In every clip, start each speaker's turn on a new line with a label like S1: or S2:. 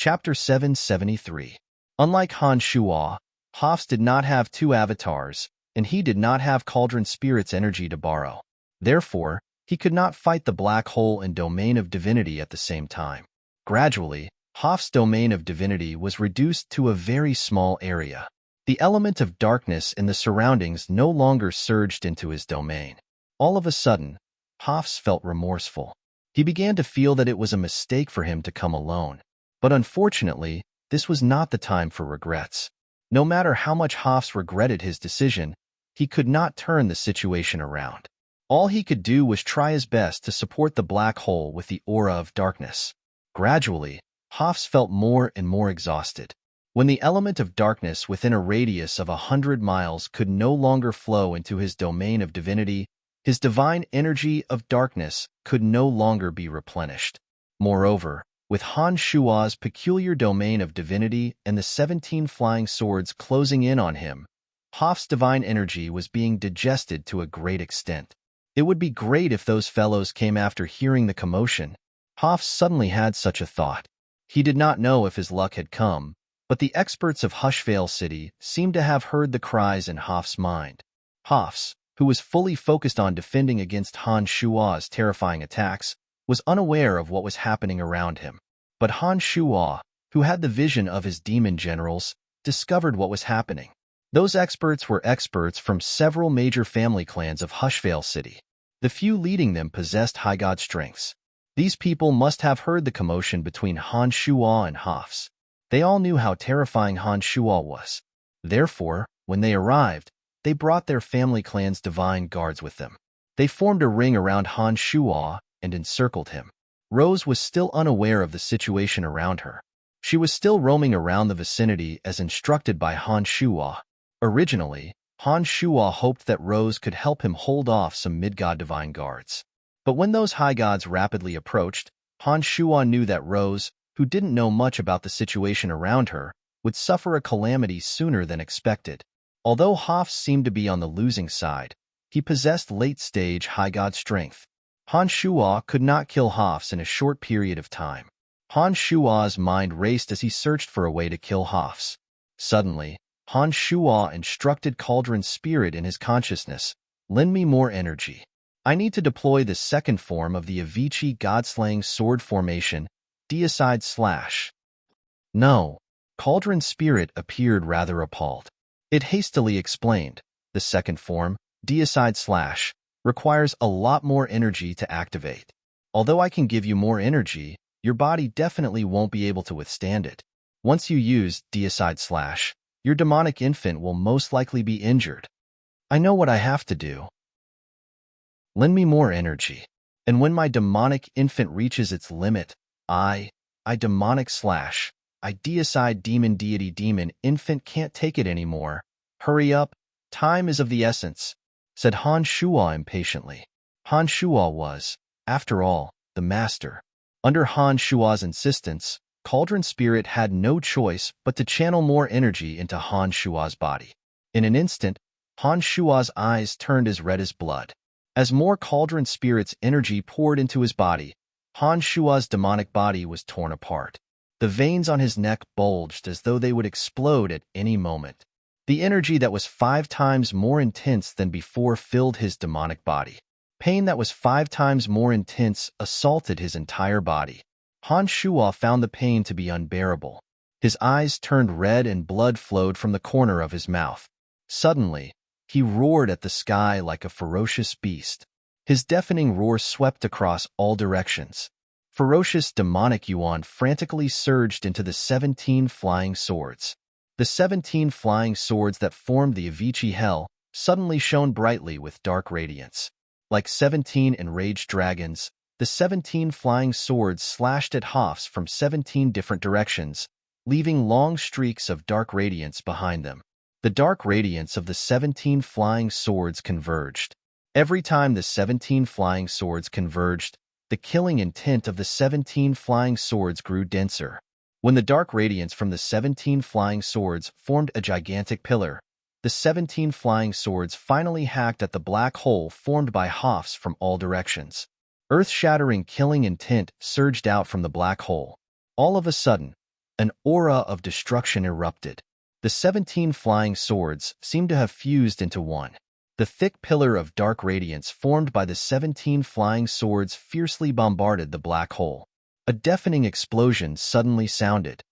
S1: Chapter 773. Unlike Han Shuo, Hoffs did not have two avatars, and he did not have Cauldron Spirit's energy to borrow. Therefore, he could not fight the black hole and domain of divinity at the same time. Gradually, Hoff's domain of divinity was reduced to a very small area. The element of darkness in the surroundings no longer surged into his domain. All of a sudden, Hoffs felt remorseful. He began to feel that it was a mistake for him to come alone. But unfortunately, this was not the time for regrets. No matter how much Hoffs regretted his decision, he could not turn the situation around. All he could do was try his best to support the black hole with the aura of darkness. Gradually, Hoffs felt more and more exhausted. When the element of darkness within a radius of 100 miles could no longer flow into his domain of divinity, his divine energy of darkness could no longer be replenished. Moreover, with Han Shuo's peculiar domain of divinity and the 17 flying swords closing in on him, Hoff's divine energy was being digested to a great extent. It would be great if those fellows came after hearing the commotion. Hoff suddenly had such a thought. He did not know if his luck had come, but the experts of Hushvale City seemed to have heard the cries in Hoff's mind. Hoffs, who was fully focused on defending against Han Shuo's terrifying attacks, was unaware of what was happening around him. But Han Shuo, who had the vision of his demon generals, discovered what was happening. Those experts were experts from several major family clans of Hushvale City. The few leading them possessed high god strengths. These people must have heard the commotion between Han Shuo and Hoffs. They all knew how terrifying Han Shuo was. Therefore, when they arrived, they brought their family clan's divine guards with them. They formed a ring around Han Shuo and encircled him. Rose was still unaware of the situation around her. She was still roaming around the vicinity as instructed by Han Shuo. Originally, Han Shuo hoped that Rose could help him hold off some mid-god divine guards. But when those high gods rapidly approached, Han Shuo knew that Rose, who didn't know much about the situation around her, would suffer a calamity sooner than expected. Although Hoff seemed to be on the losing side, he possessed late-stage high god strength. Han Shuo could not kill Hoffs in a short period of time. Han Shuo's mind raced as he searched for a way to kill Hoffs. Suddenly, Han Shuo instructed Cauldron Spirit in his consciousness, "Lend me more energy. I need to deploy the second form of the Avicii God-slaying sword formation, Deicide Slash." No. Cauldron Spirit appeared rather appalled. It hastily explained, "The second form, Deicide Slash, requires a lot more energy to activate. Although I can give you more energy, your body definitely won't be able to withstand it. Once you use Deicide Slash, your demonic infant will most likely be injured. I know what I have to do. Lend me more energy. And when my demonic infant reaches its limit, I demonic slash. I deicide demon deity demon infant can't take it anymore. Hurry up, time is of the essence," said Han Shuo impatiently. Han Shuo was, after all, the master. Under Han Shuo's insistence, Cauldron Spirit had no choice but to channel more energy into Han Shuo's body. In an instant, Han Shuo's eyes turned as red as blood. As more Cauldron Spirit's energy poured into his body, Han Shuo's demonic body was torn apart. The veins on his neck bulged as though they would explode at any moment. The energy that was 5 times more intense than before filled his demonic body. Pain that was 5 times more intense assaulted his entire body. Han Shuo found the pain to be unbearable. His eyes turned red and blood flowed from the corner of his mouth. Suddenly, he roared at the sky like a ferocious beast. His deafening roar swept across all directions. Ferocious demonic yuan frantically surged into the 17 flying swords. The 17 flying swords that formed the Avicii Hell suddenly shone brightly with dark radiance. Like 17 enraged dragons, the 17 flying swords slashed at Hoffs from 17 different directions, leaving long streaks of dark radiance behind them. The dark radiance of the 17 flying swords converged. Every time the 17 flying swords converged, the killing intent of the 17 flying swords grew denser. When the dark radiance from the 17 flying swords formed a gigantic pillar, the 17 flying swords finally hacked at the black hole formed by Hoffs from all directions. Earth-shattering killing intent surged out from the black hole. All of a sudden, An aura of destruction erupted. The 17 flying swords seemed to have fused into one. The thick pillar of dark radiance formed by the 17 flying swords fiercely bombarded the black hole. A deafening explosion suddenly sounded.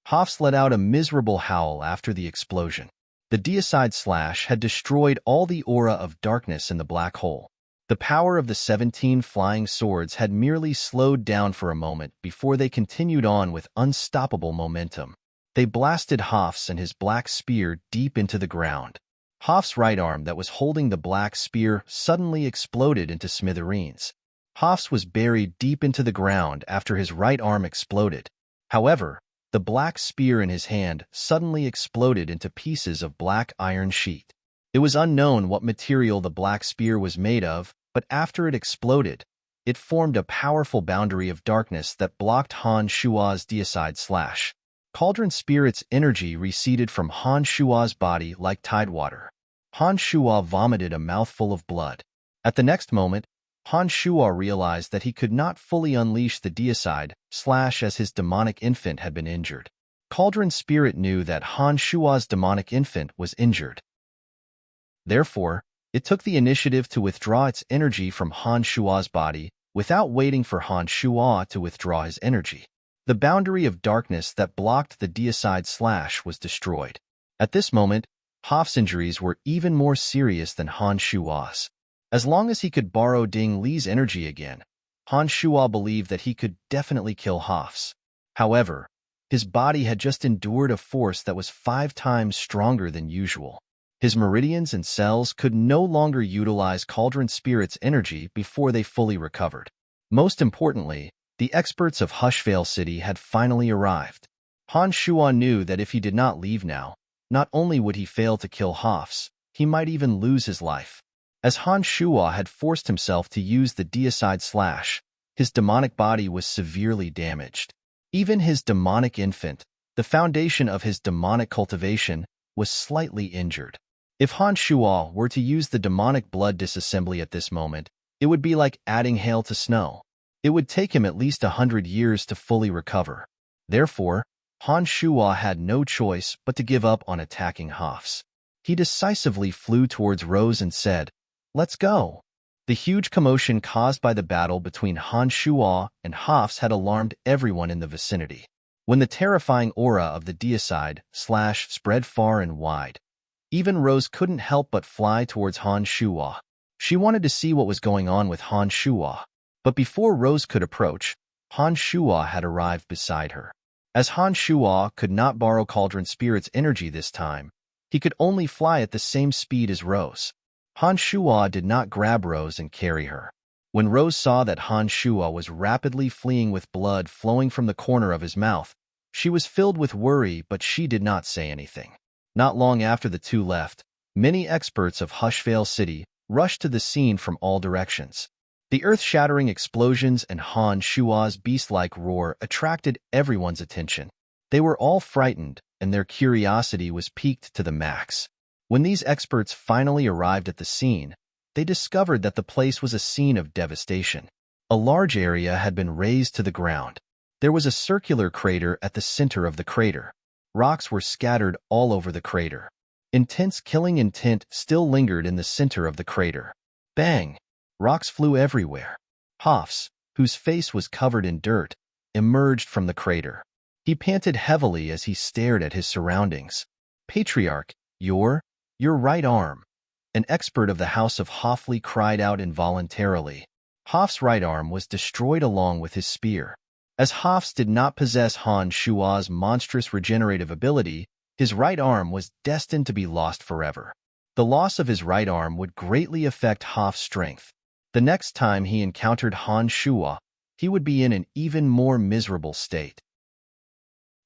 S1: Hoffs let out a miserable howl after the explosion. The deicide slash had destroyed all the aura of darkness in the black hole. The power of the 17 flying swords had merely slowed down for a moment before they continued on with unstoppable momentum. They blasted Hoffs and his black spear deep into the ground. Hoff's right arm that was holding the black spear suddenly exploded into smithereens. Hoffs was buried deep into the ground after his right arm exploded. However, the black spear in his hand suddenly exploded into pieces of black iron sheet. It was unknown what material the black spear was made of, but after it exploded, it formed a powerful boundary of darkness that blocked Han Shua's deicide slash. Cauldron Spirit's energy receded from Han Shua's body like tidewater. Han Shua vomited a mouthful of blood. At the next moment, Han Shua realized that he could not fully unleash the deicide slash as his demonic infant had been injured. Cauldron Spirit knew that Han Shua's demonic infant was injured. Therefore, it took the initiative to withdraw its energy from Han Shua's body without waiting for Han Shua to withdraw his energy. The boundary of darkness that blocked the deicide slash was destroyed. At this moment, Hoff's injuries were even more serious than Han Shua's. As long as he could borrow Ding Li's energy again, Han Shua believed that he could definitely kill Hoffs. However, his body had just endured a force that was 5 times stronger than usual. His meridians and cells could no longer utilize Cauldron Spirit's energy before they fully recovered. Most importantly, the experts of Hushvale City had finally arrived. Han Shua knew that if he did not leave now, not only would he fail to kill Hoffs, he might even lose his life. As Han Shua had forced himself to use the deicide slash, his demonic body was severely damaged. Even his demonic infant, the foundation of his demonic cultivation, was slightly injured. If Han Shua were to use the demonic blood disassembly at this moment, it would be like adding hail to snow. It would take him at least 100 years to fully recover. Therefore, Han Shua had no choice but to give up on attacking Hoffs. He decisively flew towards Rose and said, "Let's go." The huge commotion caused by the battle between Han Shua and Hoffs had alarmed everyone in the vicinity. When the terrifying aura of the deicide slash spread far and wide, even Rose couldn't help but fly towards Han Shua. She wanted to see what was going on with Han Shua. But before Rose could approach, Han Shua had arrived beside her. As Han Shua could not borrow Cauldron Spirit's energy this time, he could only fly at the same speed as Rose. Han Shua did not grab Rose and carry her. When Rose saw that Han Shua was rapidly fleeing with blood flowing from the corner of his mouth, she was filled with worry, but she did not say anything. Not long after the two left, many experts of Hushvale City rushed to the scene from all directions. The earth-shattering explosions and Han Shua's beast-like roar attracted everyone's attention. They were all frightened, and their curiosity was piqued to the max. When these experts finally arrived at the scene, they discovered that the place was a scene of devastation. A large area had been razed to the ground. There was a circular crater at the center of the crater. Rocks were scattered all over the crater. Intense killing intent still lingered in the center of the crater. Bang! Rocks flew everywhere. Hoffs, whose face was covered in dirt, emerged from the crater. He panted heavily as he stared at his surroundings. "Patriarch, your right arm." An expert of the House of Hoffley cried out involuntarily. Hoff's right arm was destroyed along with his spear. As Hoffs did not possess Han Shua's monstrous regenerative ability, his right arm was destined to be lost forever. The loss of his right arm would greatly affect Hoff's strength. The next time he encountered Han Shua, he would be in an even more miserable state.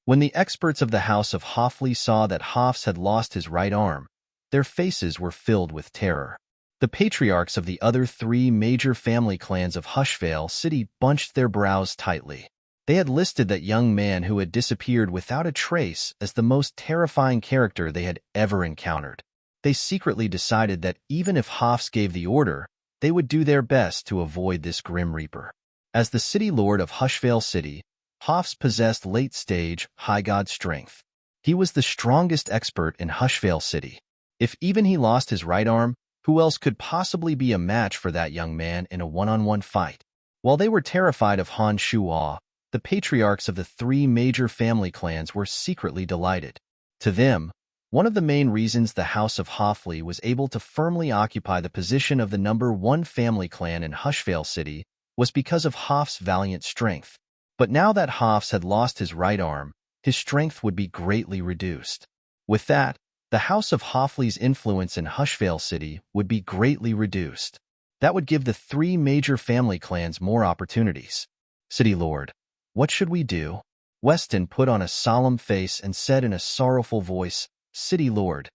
S1: When the experts of the House of Hoffley saw that Hoffs had lost his right arm, their faces were filled with terror. The patriarchs of the other 3 major family clans of Hushvale City bunched their brows tightly. They had listed that young man who had disappeared without a trace as the most terrifying character they had ever encountered. They secretly decided that even if Hoffs gave the order, they would do their best to avoid this grim reaper. As the city lord of Hushvale City, Hoffs possessed late-stage, high-god strength. He was the strongest expert in Hushvale City. If even he lost his right arm, who else could possibly be a match for that young man in a one-on-one fight? While they were terrified of Han Shuo, the patriarchs of the three major family clans were secretly delighted. To them, one of the main reasons the House of Hoffley was able to firmly occupy the position of the #1 family clan in Hushvale City was because of Hoff's valiant strength. But now that Hoffs had lost his right arm, his strength would be greatly reduced. With that, the House of Hoffley's influence in Hushvale City would be greatly reduced. That would give the three major family clans more opportunities. City Lord, what should we do? Weston put on a solemn face and said in a sorrowful voice, City Lord,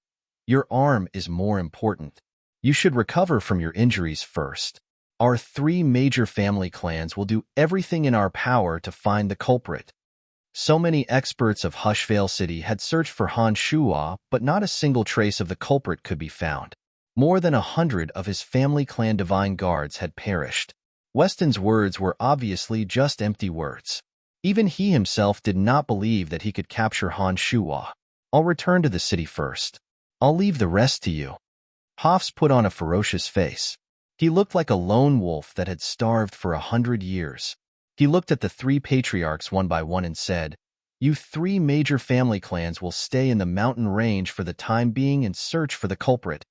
S1: your arm is more important. You should recover from your injuries first. Our three major family clans will do everything in our power to find the culprit. So many experts of Hushvale City had searched for Han Shuo, but not a single trace of the culprit could be found. More than 100 of his family clan divine guards had perished. Weston's words were obviously just empty words. Even he himself did not believe that he could capture Han Shuo. I'll return to the city first. I'll leave the rest to you. Hoffs put on a ferocious face. He looked like a lone wolf that had starved for 100 years. He looked at the three patriarchs one by one and said, You three major family clans will stay in the mountain range for the time being and search for the culprit.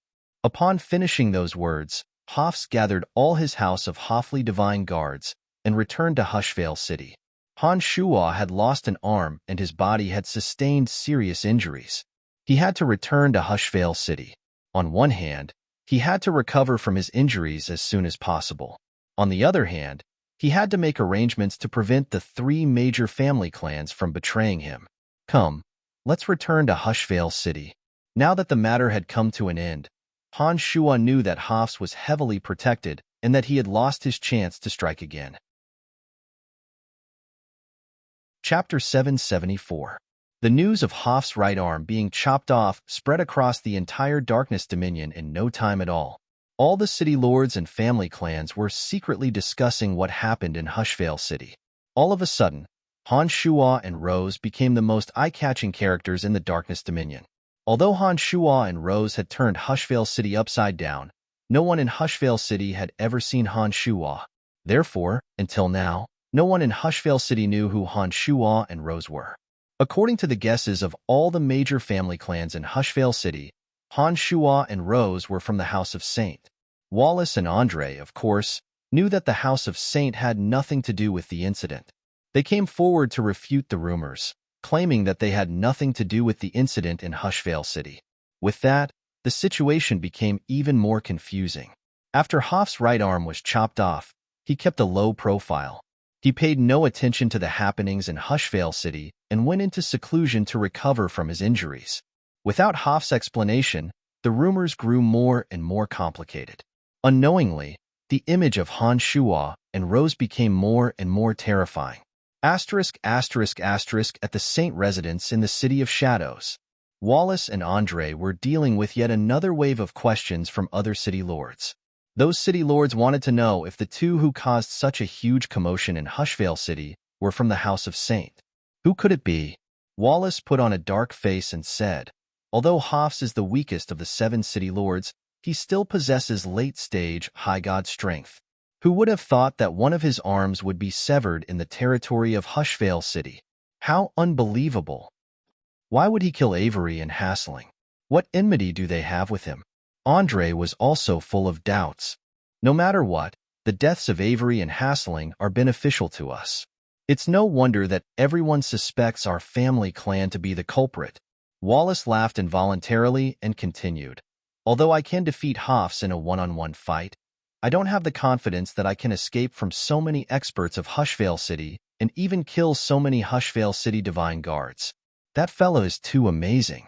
S1: Upon finishing those words, Hoffs gathered all his House of Hoffley divine guards and returned to Hushvale City. Han Shuo had lost an arm and his body had sustained serious injuries. He had to return to Hushvale City. On one hand, he had to recover from his injuries as soon as possible. On the other hand, he had to make arrangements to prevent the three major family clans from betraying him. Come, let's return to Hushvale City. Now that the matter had come to an end, Han Shuo knew that Hoffs was heavily protected and that he had lost his chance to strike again. Chapter 774. The news of Hoff's right arm being chopped off spread across the entire Darkness Dominion in no time at all. All the city lords and family clans were secretly discussing what happened in Hushvale City. All of a sudden, Han Shuo and Rose became the most eye-catching characters in the Darkness Dominion. Although Han Shuo and Rose had turned Hushvale City upside down, no one in Hushvale City had ever seen Han Shuo. Therefore, until now, no one in Hushvale City knew who Han Shuo and Rose were. According to the guesses of all the major family clans in Hushvale City, Han Shuo and Rose were from the House of Saint. Wallace and Andre, of course, knew that the House of Saint had nothing to do with the incident. They came forward to refute the rumors, claiming that they had nothing to do with the incident in Hushvale City. With that, the situation became even more confusing. After Hoff's right arm was chopped off, he kept a low profile. He paid no attention to the happenings in Hushvale City and went into seclusion to recover from his injuries. Without Hoff's explanation, the rumors grew more and more complicated. Unknowingly, the image of Han Shuo and Rose became more and more terrifying. At the Saint residence in the City of Shadows. Wallace and Andre were dealing with yet another wave of questions from other city lords. Those city lords wanted to know if the two who caused such a huge commotion in Hushvale City were from the House of Saint. Who could it be? Wallace put on a dark face and said, Although Hoffs is the weakest of the 7 city lords, he still possesses late-stage, high-god strength. Who would have thought that one of his arms would be severed in the territory of Hushvale City? How unbelievable! Why would he kill Avery and Hassling? What enmity do they have with him? Andre was also full of doubts. No matter what, the deaths of Avery and Hassling are beneficial to us. It's no wonder that everyone suspects our family clan to be the culprit. Wallace laughed involuntarily and continued. Although I can defeat Hoffs in a one-on-one fight, I don't have the confidence that I can escape from so many experts of Hushvale City and even kill so many Hushvale City divine guards. That fellow is too amazing.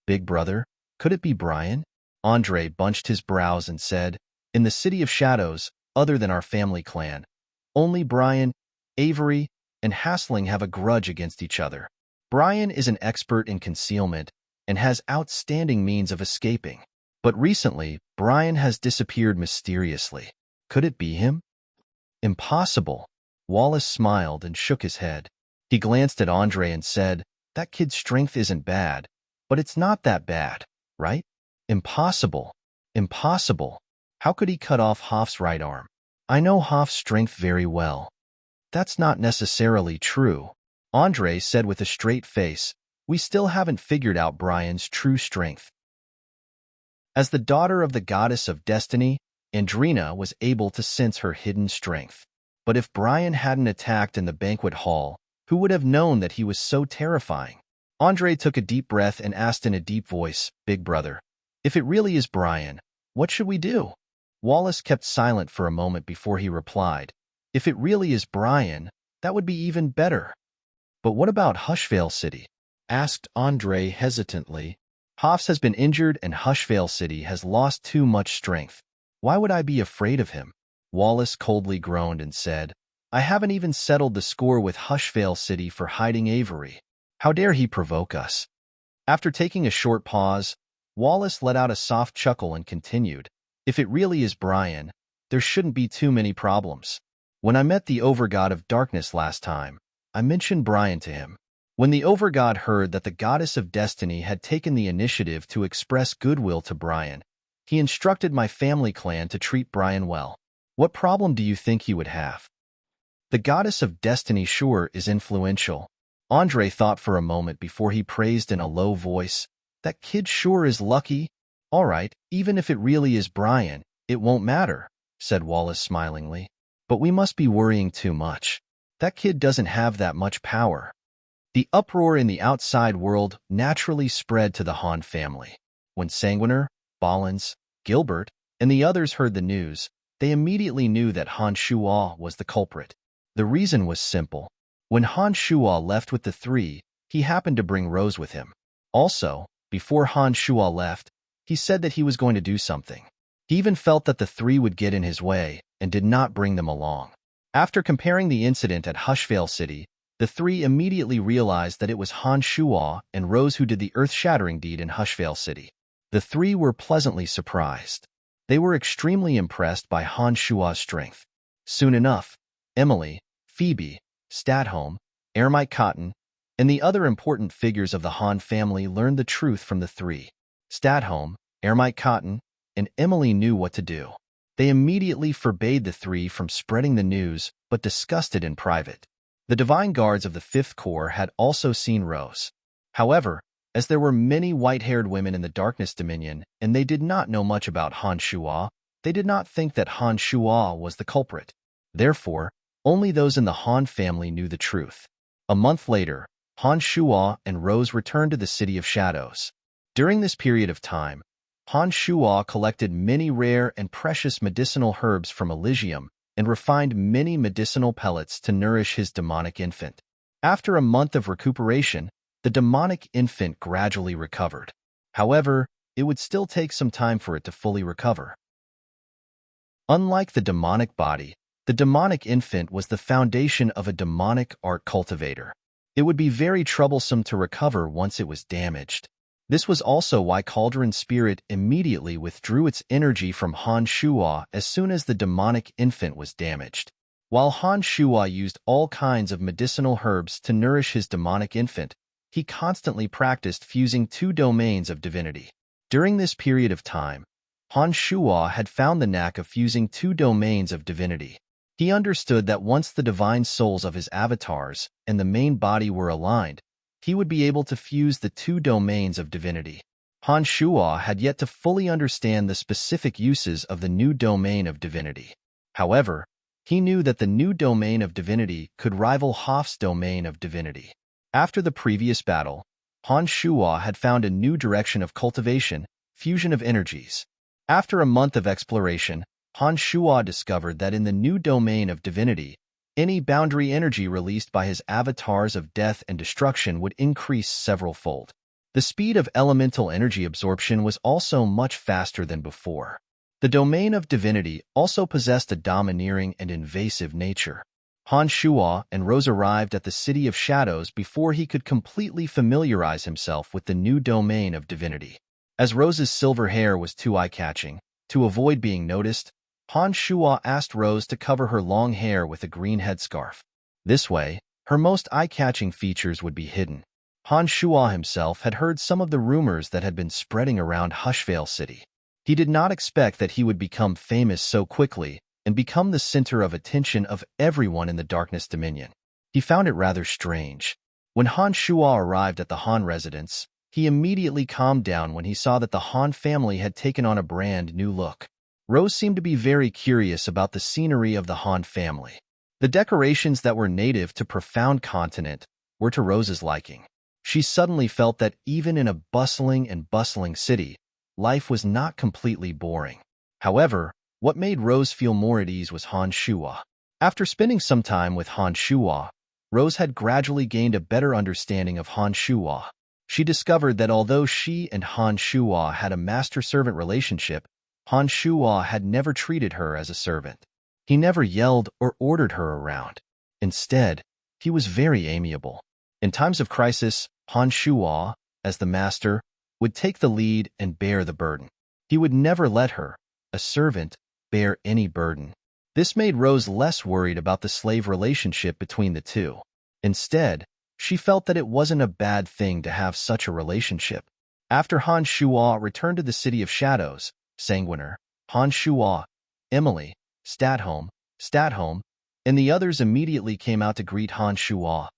S1: Big brother, could it be Brian? Andre bunched his brows and said, In the City of Shadows, other than our family clan, only Brian, Avery, and Hassling have a grudge against each other. Brian is an expert in concealment and has outstanding means of escaping. But recently, Brian has disappeared mysteriously. Could it be him? Impossible. Wallace smiled and shook his head. He glanced at Andre and said, "That kid's strength isn't bad, but it's not that bad, right?" "Impossible. Impossible. How could he cut off Hoff's right arm?" "I know Hoff's strength very well." "That's not necessarily true," Andre said with a straight face. "We still haven't figured out Brian's true strength." As the daughter of the goddess of destiny, Andrina was able to sense her hidden strength. But if Brian hadn't attacked in the banquet hall, who would have known that he was so terrifying? Andre took a deep breath and asked in a deep voice, "Big brother, if it really is Brian, what should we do?" Wallace kept silent for a moment before he replied, "If it really is Brian, that would be even better." "But what about Hushvale City?" asked Andre hesitantly. "Hoffs has been injured and Hushvale City has lost too much strength. Why would I be afraid of him?" Wallace coldly groaned and said, "I haven't even settled the score with Hushvale City for hiding Avery. How dare he provoke us?" After taking a short pause, Wallace let out a soft chuckle and continued, "If it really is Brian, there shouldn't be too many problems. When I met the Overgod of Darkness last time, I mentioned Brian to him. When the Overgod heard that the Goddess of Destiny had taken the initiative to express goodwill to Brian, he instructed my family clan to treat Brian well. What problem do you think he would have?" "The Goddess of Destiny sure is influential." Andre thought for a moment before he praised in a low voice, "That kid sure is lucky." "All right, even if it really is Brian, it won't matter," said Wallace smilingly. "But we must be worrying too much. That kid doesn't have that much power." The uproar in the outside world naturally spread to the Han family. When Sanguiner, Ballins, Gilbert, and the others heard the news, they immediately knew that Han Shuo was the culprit. The reason was simple. When Han Shuo left with the three, he happened to bring Rose with him. Also, before Han Shuo left, he said that he was going to do something. He even felt that the three would get in his way and did not bring them along. After comparing the incident at Hushvale City, the three immediately realized that it was Han Shuo and Rose who did the earth-shattering deed in Hushvale City. The three were pleasantly surprised. They were extremely impressed by Han Shuo's strength. Soon enough, Emily, Phoebe, Statholm, Ermite Cotton, and the other important figures of the Han family learned the truth from the three. Statholm, Ermite Cotton, and Emily knew what to do. They immediately forbade the three from spreading the news, but discussed it in private. The Divine Guards of the Fifth Corps had also seen Rose. However, as there were many white-haired women in the Darkness Dominion, and they did not know much about Han Shuo, they did not think that Han Shuo was the culprit. Therefore, only those in the Han family knew the truth. A month later, Han Shuo and Rose returned to the City of Shadows. During this period of time, Han Shuo collected many rare and precious medicinal herbs from Elysium and refined many medicinal pellets to nourish his demonic infant. After a month of recuperation, the demonic infant gradually recovered. However, it would still take some time for it to fully recover. Unlike the demonic body, the demonic infant was the foundation of a demonic art cultivator. It would be very troublesome to recover once it was damaged. This was also why Cauldron's spirit immediately withdrew its energy from Han Shuo as soon as the demonic infant was damaged. While Han Shuo used all kinds of medicinal herbs to nourish his demonic infant, he constantly practiced fusing two domains of divinity. During this period of time, Han Shuo had found the knack of fusing two domains of divinity. He understood that once the divine souls of his avatars and the main body were aligned, he would be able to fuse the two domains of divinity. Han Shuo had yet to fully understand the specific uses of the new domain of divinity. However, he knew that the new domain of divinity could rival Hoff's domain of divinity. After the previous battle, Han Shuo had found a new direction of cultivation, fusion of energies. After a month of exploration, Han Shuo discovered that in the new domain of divinity, any boundary energy released by his avatars of death and destruction would increase several-fold. The speed of elemental energy absorption was also much faster than before. The domain of divinity also possessed a domineering and invasive nature. Han Shuo and Rose arrived at the City of Shadows before he could completely familiarize himself with the new domain of divinity. As Rose's silver hair was too eye-catching, to avoid being noticed, Han Shuo asked Rose to cover her long hair with a green headscarf. This way, Her most eye-catching features would be hidden. Han Shuo himself had heard some of the rumors that had been spreading around Hushvale City. He did not expect that he would become famous so quickly and become the center of attention of everyone in the Darkness Dominion. He found it rather strange. When Han Shuo arrived at the Han residence, he immediately calmed down when he saw that the Han family had taken on a brand new look. Rose seemed to be very curious about the scenery of the Han family. The decorations that were native to Profound Continent were to Rose's liking. She suddenly felt that even in a bustling city, life was not completely boring. However, what made Rose feel more at ease was Han Shuo. After spending some time with Han Shuo, Rose had gradually gained a better understanding of Han Shuo. She discovered that although she and Han Shuo had a master-servant relationship, Han Shuo had never treated her as a servant. He never yelled or ordered her around. Instead, he was very amiable. In times of crisis, Han Shuo, as the master, would take the lead and bear the burden. He would never let her, a servant, bear any burden. This made Rose less worried about the slave relationship between the two. Instead, she felt that it wasn't a bad thing to have such a relationship. After Han Shuo returned to the City of Shadows, Sanguiner, Han Shuo, Emily, Statholm, and the others immediately came out to greet Han Shuo.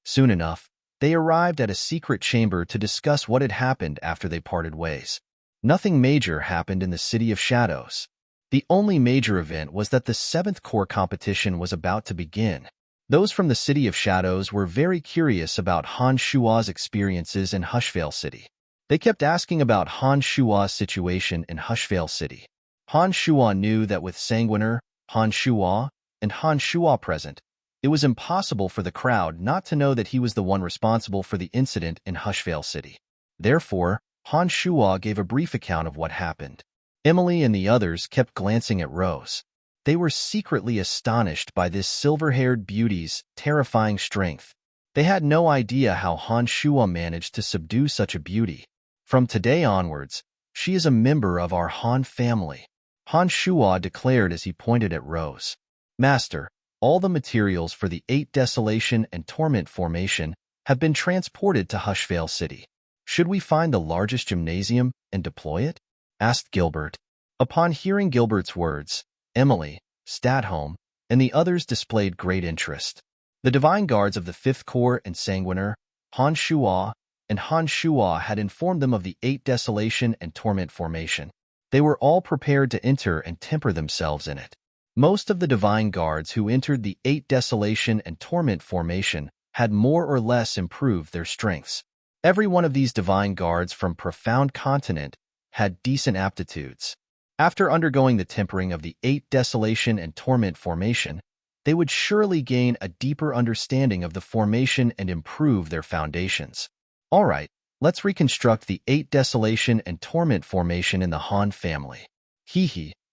S1: Soon enough, they arrived at a secret chamber to discuss what had happened after they parted ways. Nothing major happened in the City of Shadows. The only major event was that the 7th Core competition was about to begin. Those from the City of Shadows were very curious about Han Shuo's experiences in Hushvale City. They kept asking about Han Shuo's situation in Hushvale City. Han Shuo knew that with Sanguiner, Han Shuo, and Han Shuo present, it was impossible for the crowd not to know that he was the one responsible for the incident in Hushvale City. Therefore, Han Shuo gave a brief account of what happened. Emily and the others kept glancing at Rose. They were secretly astonished by this silver-haired beauty's terrifying strength. They had no idea how Han Shuo managed to subdue such a beauty. From today onwards, she is a member of our Han family, Han Shuo declared as he pointed at Rose. Master, all the materials for the 8 Desolation and Torment formation have been transported to Hushvale City. Should we find the largest gymnasium and deploy it? Asked Gilbert. Upon hearing Gilbert's words, Emily, Statholm, and the others displayed great interest. The Divine Guards of the 5th Corps and Sanguiner, Han Shuo, and Han Shuo had informed them of the 8 Desolation and Torment formation. They were all prepared to enter and temper themselves in it. Most of the Divine Guards who entered the 8 Desolation and Torment formation had more or less improved their strengths. Every one of these Divine Guards from Profound Continent had decent aptitudes. After undergoing the tempering of the 8 Desolation and Torment formation, they would surely gain a deeper understanding of the formation and improve their foundations. All right, let's reconstruct the 8 Desolation and Torment formation in the Han family.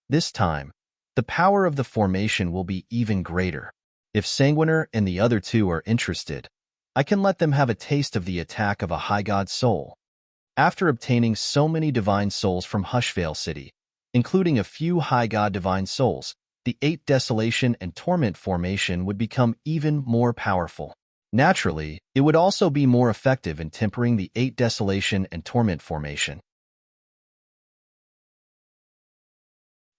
S1: This time, the power of the formation will be even greater. If Sanguiner and the other two are interested, I can let them have a taste of the attack of a High God soul. After obtaining so many divine souls from Hushvale City, including a few High God divine souls, the 8 Desolation and Torment formation would become even more powerful. Naturally, it would also be more effective in tempering the 8 Desolation and Torment formation.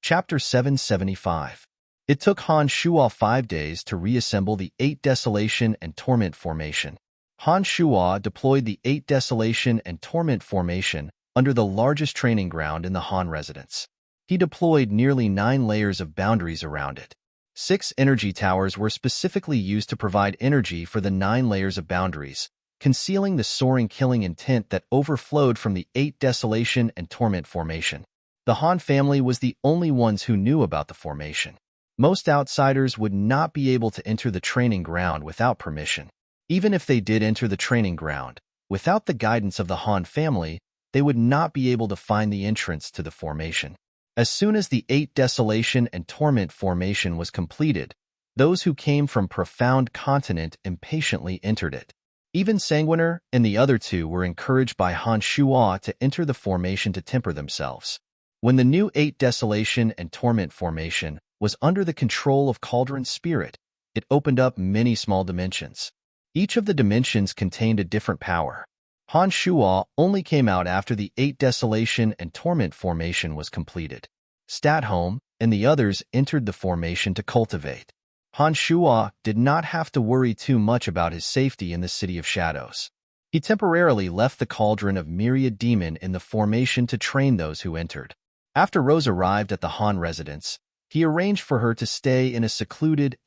S1: Chapter 775. It took Han Shuo 5 days to reassemble the 8 Desolation and Torment formation. Han Shuo deployed the 8 Desolation and Torment formation under the largest training ground in the Han residence. He deployed nearly 9 layers of boundaries around it. 6 energy towers were specifically used to provide energy for the 9 layers of boundaries, concealing the soaring killing intent that overflowed from the 8 Desolation and Torment formation. The Han family was the only ones who knew about the formation. Most outsiders would not be able to enter the training ground without permission. Even if they did enter the training ground, without the guidance of the Han family, they would not be able to find the entrance to the formation. As soon as the 8 Desolation and Torment formation was completed, those who came from Profound Continent impatiently entered it. Even Sanguiner and the other two were encouraged by Han Shuo to enter the formation to temper themselves. When the new 8 Desolation and Torment formation was under the control of Cauldron Spirit, It opened up many small dimensions. Each of the dimensions contained a different power. Han Shuo only came out after the 8 Desolation and Torment formation was completed. Statholm and the others entered the formation to cultivate. Han Shuo did not have to worry too much about his safety in the City of Shadows. He temporarily left the Cauldron of Myriad Demon in the formation to train those who entered. After Rose arrived at the Han residence, he arranged for her to stay in a secluded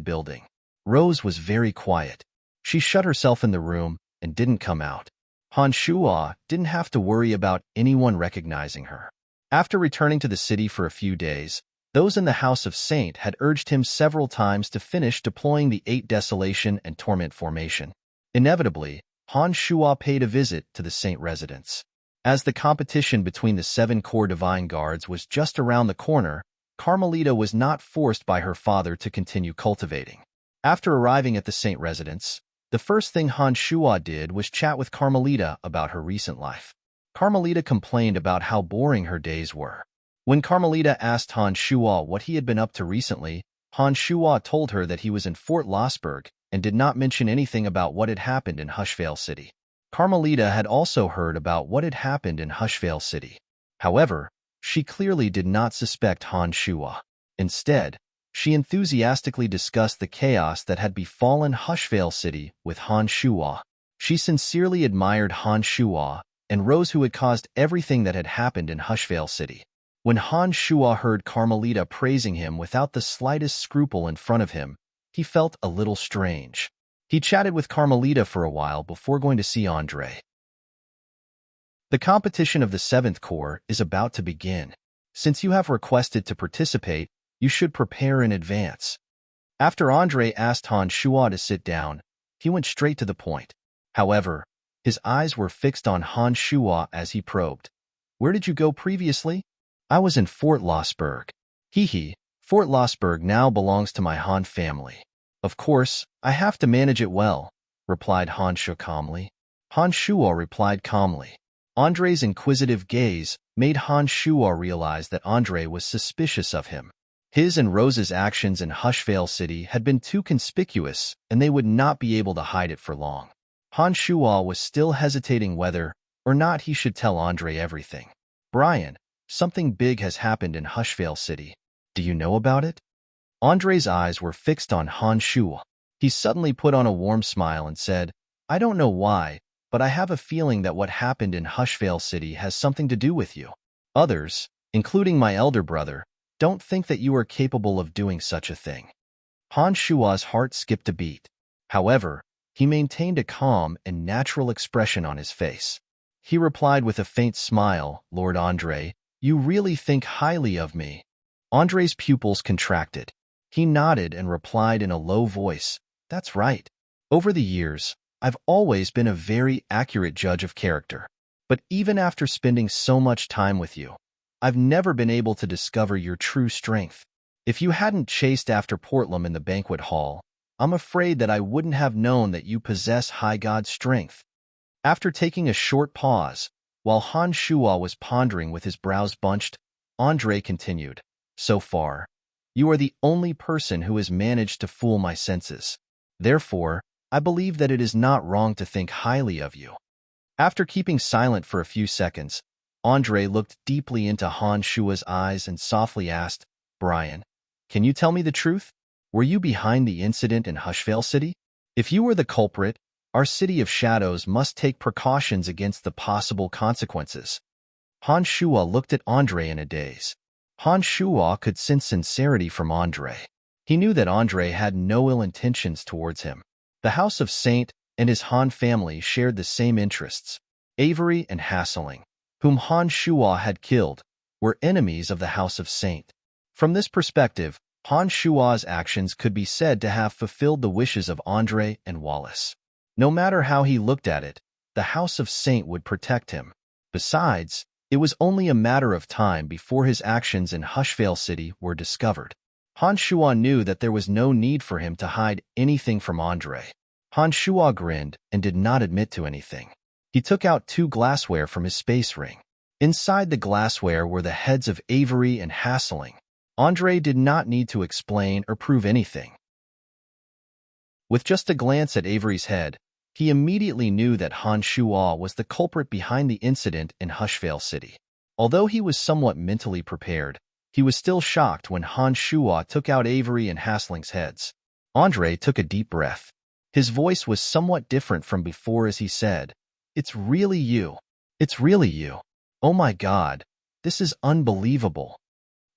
S1: building. Rose was very quiet. She shut herself in the room and didn't come out. Han Shuo didn't have to worry about anyone recognizing her. After returning to the city for a few days, those in the House of Saint had urged him several times to finish deploying the 8 Desolation and Torment formation. Inevitably, Han Shuo paid a visit to the Saint residence. As the competition between the 7 core divine guards was just around the corner, Carmelita was not forced by her father to continue cultivating. After arriving at the Saint residence, the first thing Han Shuo did was chat with Carmelita about her recent life. Carmelita complained about how boring her days were. When Carmelita asked Han Shuo what he had been up to recently, Han Shuo told her that he was in Fort Lossberg and did not mention anything about what had happened in Hushvale City. Carmelita had also heard about what had happened in Hushvale City. However, she clearly did not suspect Han Shuo. Instead, she enthusiastically discussed the chaos that had befallen Hushvale City with Han Shuo. She sincerely admired Han Shuo and Rose, who had caused everything that had happened in Hushvale City. When Han Shuo heard Carmelita praising him without the slightest scruple in front of him, he felt a little strange. He chatted with Carmelita for a while before going to see Andre. The competition of the 7th Corps is about to begin. Since you have requested to participate, you should prepare in advance. After Andre asked Han Shuo to sit down, he went straight to the point. However, his eyes were fixed on Han Shuo as he probed. Where did you go previously? I was in Fort Lossberg. Fort Lossberg now belongs to my Han family. Of course, I have to manage it well, replied Han Shuo calmly. Han Shuo replied calmly. Andre's inquisitive gaze made Han Shuo realize that Andre was suspicious of him. His and Rose's actions in Hushvale City had been too conspicuous, and they would not be able to hide it for long. Han Shuo was still hesitating whether or not he should tell Andre everything. Brian, something big has happened in Hushvale City. Do you know about it? Andre's eyes were fixed on Han Shuo. He suddenly put on a warm smile and said, I don't know why, but I have a feeling that what happened in Hushvale City has something to do with you. Others, including my elder brother, don't think that you are capable of doing such a thing. Han Shuo's heart skipped a beat. However, he maintained a calm and natural expression on his face. He replied with a faint smile, Lord Andre, you really think highly of me. Andre's pupils contracted. He nodded and replied in a low voice, That's right. Over the years, I've always been a very accurate judge of character. But even after spending so much time with you, I've never been able to discover your true strength. If you hadn't chased after Portlam in the banquet hall, I'm afraid that I wouldn't have known that you possess high god strength. After taking a short pause, while Han Shuo was pondering with his brows bunched, Andre continued, So far, you are the only person who has managed to fool my senses. Therefore, I believe that it is not wrong to think highly of you. After keeping silent for a few seconds, Andre looked deeply into Han Shuo's eyes and softly asked, Brian, can you tell me the truth? Were you behind the incident in Hushvale City? If you were the culprit, our City of Shadows must take precautions against the possible consequences. Han Shuo looked at Andre in a daze. Han Shuo could sense sincerity from Andre. He knew that Andre had no ill intentions towards him. The House of Saint and his Han family shared the same interests. Avery and Hassling, whom Han Shuo had killed, were enemies of the House of Saint. From this perspective, Han Shuo's actions could be said to have fulfilled the wishes of Andre and Wallace. No matter how he looked at it, the House of Saint would protect him. Besides, it was only a matter of time before his actions in Hushvale City were discovered. Han Shuo knew that there was no need for him to hide anything from Andre. Han Shuo grinned and did not admit to anything. He took out 2 glassware from his space ring. Inside the glassware were the heads of Avery and Hassling. Andre did not need to explain or prove anything. With just a glance at Avery's head, he immediately knew that Han Shuo was the culprit behind the incident in Hushvale City. Although he was somewhat mentally prepared, he was still shocked when Han Shuo took out Avery and Hasling's heads. Andre took a deep breath. His voice was somewhat different from before as he said, "It's really you. It's really you. Oh my God, this is unbelievable."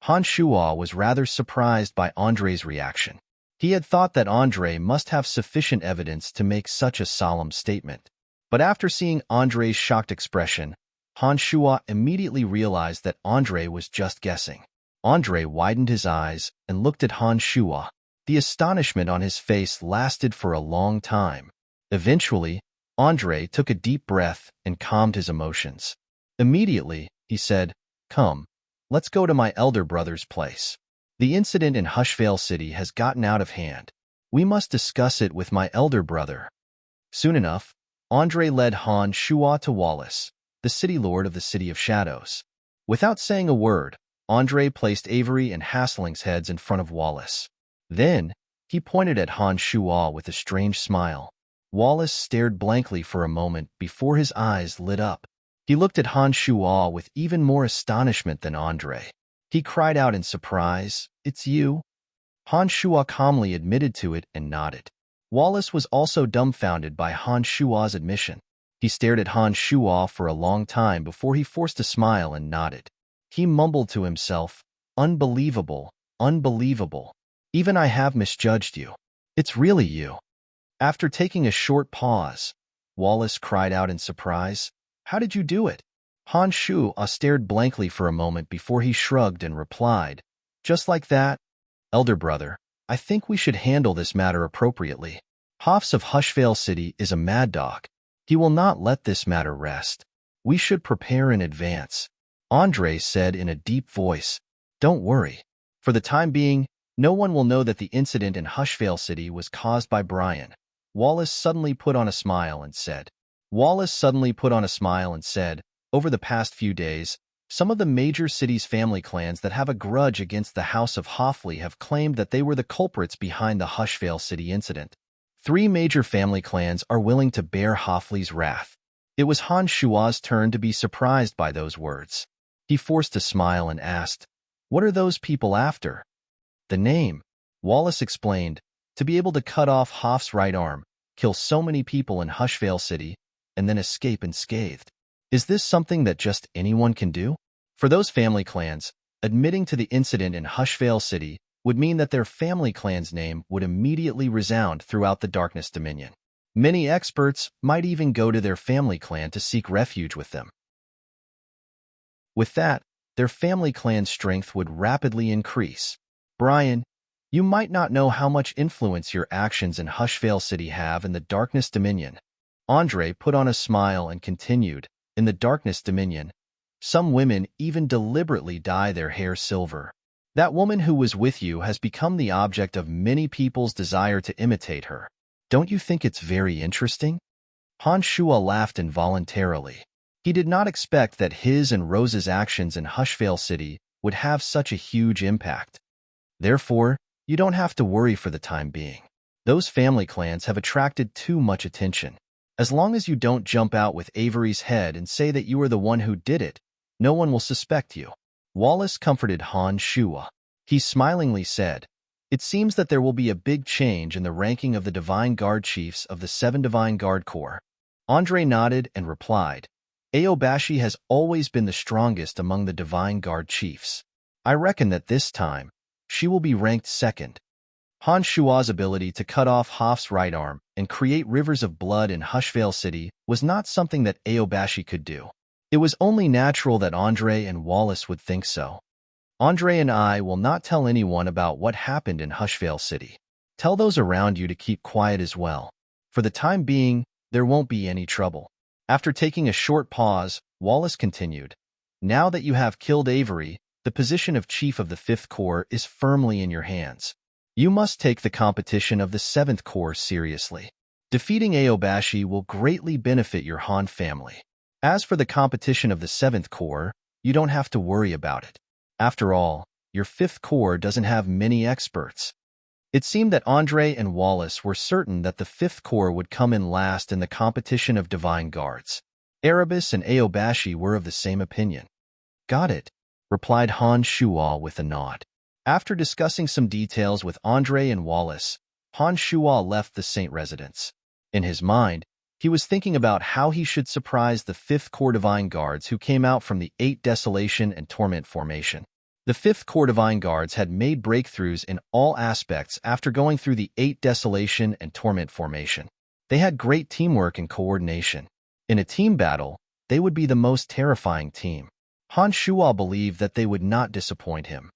S1: Han Shuo was rather surprised by Andre's reaction. He had thought that Andre must have sufficient evidence to make such a solemn statement. But after seeing Andre's shocked expression, Han Shuo immediately realized that Andre was just guessing. Andre widened his eyes and looked at Han Shuo. The astonishment on his face lasted for a long time. Eventually, Andre took a deep breath and calmed his emotions. Immediately, he said, "Come, let's go to my elder brother's place. The incident in Hushvale City has gotten out of hand. We must discuss it with my elder brother." Soon enough, Andre led Han Shuo to Wallace, the city lord of the City of Shadows. Without saying a word, Andre placed Avery and Hasling's heads in front of Wallace. Then, he pointed at Han Shuo with a strange smile. Wallace stared blankly for a moment before his eyes lit up. He looked at Han Shuo with even more astonishment than Andre. He cried out in surprise, "It's you?" Han Shuo calmly admitted to it and nodded. Wallace was also dumbfounded by Han Shuo's admission. He stared at Han Shuo for a long time before he forced a smile and nodded. He mumbled to himself, "Unbelievable, unbelievable. Even I have misjudged you. It's really you." After taking a short pause, Wallace cried out in surprise, "How did you do it?" Han Shuo stared blankly for a moment before he shrugged and replied, "Just like that, elder brother, I think we should handle this matter appropriately. Hafs of Hushvale City is a mad dog. He will not let this matter rest. We should prepare in advance." Andre said in a deep voice, "Don't worry. For the time being, no one will know that the incident in Hushvale City was caused by Brian." Wallace suddenly put on a smile and said, "Over the past few days, some of the major city's family clans that have a grudge against the House of Hoffley have claimed that they were the culprits behind the Hushvale City incident. 3 major family clans are willing to bear Hoffley's wrath." It was Han Shuo's turn to be surprised by those words. He forced a smile and asked, "What are those people after?" "The name," Wallace explained, "to be able to cut off Hoff's right arm, kill so many people in Hushvale City, and then escape unscathed. Is this something that just anyone can do?" For those family clans, admitting to the incident in Hushvale City would mean that their family clan's name would immediately resound throughout the Darkness Dominion. Many experts might even go to their family clan to seek refuge with them. With that, their family clan's strength would rapidly increase. "Brian, you might not know how much influence your actions in Hushvale City have in the Darkness Dominion." Andre put on a smile and continued, "In the Darkness Dominion, some women even deliberately dye their hair silver. That woman who was with you has become the object of many people's desire to imitate her. Don't you think it's very interesting?" Han Shuo laughed involuntarily. He did not expect that his and Rose's actions in Hushvale City would have such a huge impact. "Therefore, you don't have to worry for the time being. Those family clans have attracted too much attention. As long as you don't jump out with Avery's head and say that you are the one who did it, no one will suspect you." Wallace comforted Han Shuo. He smilingly said, "It seems that there will be a big change in the ranking of the Divine Guard chiefs of the 7 Divine Guard Corps." Andre nodded and replied, "Aobashi has always been the strongest among the Divine Guard chiefs. I reckon that this time, she will be ranked 2nd. Han Shuo's ability to cut off Hoff's right arm and create rivers of blood in Hushvale City was not something that Aobashi could do. It was only natural that Andre and Wallace would think so. Andre and I will not tell anyone about what happened in Hushvale City. Tell those around you to keep quiet as well. For the time being, there won't be any trouble." After taking a short pause, Wallace continued, "Now that you have killed Avery, the position of Chief of the 5th Corps is firmly in your hands. You must take the competition of the 7th Corps seriously. Defeating Aobashi will greatly benefit your Han family. As for the competition of the 7th Corps, you don't have to worry about it. After all, your 5th Corps doesn't have many experts." It seemed that Andre and Wallace were certain that the Fifth Corps would come in last in the competition of divine guards. Erebus and Aobashi were of the same opinion. "Got it," replied Han Shuo with a nod. After discussing some details with Andre and Wallace, Han Shuo left the Saint residence. In his mind, he was thinking about how he should surprise the Fifth Corps Divine Guards who came out from the 8 Desolation and Torment formation. The Fifth Corps Divine Guards had made breakthroughs in all aspects after going through the 8 Desolation and Torment formation. They had great teamwork and coordination. In a team battle, they would be the most terrifying team. Han Shuo believed that they would not disappoint him.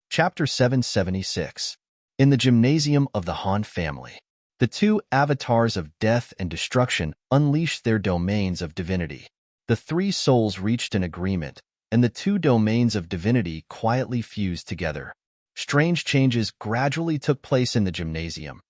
S1: Chapter 776. In the Gymnasium of the Han family. The 2 avatars of death and destruction unleashed their domains of divinity. The 3 souls reached an agreement, and the 2 domains of divinity quietly fused together. Strange changes gradually took place in the gymnasium.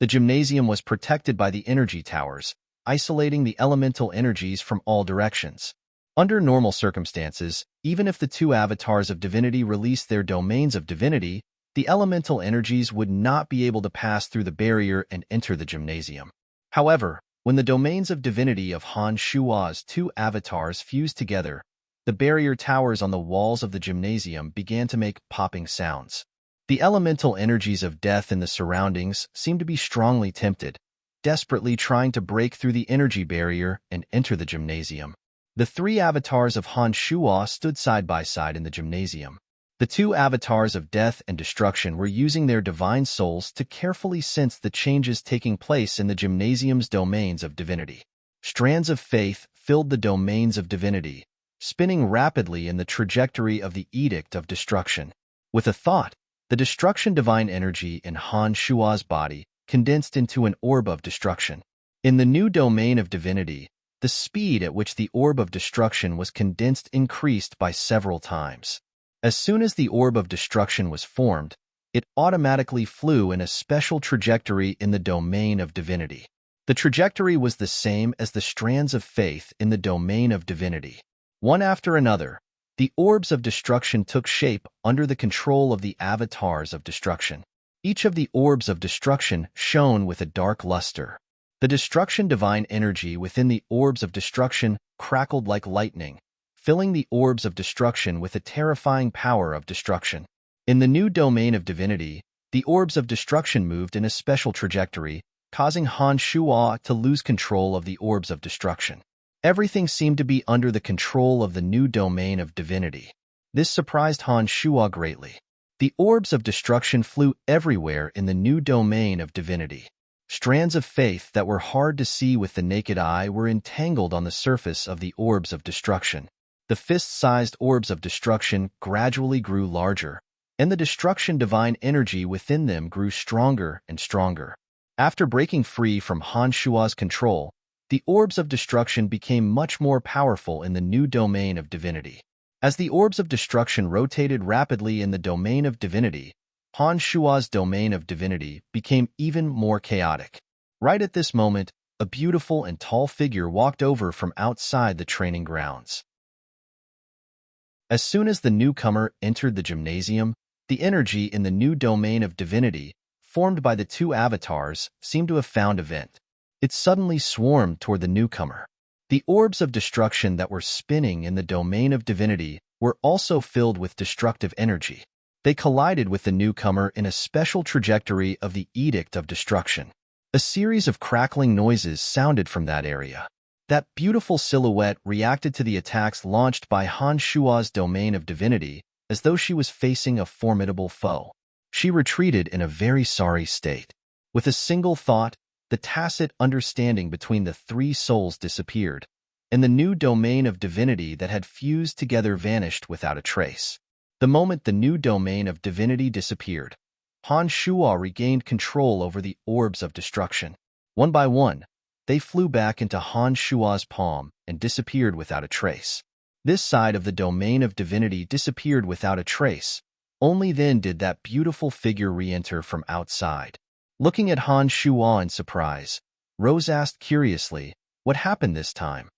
S1: The gymnasium was protected by the energy towers, isolating the elemental energies from all directions. Under normal circumstances, even if the 2 avatars of divinity released their domains of divinity, the elemental energies would not be able to pass through the barrier and enter the gymnasium. However, when the domains of divinity of Han Shuo's 2 avatars fused together, the barrier towers on the walls of the gymnasium began to make popping sounds. The elemental energies of death in the surroundings seemed to be strongly tempted, desperately trying to break through the energy barrier and enter the gymnasium. The 3 avatars of Han Shuo stood side by side in the gymnasium. The 2 avatars of death and destruction were using their divine souls to carefully sense the changes taking place in the gymnasium's domains of divinity. Strands of faith filled the domains of divinity, spinning rapidly in the trajectory of the edict of destruction. With a thought, the destruction divine energy in Han Shuo's body condensed into an orb of destruction. In the new domain of divinity, the speed at which the orb of destruction was condensed increased by several times. As soon as the orb of destruction was formed, it automatically flew in a special trajectory in the domain of divinity. The trajectory was the same as the strands of faith in the domain of divinity. One after another, the orbs of destruction took shape under the control of the avatars of destruction. Each of the orbs of destruction shone with a dark luster. The destruction divine energy within the orbs of destruction crackled like lightning, filling the orbs of destruction with a terrifying power of destruction. In the new domain of divinity, the orbs of destruction moved in a special trajectory, causing Han Shuo to lose control of the orbs of destruction. Everything seemed to be under the control of the new domain of divinity. This surprised Han Shuo greatly. The orbs of destruction flew everywhere in the new domain of divinity. Strands of faith that were hard to see with the naked eye were entangled on the surface of the orbs of destruction. The fist-sized orbs of destruction gradually grew larger, and the destruction divine energy within them grew stronger and stronger. After breaking free from Han Shuo's control, the orbs of destruction became much more powerful in the new domain of divinity. As the orbs of destruction rotated rapidly in the domain of divinity, Han Shuo's domain of divinity became even more chaotic. Right at this moment, a beautiful and tall figure walked over from outside the training grounds. As soon as the newcomer entered the gymnasium, the energy in the new domain of divinity, formed by the 2 avatars, seemed to have found a vent. It suddenly swarmed toward the newcomer. The orbs of destruction that were spinning in the domain of divinity were also filled with destructive energy. They collided with the newcomer in a special trajectory of the edict of destruction. A series of crackling noises sounded from that area. That beautiful silhouette reacted to the attacks launched by Han Shuo's domain of divinity as though she was facing a formidable foe. She retreated in a very sorry state. With a single thought, the tacit understanding between the 3 souls disappeared, and the new domain of divinity that had fused together vanished without a trace. The moment the new domain of divinity disappeared, Han Shuo regained control over the orbs of destruction. One by one, they flew back into Han Shuo's palm and disappeared without a trace. This side of the domain of divinity disappeared without a trace. Only then did that beautiful figure re-enter from outside. Looking at Han Shuo in surprise, Rose asked curiously, "What happened this time?"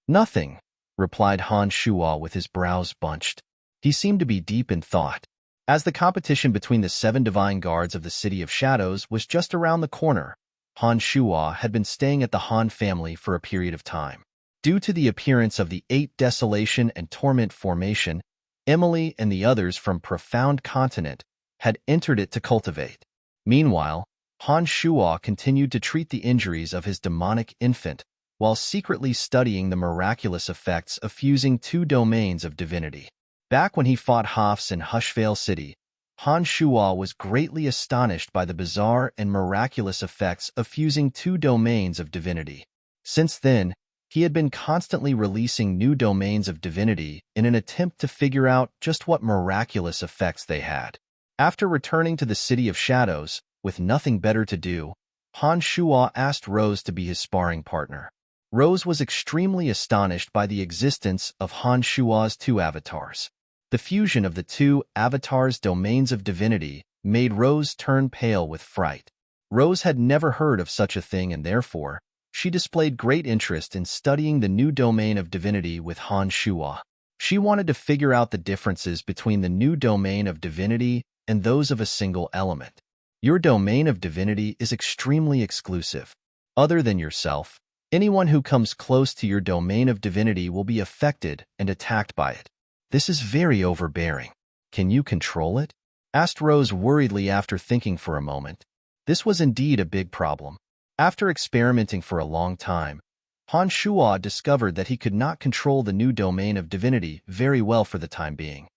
S1: "Nothing," replied Han Shuo with his brows bunched. He seemed to be deep in thought. As the competition between the 7 divine guards of the City of Shadows was just around the corner, Han Shuo had been staying at the Han family for a period of time. Due to the appearance of the 8 Desolation and Torment formation, Emily and the others from Profound Continent had entered it to cultivate. Meanwhile, Han Shuo continued to treat the injuries of his demonic infant while secretly studying the miraculous effects of fusing 2 domains of divinity. Back when he fought Hafs in Hushvale City, Han Shuo was greatly astonished by the bizarre and miraculous effects of fusing 2 domains of divinity. Since then, he had been constantly releasing new domains of divinity in an attempt to figure out just what miraculous effects they had. After returning to the City of Shadows, with nothing better to do, Han Shuo asked Rose to be his sparring partner. Rose was extremely astonished by the existence of Han Shuo's 2 avatars. The fusion of the 2 avatars' domains of divinity made Rose turn pale with fright. Rose had never heard of such a thing and therefore, she displayed great interest in studying the new domain of divinity with Han Shuo. She wanted to figure out the differences between the new domain of divinity and those of a single element. Your domain of divinity is extremely exclusive. Other than yourself, anyone who comes close to your domain of divinity will be affected and attacked by it. This is very overbearing. Can you control it? Asked Rose worriedly after thinking for a moment. This was indeed a big problem. After experimenting for a long time, Han Shuo discovered that he could not control the new domain of divinity very well for the time being.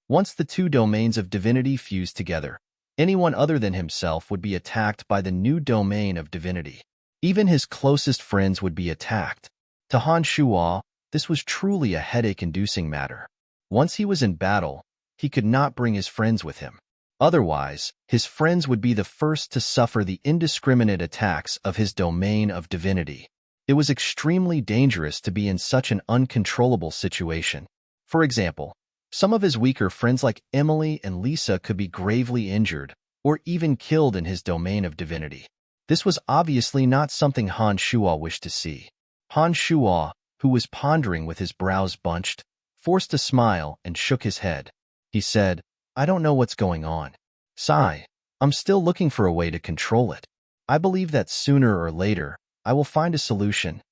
S1: Once the 2 domains of divinity fused together, anyone other than himself would be attacked by the new domain of divinity. Even his closest friends would be attacked. To Han Shuo, this was truly a headache-inducing matter. Once he was in battle, he could not bring his friends with him. Otherwise, his friends would be the first to suffer the indiscriminate attacks of his domain of divinity. It was extremely dangerous to be in such an uncontrollable situation. For example, some of his weaker friends like Emily and Lisa could be gravely injured or even killed in his domain of divinity. This was obviously not something Han Shuo wished to see. Han Shuo, who was pondering with his brows bunched, forced a smile and shook his head. He said, I don't know what's going on. Sigh, I'm still looking for a way to control it. I believe that sooner or later, I will find a solution.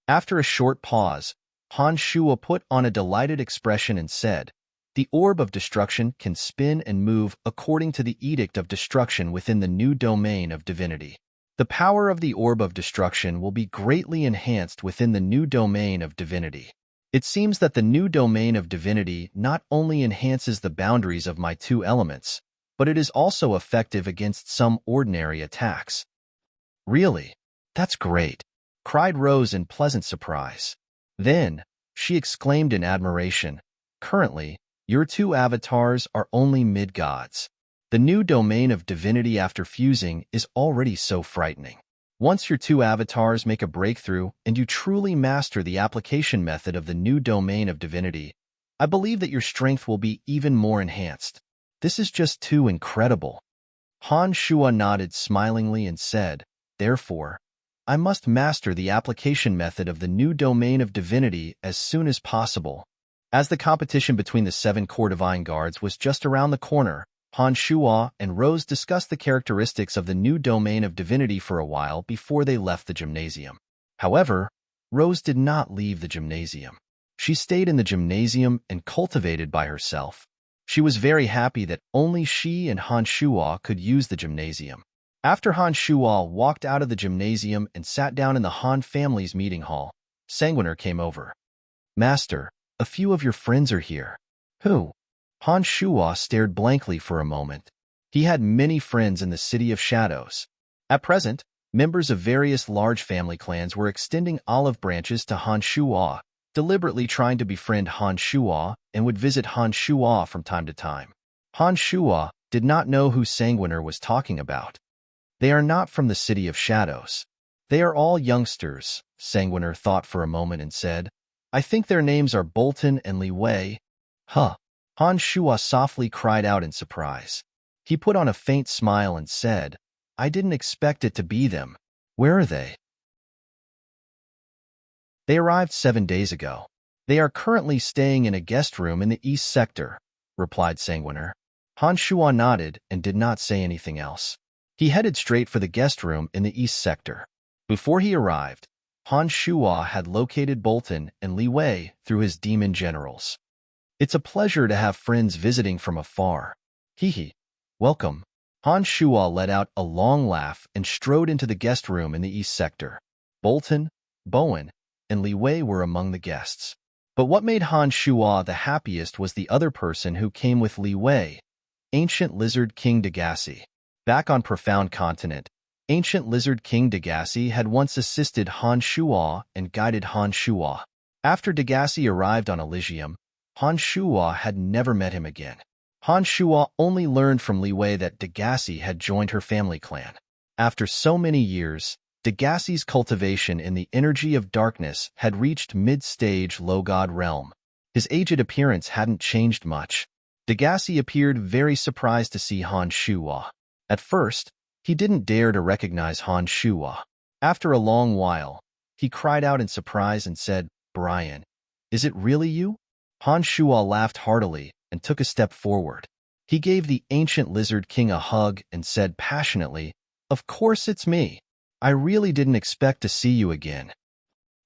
S1: After a short pause, Han Shuo put on a delighted expression and said, The orb of destruction can spin and move according to the edict of destruction within the new domain of divinity. The power of the orb of destruction will be greatly enhanced within the new domain of divinity. It seems that the new domain of divinity not only enhances the boundaries of my 2 elements, but it is also effective against some ordinary attacks. Really? That's great, cried Rose in pleasant surprise. Then, she exclaimed in admiration, Currently, your 2 avatars are only mid-gods. The new domain of divinity after fusing is already so frightening. Once your 2 avatars make a breakthrough and you truly master the application method of the new domain of divinity, I believe that your strength will be even more enhanced. This is just too incredible. Han Shuo nodded smilingly and said, Therefore, I must master the application method of the new domain of divinity as soon as possible. As the competition between the 7 core divine guards was just around the corner, Han Shuo and Rose discussed the characteristics of the new domain of divinity for a while before they left the gymnasium. However, Rose did not leave the gymnasium. She stayed in the gymnasium and cultivated by herself. She was very happy that only she and Han Shuo could use the gymnasium. After Han Shuo walked out of the gymnasium and sat down in the Han family's meeting hall, Sanguiner came over. Master, a few of your friends are here. Who? Han Shuo stared blankly for a moment. He had many friends in the City of Shadows. At present, members of various large family clans were extending olive branches to Han Shuo, deliberately trying to befriend Han Shuo and would visit Han Shuo from time to time. Han Shuo did not know who Sanguiner was talking about. They are not from the City of Shadows. They are all youngsters, Sanguiner thought for a moment and said, I think their names are Bolton and Li Wei. Huh. Han Shuo softly cried out in surprise. He put on a faint smile and said, I didn't expect it to be them. Where are they? They arrived 7 days ago. They are currently staying in a guest room in the East Sector. replied Sanguiner. Han Shuo nodded and did not say anything else. He headed straight for the guest room in the east sector. Before he arrived, Han Shuo had located Bolton and Li Wei through his demon generals. It's a pleasure to have friends visiting from afar. Hee. Welcome. Han Shuo let out a long laugh and strode into the guest room in the east sector. Bolton, Bowen, and Li Wei were among the guests. But what made Han Shuo the happiest was the other person who came with Li Wei, Ancient Lizard King Degasi. Back on Profound Continent, Ancient Lizard King Degasi had once assisted Han Shuo and guided Han Shuo. After Degasi arrived on Elysium, Han Shuo had never met him again. Han Shuo only learned from Li Wei that Degasi had joined her family clan. After so many years, Degasi's cultivation in the energy of darkness had reached mid-stage low-god realm. His aged appearance hadn't changed much. Degasi appeared very surprised to see Han Shuo. At first, he didn't dare to recognize Han Shuo. After a long while, he cried out in surprise and said, "Brian, is it really you?" Han Shuo laughed heartily and took a step forward. He gave the Ancient Lizard King a hug and said passionately, "Of course it's me. I really didn't expect to see you again.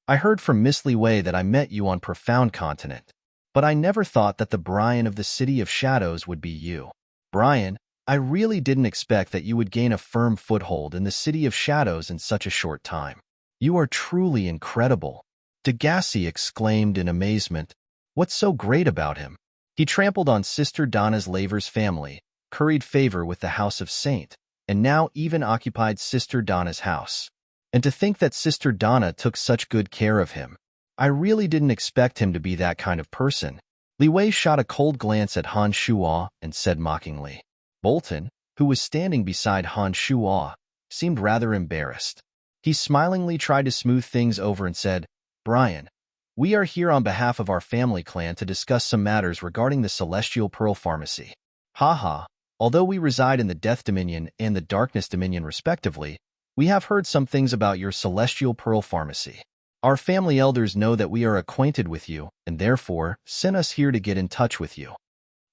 S1: I heard from Miss Li Wei that I met you on Profound Continent, but I never thought that the Brian of the City of Shadows would be you. Brian, I really didn't expect that you would gain a firm foothold in the City of Shadows in such a short time. You are truly incredible." Degasi exclaimed in amazement. What's so great about him? He trampled on Sister Donna's Laver's family, curried favor with the House of Saint, and now even occupied Sister Donna's house. And to think that Sister Donna took such good care of him. I really didn't expect him to be that kind of person. Li Wei shot a cold glance at Han Shuo and said mockingly. Bolton, who was standing beside Han Shuo, seemed rather embarrassed. He smilingly tried to smooth things over and said, "Brian, we are here on behalf of our family clan to discuss some matters regarding the Celestial Pearl Pharmacy. Haha, although we reside in the Death Dominion and the Darkness Dominion respectively, we have heard some things about your Celestial Pearl Pharmacy. Our family elders know that we are acquainted with you and therefore sent us here to get in touch with you."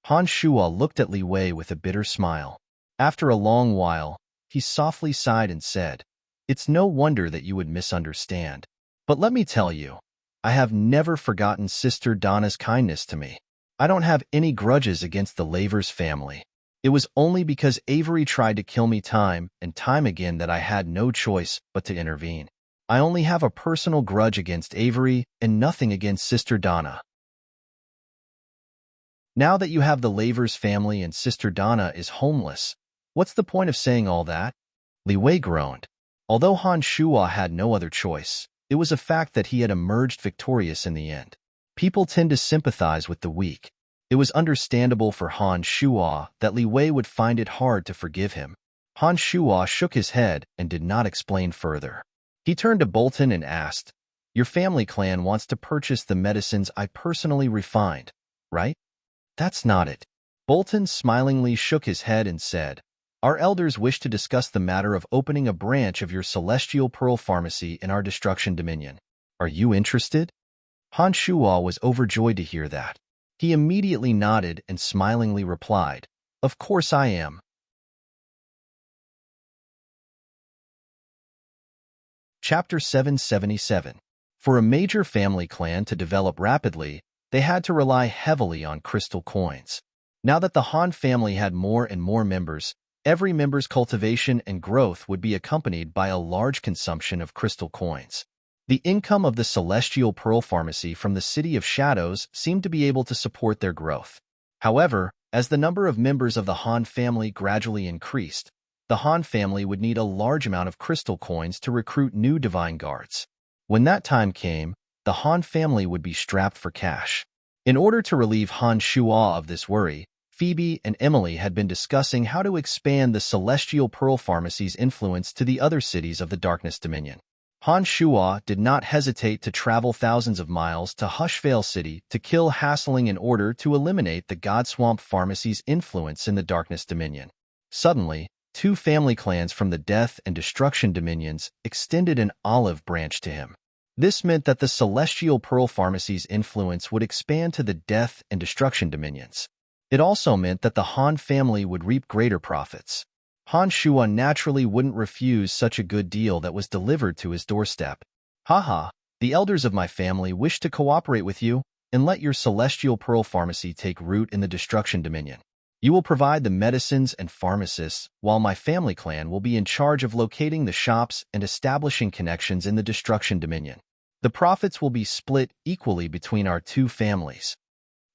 S1: Han Shuo looked at Li Wei with a bitter smile. After a long while, he softly sighed and said, "It's no wonder that you would misunderstand. But let me tell you, I have never forgotten Sister Donna's kindness to me. I don't have any grudges against the Lavers family. It was only because Avery tried to kill me time and time again that I had no choice but to intervene. I only have a personal grudge against Avery and nothing against Sister Donna. Now that you have the Lavers family and Sister Donna is homeless, what's the point of saying all that?" Li Wei groaned. Although Han Shuo had no other choice, it was a fact that he had emerged victorious in the end. People tend to sympathize with the weak. It was understandable for Han Shuo that Li Wei would find it hard to forgive him. Han Shuo shook his head and did not explain further. He turned to Bolton and asked, "Your family clan wants to purchase the medicines I personally refined, right?" "That's not it." Bolton smilingly shook his head and said, "Our elders wish to discuss the matter of opening a branch of your Celestial Pearl Pharmacy in our Destruction Dominion. Are you interested?" Han Shuo was overjoyed to hear that. He immediately nodded and smilingly replied, "Of course I am." Chapter 777. For a major family clan to develop rapidly, they had to rely heavily on crystal coins. Now that the Han family had more and more members, every member's cultivation and growth would be accompanied by a large consumption of crystal coins. The income of the Celestial Pearl Pharmacy from the City of Shadows seemed to be able to support their growth. However, as the number of members of the Han family gradually increased, the Han family would need a large amount of crystal coins to recruit new divine guards. When that time came, the Han family would be strapped for cash. In order to relieve Han Shuo of this worry, Phoebe and Emily had been discussing how to expand the Celestial Pearl Pharmacy's influence to the other cities of the Darkness Dominion. Han Shuo did not hesitate to travel thousands of miles to Hushvale City to kill Hassling in order to eliminate the Godswamp Pharmacy's influence in the Darkness Dominion. Suddenly, two family clans from the Death and Destruction Dominions extended an olive branch to him. This meant that the Celestial Pearl Pharmacy's influence would expand to the Death and Destruction Dominions. It also meant that the Han family would reap greater profits. Han Shuo naturally wouldn't refuse such a good deal that was delivered to his doorstep. Haha, the elders of my family wish to cooperate with you and let your celestial pearl pharmacy take root in the destruction dominion. You will provide the medicines and pharmacists, while my family clan will be in charge of locating the shops and establishing connections in the destruction dominion. The profits will be split equally between our two families.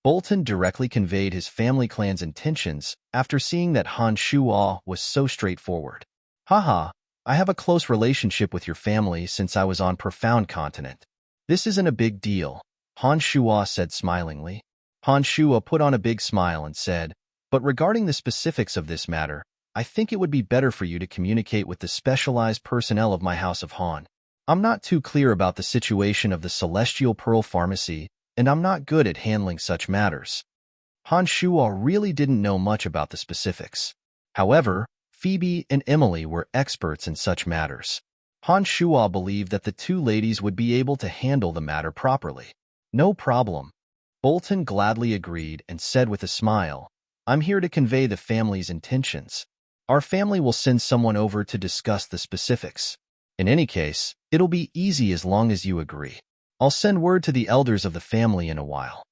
S1: Bolton directly conveyed his family clan's intentions after seeing that Han Shuo was so straightforward. Haha, I have a close relationship with your family since I was on Profound Continent. This isn't a big deal, Han Shuo said smilingly. Han Shuo put on a big smile and said, but regarding the specifics of this matter, I think it would be better for you to communicate with the specialized personnel of my House of Han. I'm not too clear about the situation of the Celestial Pearl Pharmacy, and I'm not good at handling such matters. Han Shuo really didn't know much about the specifics. However, Phoebe and Emily were experts in such matters. Han Shuo believed that the two ladies would be able to handle the matter properly. No problem. Bolton gladly agreed and said with a smile, I'm here to convey the family's intentions. Our family will send someone over to discuss the specifics. In any case, it'll be easy as long as you agree. I'll send word to the elders of the family in a while.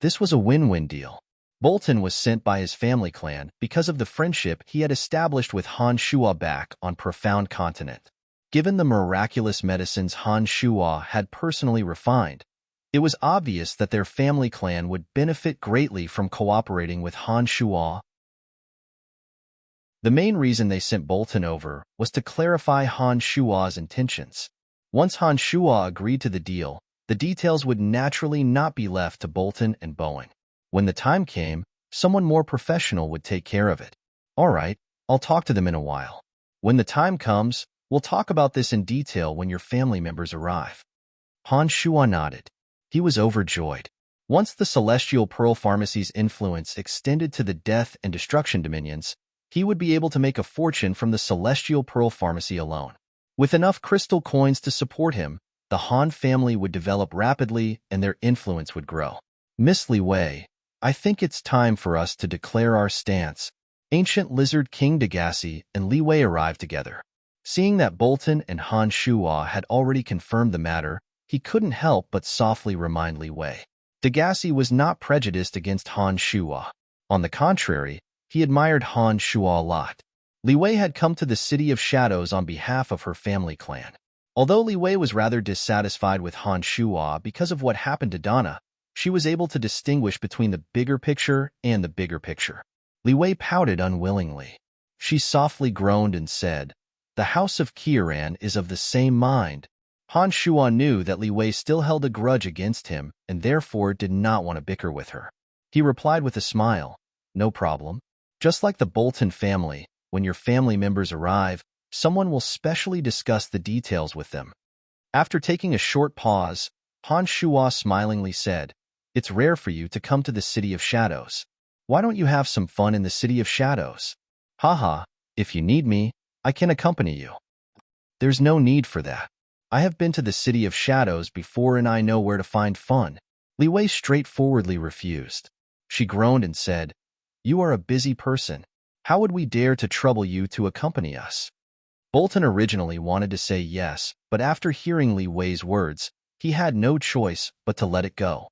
S1: This was a win-win deal. Bolton was sent by his family clan because of the friendship he had established with Han Shuo back on Profound Continent. Given the miraculous medicines Han Shuo had personally refined, it was obvious that their family clan would benefit greatly from cooperating with Han Shuo. The main reason they sent Bolton over was to clarify Han Shuo's intentions. Once Han Shuo agreed to the deal, the details would naturally not be left to Bolton and Bowen. When the time came, someone more professional would take care of it. All right, I'll talk to them in a while. When the time comes, we'll talk about this in detail when your family members arrive. Han Shuo nodded. He was overjoyed. Once the Celestial Pearl Pharmacy's influence extended to the Death and Destruction dominions, he would be able to make a fortune from the Celestial Pearl Pharmacy alone. With enough crystal coins to support him, the Han family would develop rapidly and their influence would grow. Miss Li Wei, I think it's time for us to declare our stance. Ancient Lizard King Degasi and Li Wei arrived together. Seeing that Bolton and Han Shuo had already confirmed the matter, he couldn't help but softly remind Li Wei. Degasi was not prejudiced against Han Shuo. On the contrary, he admired Han Shuo a lot. Li Wei had come to the City of Shadows on behalf of her family clan. Although Li Wei was rather dissatisfied with Han Shuo because of what happened to Donna, she was able to distinguish between the bigger picture and the bigger picture. Li Wei pouted unwillingly. She softly groaned and said, the House of Kieran is of the same mind. Han Shuo knew that Li Wei still held a grudge against him and therefore did not want to bicker with her. He replied with a smile, no problem. Just like the Bolton family, when your family members arrive, someone will specially discuss the details with them. After taking a short pause, Han Shuo smilingly said, it's rare for you to come to the City of Shadows. Why don't you have some fun in the City of Shadows? Haha, if you need me, I can accompany you. There's no need for that. I have been to the City of Shadows before and I know where to find fun. Li Wei straightforwardly refused. She groaned and said, you are a busy person. How would we dare to trouble you to accompany us? Bolton originally wanted to say yes, but after hearing Li Wei's words, he had no choice but to let it go.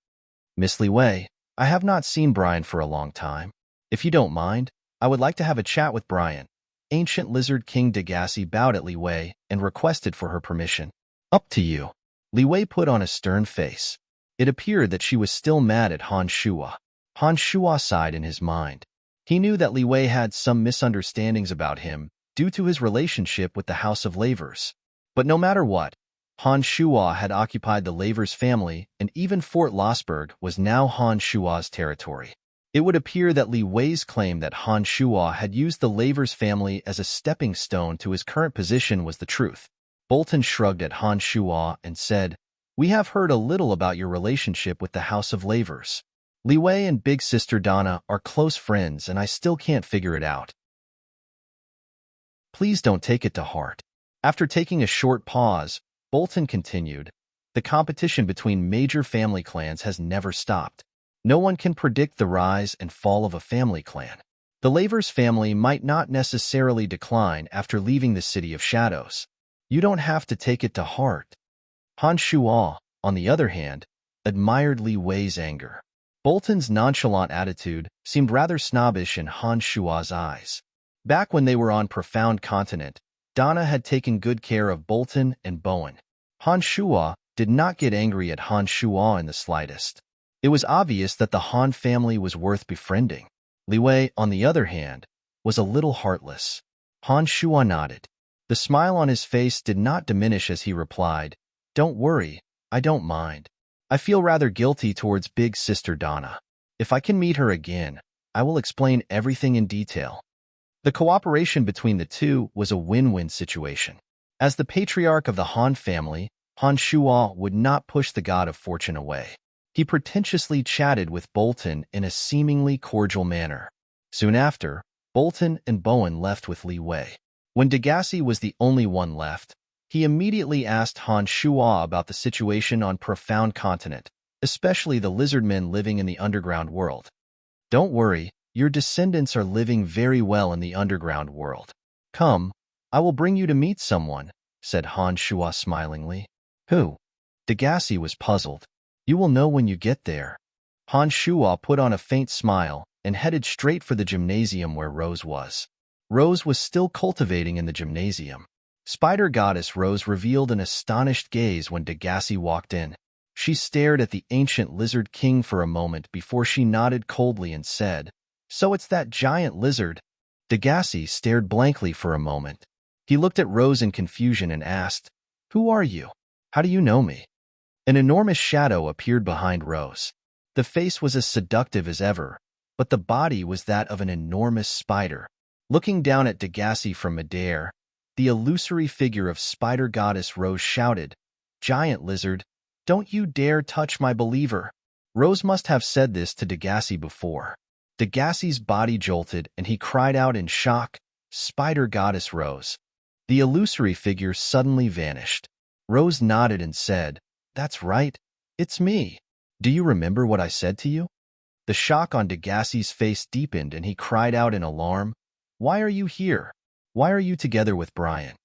S1: Miss Li Wei, I have not seen Brian for a long time. If you don't mind, I would like to have a chat with Brian. Ancient Lizard King Degasi bowed at Li Wei and requested for her permission. Up to you. Li Wei put on a stern face. It appeared that she was still mad at Han Shuo. Han Shuo sighed in his mind. He knew that Li Wei had some misunderstandings about him due to his relationship with the House of Lavers. But no matter what, Han Shuo had occupied the Lavers family and even Fort Lossberg was now Han Shuo's territory. It would appear that Li Wei's claim that Han Shuo had used the Lavers family as a stepping stone to his current position was the truth. Bolton shrugged at Han Shuo and said, we have heard a little about your relationship with the House of Lavers. Li Wei and Big Sister Donna are close friends and I still can't figure it out. Please don't take it to heart. After taking a short pause, Bolton continued, the competition between major family clans has never stopped. No one can predict the rise and fall of a family clan. The Lavers family might not necessarily decline after leaving the City of Shadows. You don't have to take it to heart. Han Shuo, on the other hand, admired Li Wei's anger. Bolton's nonchalant attitude seemed rather snobbish in Han Shuo's eyes. Back when they were on Profound Continent, Donna had taken good care of Bolton and Bowen. Han Shuo did not get angry at Han Shuo in the slightest. It was obvious that the Han family was worth befriending. Li Wei, on the other hand, was a little heartless. Han Shuo nodded. The smile on his face did not diminish as he replied, "Don't worry, I don't mind. I feel rather guilty towards big sister Donna. If I can meet her again, I will explain everything in detail." The cooperation between the two was a win-win situation. As the patriarch of the Han family, Han Shuo would not push the god of fortune away. He pretentiously chatted with Bolton in a seemingly cordial manner. Soon after, Bolton and Bowen left with Li Wei. When Degassi was the only one left, he immediately asked Han Shuo about the situation on Profound Continent, especially the lizardmen living in the underground world. "Don't worry, your descendants are living very well in the underground world. Come, I will bring you to meet someone," said Han Shuo smilingly. "Who?" Degassi was puzzled. "You will know when you get there." Han Shuo put on a faint smile and headed straight for the gymnasium where Rose was. Rose was still cultivating in the gymnasium. Spider Goddess Rose revealed an astonished gaze when Degassi walked in. She stared at the ancient lizard king for a moment before she nodded coldly and said, "So it's that giant lizard?" Degassi stared blankly for a moment. He looked at Rose in confusion and asked, "Who are you? How do you know me?" An enormous shadow appeared behind Rose. The face was as seductive as ever, but the body was that of an enormous spider. Looking down at Degassi from midair, the illusory figure of Spider Goddess Rose shouted, "Giant lizard, don't you dare touch my believer." Rose must have said this to Degassi before. Degassi's body jolted and he cried out in shock, "Spider Goddess Rose." The illusory figure suddenly vanished. Rose nodded and said, "That's right, it's me. Do you remember what I said to you?" The shock on Degassi's face deepened and he cried out in alarm, "Why are you here? Why are you together with Brian?"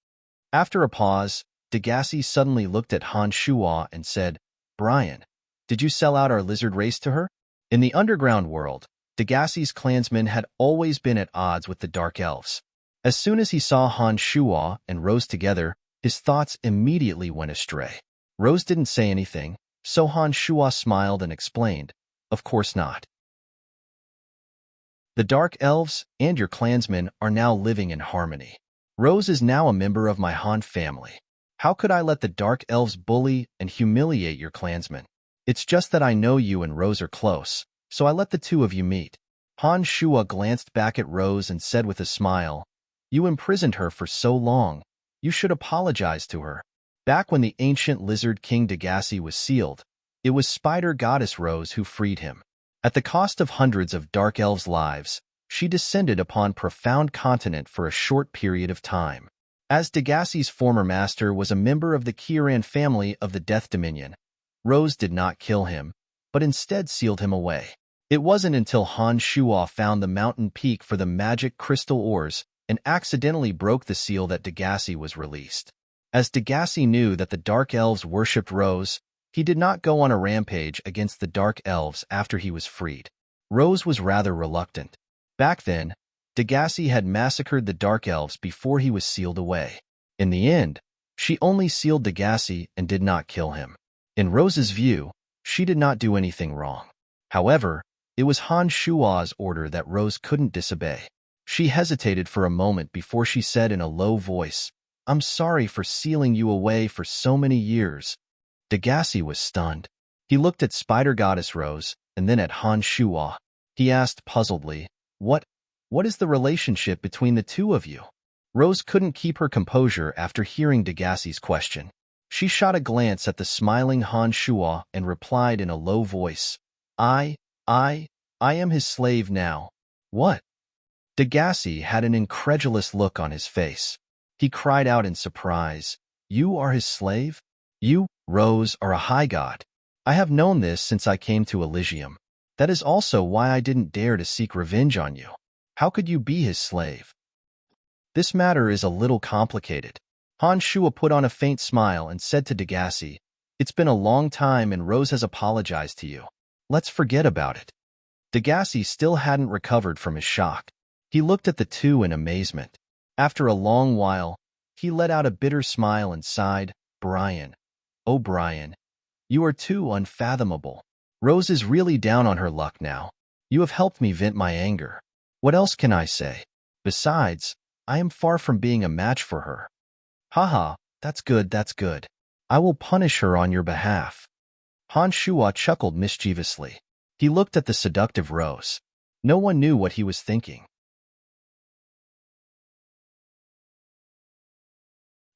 S1: After a pause, Degassi suddenly looked at Han Shuo and said, "Brian, did you sell out our lizard race to her?" In the underground world, Degassi's clansmen had always been at odds with the Dark Elves. As soon as he saw Han Shuo and Rose together, his thoughts immediately went astray. Rose didn't say anything, so Han Shuo smiled and explained, "Of course not. The Dark Elves and your clansmen are now living in harmony. Rose is now a member of my Han family. How could I let the Dark Elves bully and humiliate your clansmen? It's just that I know you and Rose are close, so I let the two of you meet." Han Shuo glanced back at Rose and said with a smile, "You imprisoned her for so long. You should apologize to her." Back when the ancient lizard king Degassi was sealed, it was Spider Goddess Rose who freed him. At the cost of hundreds of Dark Elves' lives, she descended upon Profound Continent for a short period of time. As Degassi's former master was a member of the Kieran family of the Death Dominion, Rose did not kill him, but instead sealed him away. It wasn't until Han Shuo found the mountain peak for the magic crystal ores and accidentally broke the seal that Degassi was released. As Degassi knew that the Dark Elves worshipped Rose, he did not go on a rampage against the Dark Elves after he was freed. Rose was rather reluctant. Back then, Degassi had massacred the Dark Elves before he was sealed away. In the end, she only sealed Degassi and did not kill him. In Rose's view, she did not do anything wrong. However, it was Han Shuo's order that Rose couldn't disobey. She hesitated for a moment before she said in a low voice, "I'm sorry for sealing you away for so many years." Degassi was stunned. He looked at Spider Goddess Rose and then at Han Shuo. He asked puzzledly, What is the relationship between the two of you?" Rose couldn't keep her composure after hearing Degassi's question. She shot a glance at the smiling Han Shuo and replied in a low voice, I am his slave now." "What?" Degassi had an incredulous look on his face. He cried out in surprise, "You are his slave? You, Rose, are a high god. I have known this since I came to Elysium. That is also why I didn't dare to seek revenge on you. How could you be his slave? This matter is a little complicated. Han Shua put on a faint smile and said to Degassi, "It's been a long time and Rose has apologized to you. Let's forget about it." Degassi still hadn't recovered from his shock. He looked at the two in amazement. After a long while, he let out a bitter smile and sighed, "Brian, oh Brian, you are too unfathomable. Rose is really down on her luck now. You have helped me vent my anger. What else can I say? Besides, I am far from being a match for her." "Haha, that's good, that's good. I will punish her on your behalf." Han Shua chuckled mischievously. He looked at the seductive Rose. No one knew what he was thinking.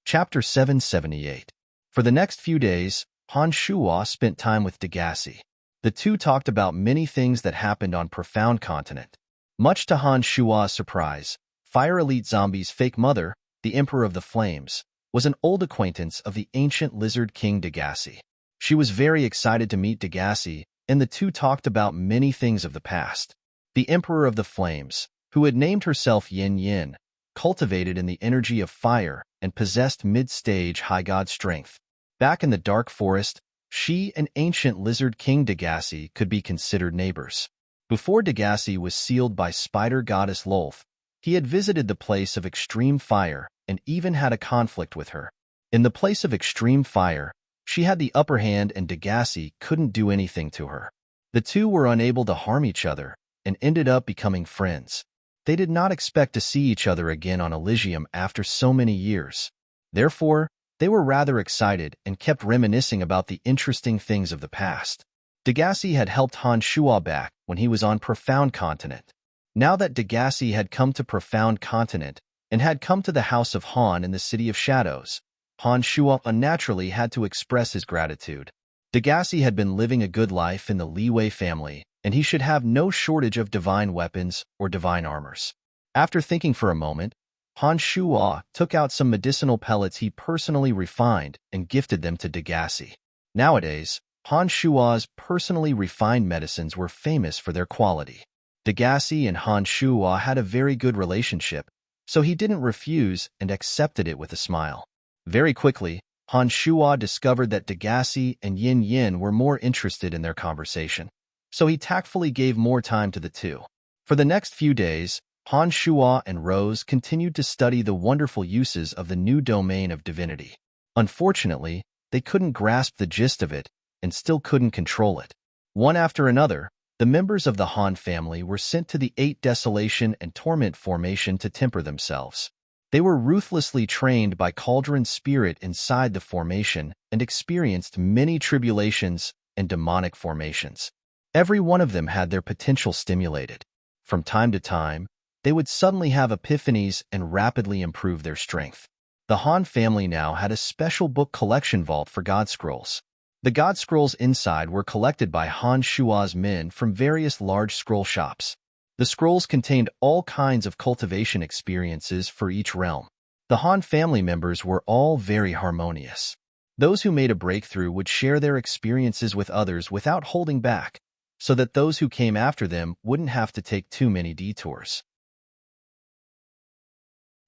S1: Chapter 778. For the next few days, Han Shua spent time with Degassi. The two talked about many things that happened on Profound Continent. Much to Han Shua's surprise, Fire Elite Zombie's fake mother, the Emperor of the Flames, was an old acquaintance of the ancient lizard king Degassi. She was very excited to meet Degassi, and the two talked about many things of the past. The Emperor of the Flames, who had named herself Yin Yin, cultivated in the energy of fire and possessed mid-stage high god strength. Back in the dark forest, she and ancient lizard king Degassi could be considered neighbors. Before Degassi was sealed by spider goddess Lolth, he had visited the place of extreme fire and even had a conflict with her. In the place of extreme fire, she had the upper hand and Degassi couldn't do anything to her. The two were unable to harm each other and ended up becoming friends. They did not expect to see each other again on Elysium after so many years. Therefore, they were rather excited and kept reminiscing about the interesting things of the past. Degassi had helped Han Shua back when he was on Profound Continent. Now that Degassi had come to Profound Continent and had come to the House of Han in the City of Shadows, Han Shua unnaturally had to express his gratitude. Degassi had been living a good life in the Li Wei family, and he should have no shortage of divine weapons or divine armors. After thinking for a moment, Han Shua took out some medicinal pellets he personally refined and gifted them to Degassi. Nowadays, Han Shua's personally refined medicines were famous for their quality. Degassi and Han Shua had a very good relationship, so he didn't refuse and accepted it with a smile. Very quickly, Han Shua discovered that Degassi and Yin Yin were more interested in their conversation, so he tactfully gave more time to the two. For the next few days, Han Shua and Rose continued to study the wonderful uses of the new domain of divinity. Unfortunately, they couldn't grasp the gist of it and still couldn't control it. One after another, the members of the Han family were sent to the 8 Desolation and Torment formation to temper themselves. They were ruthlessly trained by Cauldron Spirit inside the formation and experienced many tribulations and demonic formations. Every one of them had their potential stimulated. From time to time, they would suddenly have epiphanies and rapidly improve their strength. The Han family now had a special book collection vault for God Scrolls. The God Scrolls inside were collected by Han Shua's men from various large scroll shops. The scrolls contained all kinds of cultivation experiences for each realm. The Han family members were all very harmonious. Those who made a breakthrough would share their experiences with others without holding back, so that those who came after them wouldn't have to take too many detours.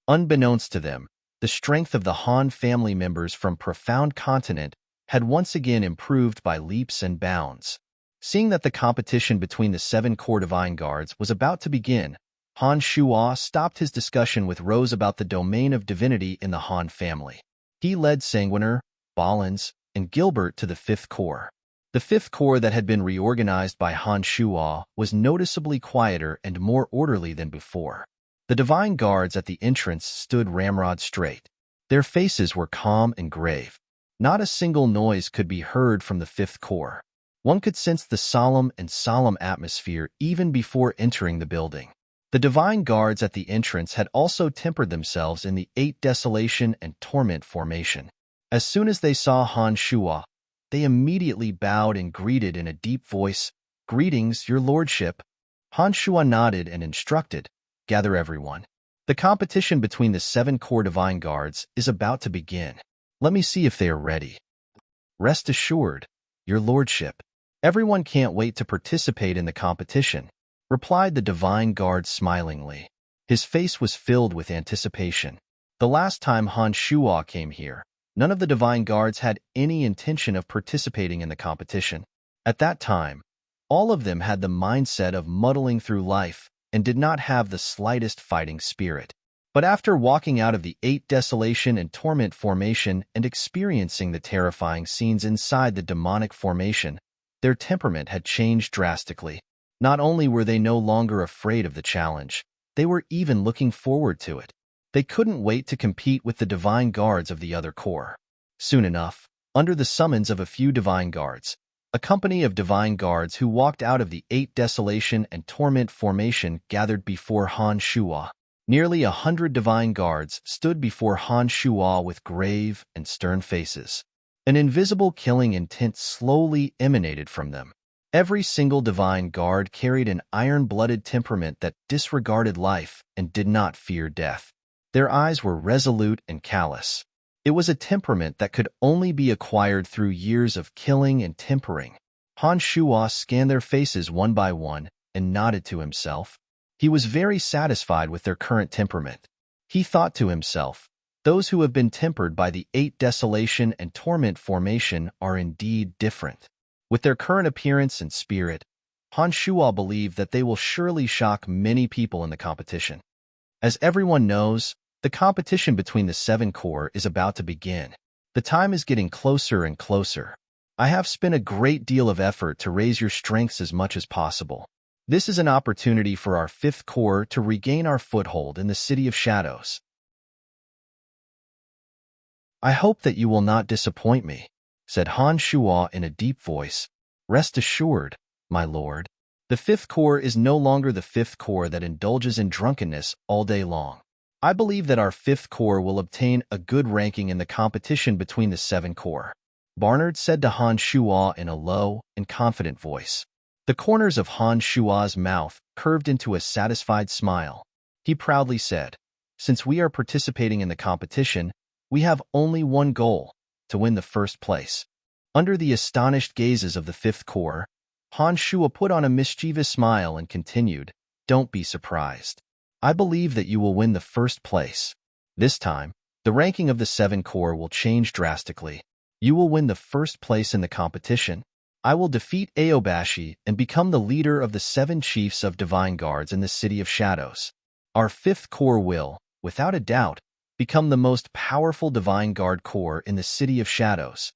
S1: Unbeknownst to them, the strength of the Han family members from Profound Continent had once again improved by leaps and bounds. Seeing that the competition between the 7 core divine guards was about to begin, Han Shua stopped his discussion with Rose about the domain of divinity in the Han family. He led Sanguiner, Ballins, and Gilbert to the 5th core. The 5th core that had been reorganized by Han Shua was noticeably quieter and more orderly than before. The divine guards at the entrance stood ramrod straight. Their faces were calm and grave. Not a single noise could be heard from the 5th core. One could sense the solemn atmosphere even before entering the building. The divine guards at the entrance had also tempered themselves in the 8 Desolation and Torment formation. As soon as they saw Han Shua, they immediately bowed and greeted in a deep voice, "Greetings, your lordship." Han Shua nodded and instructed, "Gather everyone. The competition between the 7 core divine guards is about to begin. Let me see if they are ready." "Rest assured, your lordship." Everyone can't wait to participate in the competition, replied the Divine Guard smilingly. His face was filled with anticipation. The last time Han Shuo came here, none of the Divine Guards had any intention of participating in the competition. At that time, all of them had the mindset of muddling through life and did not have the slightest fighting spirit. But after walking out of the 8 Desolation and Torment formation and experiencing the terrifying scenes inside the demonic formation, their temperament had changed drastically. Not only were they no longer afraid of the challenge, they were even looking forward to it. They couldn't wait to compete with the Divine Guards of the other corps. Soon enough, under the summons of a few Divine Guards, a company of Divine Guards who walked out of the 8 Desolation and Torment formation gathered before Han Shuo. Nearly 100 Divine Guards stood before Han Shuo with grave and stern faces. An invisible killing intent slowly emanated from them. Every single Divine Guard carried an iron-blooded temperament that disregarded life and did not fear death. Their eyes were resolute and callous. It was a temperament that could only be acquired through years of killing and tempering. Han Shuo scanned their faces one by one and nodded to himself. He was very satisfied with their current temperament. He thought to himself, those who have been tempered by the 8 Desolation and Torment formation are indeed different. With their current appearance and spirit, Han Shuo believed that they will surely shock many people in the competition. As everyone knows, the competition between the 7 corps is about to begin. The time is getting closer and closer. I have spent a great deal of effort to raise your strengths as much as possible. This is an opportunity for our 5th corps to regain our foothold in the City of Shadows. I hope that you will not disappoint me, said Han Shuo in a deep voice. Rest assured, my lord. The 5th corps is no longer the 5th corps that indulges in drunkenness all day long. I believe that our 5th corps will obtain a good ranking in the competition between the 7 corps. Barnard said to Han Shuo in a low and confident voice. The corners of Han Shuo's mouth curved into a satisfied smile. He proudly said, since we are participating in the competition, we have only one goal, to win the 1st place. Under the astonished gazes of the 5th corps, Han Shuo put on a mischievous smile and continued, don't be surprised. I believe that you will win the 1st place. This time, the ranking of the 7 corps will change drastically. You will win the 1st place in the competition. I will defeat Aobashi and become the leader of the 7 chiefs of Divine Guards in the City of Shadows. Our 5th corps will, without a doubt, become the most powerful Divine Guard corps in the City of Shadows.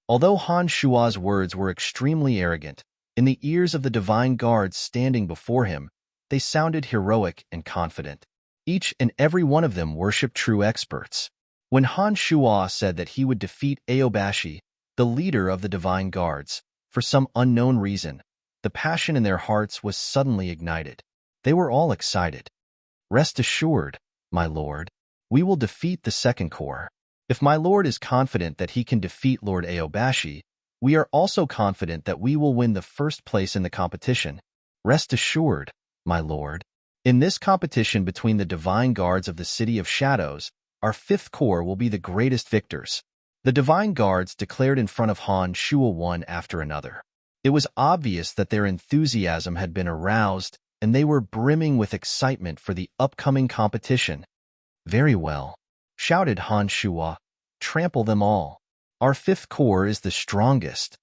S1: Although Han Shuo's words were extremely arrogant, in the ears of the Divine Guards standing before him, they sounded heroic and confident. Each and every one of them worshipped true experts. When Han Shuo said that he would defeat Aobashi, the leader of the Divine Guards, for some unknown reason, the passion in their hearts was suddenly ignited. They were all excited. Rest assured, my lord, we will defeat the 2nd corps. If my lord is confident that he can defeat Lord Aobashi, we are also confident that we will win the 1st place in the competition. Rest assured, my lord. In this competition between the Divine Guards of the City of Shadows, our 5th corps will be the greatest victors. The Divine Guards declared in front of Han Shuo one after another. It was obvious that their enthusiasm had been aroused, and they were brimming with excitement for the upcoming competition. Very well, shouted Han Shuo. Trample them all. Our 5th corps is the strongest.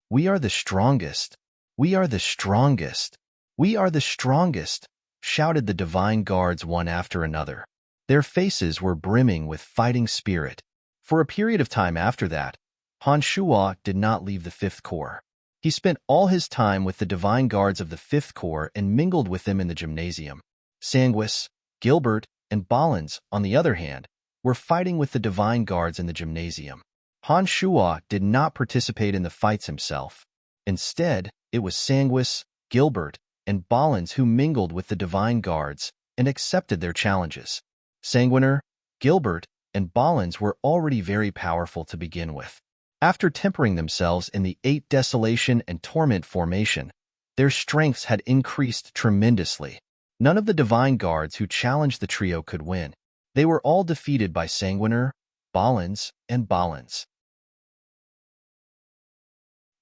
S1: We are the strongest. We are the strongest. We are the strongest, shouted the Divine Guards one after another. Their faces were brimming with fighting spirit. For a period of time after that, Han Shuo did not leave the 5th corps. He spent all his time with the Divine Guards of the 5th corps and mingled with them in the gymnasium. Sanguis, Gilbert, and Ballins, on the other hand, were fighting with the Divine Guards in the gymnasium. Han Shuo did not participate in the fights himself. Instead, it was Sanguis, Gilbert, and Ballins who mingled with the Divine Guards and accepted their challenges. Sanguiner, Gilbert, and Ballins were already very powerful to begin with. After tempering themselves in the 8 Desolation and Torment formation, their strengths had increased tremendously. None of the Divine Guards who challenged the trio could win. They were all defeated by Sanguiner, Ballins, and Ballins.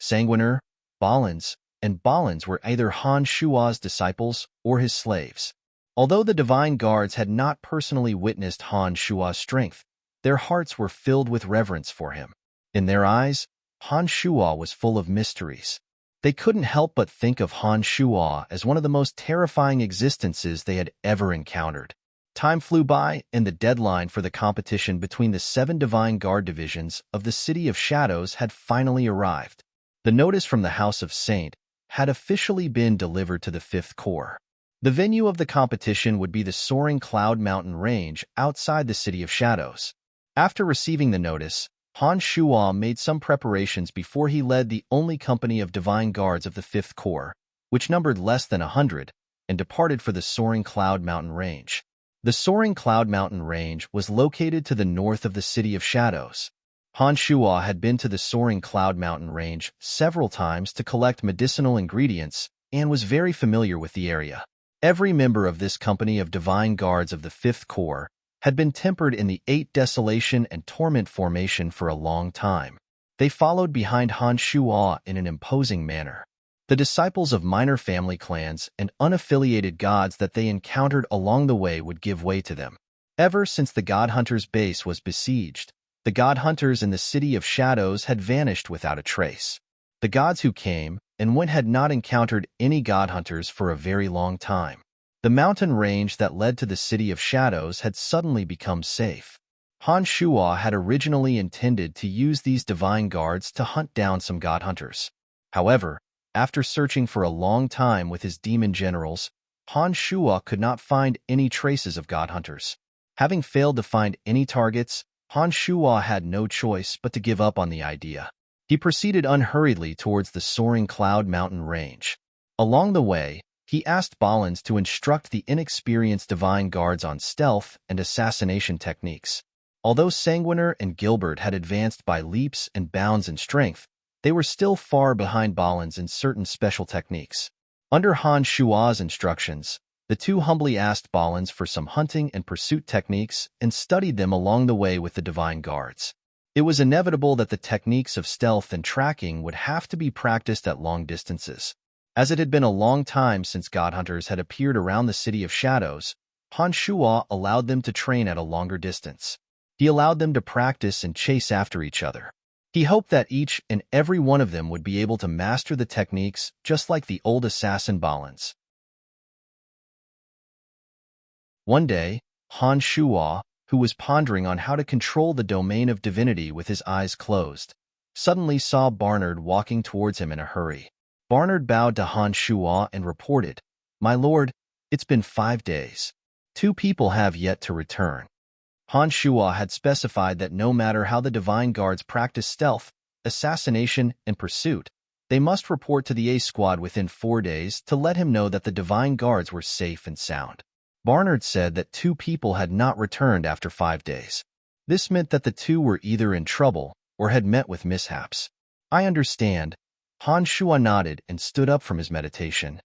S1: Sanguiner, Balins, and Balins were either Han Shua's disciples or his slaves. Although the divine guards had not personally witnessed Han Shua's strength, their hearts were filled with reverence for him. In their eyes, Han Shua was full of mysteries. They couldn't help but think of Han Shua as one of the most terrifying existences they had ever encountered. Time flew by, and the deadline for the competition between the 7 Divine Guard divisions of the City of Shadows had finally arrived. The notice from the House of Saint had officially been delivered to the 5th Corps. The venue of the competition would be the soaring Cloud Mountain Range outside the City of Shadows. After receiving the notice, Han Shua made some preparations before he led the only company of Divine Guards of the 5th Corps, which numbered less than 100, and departed for the soaring Cloud Mountain Range. The soaring Cloud Mountain Range was located to the north of the City of Shadows. Han Shua had been to the soaring Cloud Mountain Range several times to collect medicinal ingredients and was very familiar with the area. Every member of this company of Divine Guards of the 5th Corps had been tempered in the 8 Desolation and Torment formation for a long time. They followed behind Han Shua in an imposing manner. The disciples of minor family clans and unaffiliated gods that they encountered along the way would give way to them. Ever since the God Hunters' base was besieged, the God Hunters in the City of Shadows had vanished without a trace. The gods who came and went had not encountered any God Hunters for a very long time. The mountain range that led to the City of Shadows had suddenly become safe. Han Shua had originally intended to use these divine guards to hunt down some God Hunters. However, after searching for a long time with his demon generals, Han Shua could not find any traces of God Hunters. Having failed to find any targets, Han Shua had no choice but to give up on the idea. He proceeded unhurriedly towards the soaring Cloud Mountain Range. Along the way, he asked Balins to instruct the inexperienced divine guards on stealth and assassination techniques. Although Sanguiner and Gilbert had advanced by leaps and bounds in strength, they were still far behind Balins in certain special techniques. Under Han Shua's instructions, the two humbly asked Balins for some hunting and pursuit techniques and studied them along the way with the divine guards. It was inevitable that the techniques of stealth and tracking would have to be practiced at long distances. As it had been a long time since God Hunters had appeared around the City of Shadows, Han Shua allowed them to train at a longer distance. He allowed them to practice and chase after each other. He hoped that each and every one of them would be able to master the techniques just like the old assassin Balins. One day, Han Shua, who was pondering on how to control the domain of divinity with his eyes closed, suddenly saw Barnard walking towards him in a hurry. Barnard bowed to Han Shua and reported, "My lord, it's been 5 days. 2 people have yet to return." Han Shua had specified that no matter how the divine guards practice stealth, assassination, and pursuit, they must report to the A Squad within 4 days to let him know that the divine guards were safe and sound. Barnard said that 2 people had not returned after 5 days. This meant that the 2 were either in trouble or had met with mishaps. "I understand." Han Shua nodded and stood up from his meditation.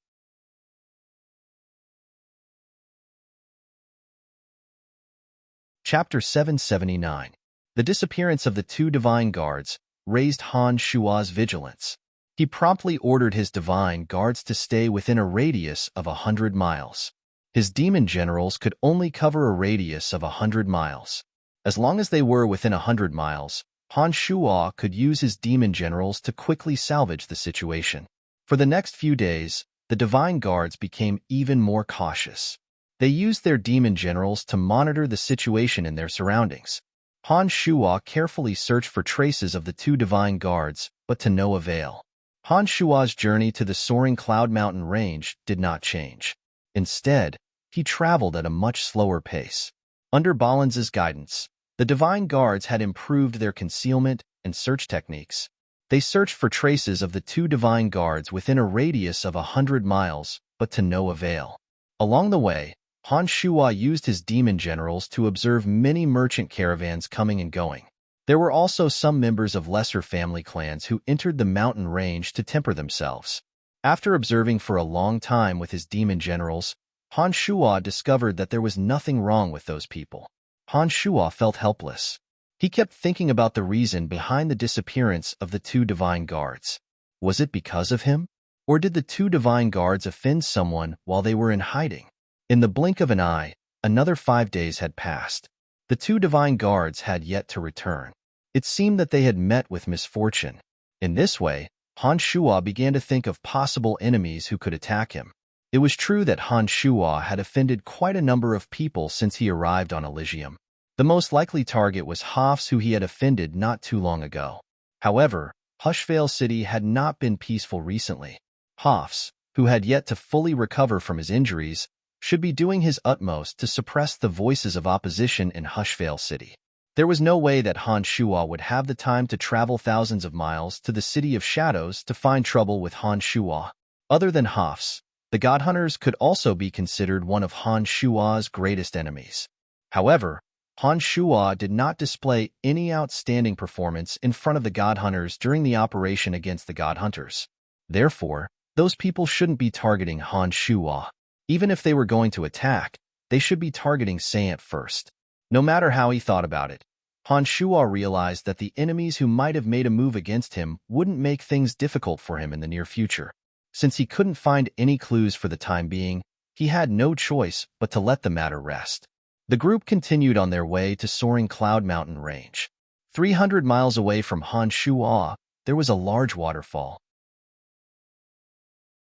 S1: Chapter 779. The disappearance of the 2 divine guards raised Han Shua's vigilance. He promptly ordered his divine guards to stay within a radius of 100 miles. His demon generals could only cover a radius of 100 miles. As long as they were within 100 miles, Han Shua could use his demon generals to quickly salvage the situation. For the next few days, the divine guards became even more cautious. They used their demon generals to monitor the situation in their surroundings. Han Shua carefully searched for traces of the 2 divine guards, but to no avail. Han Shua's journey to the soaring Cloud Mountain Range did not change. Instead, he traveled at a much slower pace. Under Balins' guidance, the divine guards had improved their concealment and search techniques. They searched for traces of the 2 divine guards within a radius of 100 miles, but to no avail. Along the way, Han Shua used his demon generals to observe many merchant caravans coming and going. There were also some members of lesser family clans who entered the mountain range to temper themselves. After observing for a long time with his demon generals, Han Shua discovered that there was nothing wrong with those people. Han Shua felt helpless. He kept thinking about the reason behind the disappearance of the 2 divine guards. Was it because of him? Or did the two divine guards offend someone while they were in hiding? In the blink of an eye, another 5 days had passed. The two divine guards had yet to return. It seemed that they had met with misfortune. In this way, Han Shuo began to think of possible enemies who could attack him. It was true that Han Shuo had offended quite a number of people since he arrived on Elysium. The most likely target was Hafs, who he had offended not too long ago. However, Hushvale City had not been peaceful recently. Hafs, who had yet to fully recover from his injuries, should be doing his utmost to suppress the voices of opposition in Hushvale City. There was no way that Han Shuo would have the time to travel thousands of miles to the City of Shadows to find trouble with Han Shuo. Other than Hafs, the God Hunters could also be considered one of Han Shuo's greatest enemies. However, Han Shuo did not display any outstanding performance in front of the God Hunters during the operation against the God Hunters. Therefore, those people shouldn't be targeting Han Shuo. Even if they were going to attack, they should be targeting Saint first. No matter how he thought about it, Han Shuo realized that the enemies who might have made a move against him wouldn't make things difficult for him in the near future. Since he couldn't find any clues for the time being, he had no choice but to let the matter rest. The group continued on their way to soaring Cloud Mountain Range. 300 miles away from Han Shuo, there was a large waterfall.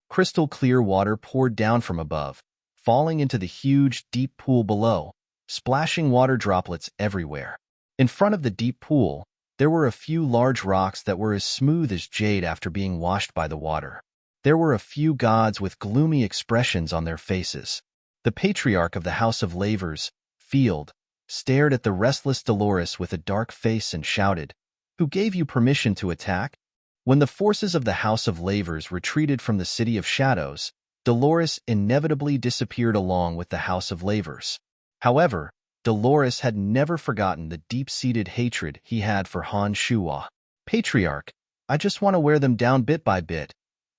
S1: Crystal clear water poured down from above, falling into the huge, deep pool below, splashing water droplets everywhere. In front of the deep pool, there were a few large rocks that were as smooth as jade after being washed by the water. There were a few gods with gloomy expressions on their faces. The patriarch of the House of Lavers, Field, stared at the restless Dolores with a dark face and shouted, "Who gave you permission to attack?" When the forces of the House of Lavers retreated from the City of Shadows, Dolores inevitably disappeared along with the House of Lavers. However, Dolores had never forgotten the deep-seated hatred he had for Han Shuo. "Patriarch, I just want to wear them down bit by bit."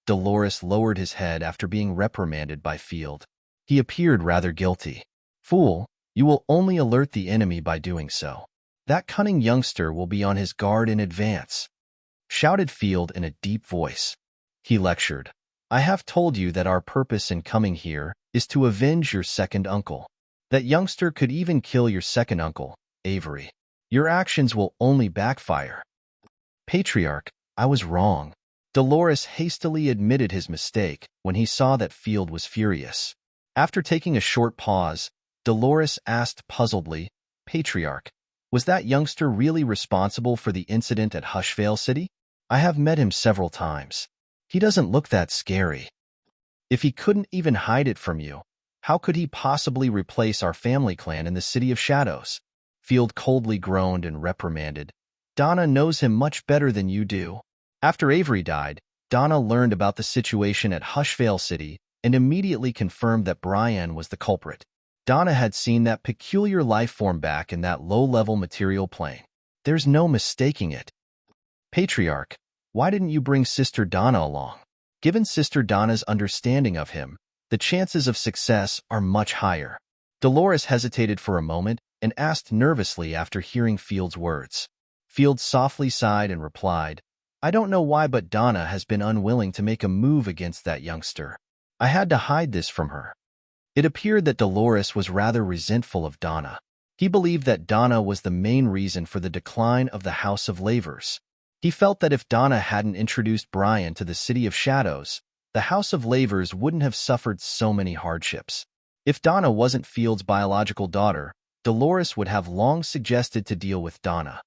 S1: Dolores lowered his head after being reprimanded by Field. He appeared rather guilty. "Fool, you will only alert the enemy by doing so. That cunning youngster will be on his guard in advance," shouted Field in a deep voice. He lectured, "I have told you that our purpose in coming here is to avenge your second uncle. That youngster could even kill your second uncle, Avery. Your actions will only backfire." "Patriarch, I was wrong." Dolores hastily admitted his mistake when he saw that Field was furious. After taking a short pause, Dolores asked puzzledly, "Patriarch, was that youngster really responsible for the incident at Hushvale City? I have met him several times. He doesn't look that scary. If he couldn't even hide it from you, how could he possibly replace our family clan in the City of Shadows?" Field coldly groaned and reprimanded, "Donna knows him much better than you do." After Avery died, Donna learned about the situation at Hushvale City and immediately confirmed that Brian was the culprit. Donna had seen that peculiar life form back in that low-level material plane. There's no mistaking it. "Patriarch, why didn't you bring Sister Donna along? Given Sister Donna's understanding of him, the chances of success are much higher." Dolores hesitated for a moment and asked nervously after hearing Field's words. Field softly sighed and replied, "I don't know why, but Donna has been unwilling to make a move against that youngster. I had to hide this from her." It appeared that Dolores was rather resentful of Donna. He believed that Donna was the main reason for the decline of the House of Lavers. He felt that if Donna hadn't introduced Brian to the City of Shadows, the House of Lavers wouldn't have suffered so many hardships. If Donna wasn't Field's biological daughter, Dolores would have long suggested to deal with Donna.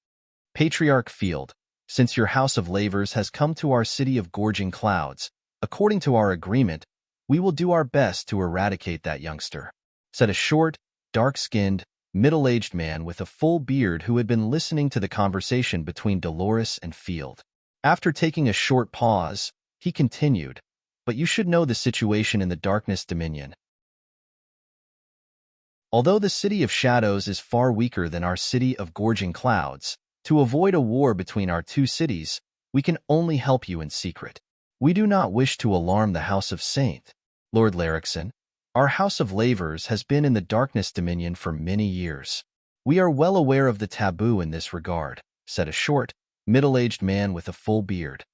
S1: "Patriarch Field, since your House of Lavers has come to our City of Gorging Clouds, according to our agreement, we will do our best to eradicate that youngster," said a short, dark-skinned, middle-aged man with a full beard who had been listening to the conversation between Dolores and Field. After taking a short pause, he continued, "But you should know the situation in the Darkness Dominion. Although the City of Shadows is far weaker than our City of Gorging Clouds, to avoid a war between our two cities, we can only help you in secret. We do not wish to alarm the House of Saint. Lord Larrickson, our House of Lavers has been in the Darkness Dominion for many years. We are well aware of the taboo in this regard," said a short, middle-aged man with a full beard.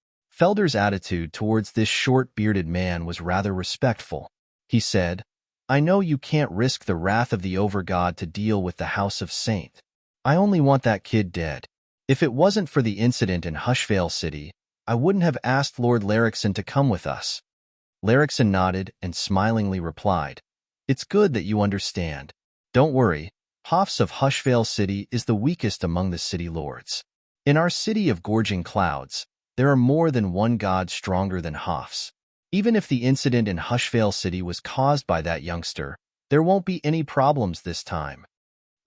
S1: Felder's attitude towards this short-bearded man was rather respectful. He said, "I know you can't risk the wrath of the Overgod to deal with the House of Saint. I only want that kid dead. If it wasn't for the incident in Hushvale City, I wouldn't have asked Lord Larrickson to come with us." Larrickson nodded and smilingly replied, "It's good that you understand. Don't worry, Hoffs of Hushvale City is the weakest among the city lords. In our city of gorging clouds, there are more than one god stronger than Hoffs. Even if the incident in Hushvale City was caused by that youngster, there won't be any problems this time."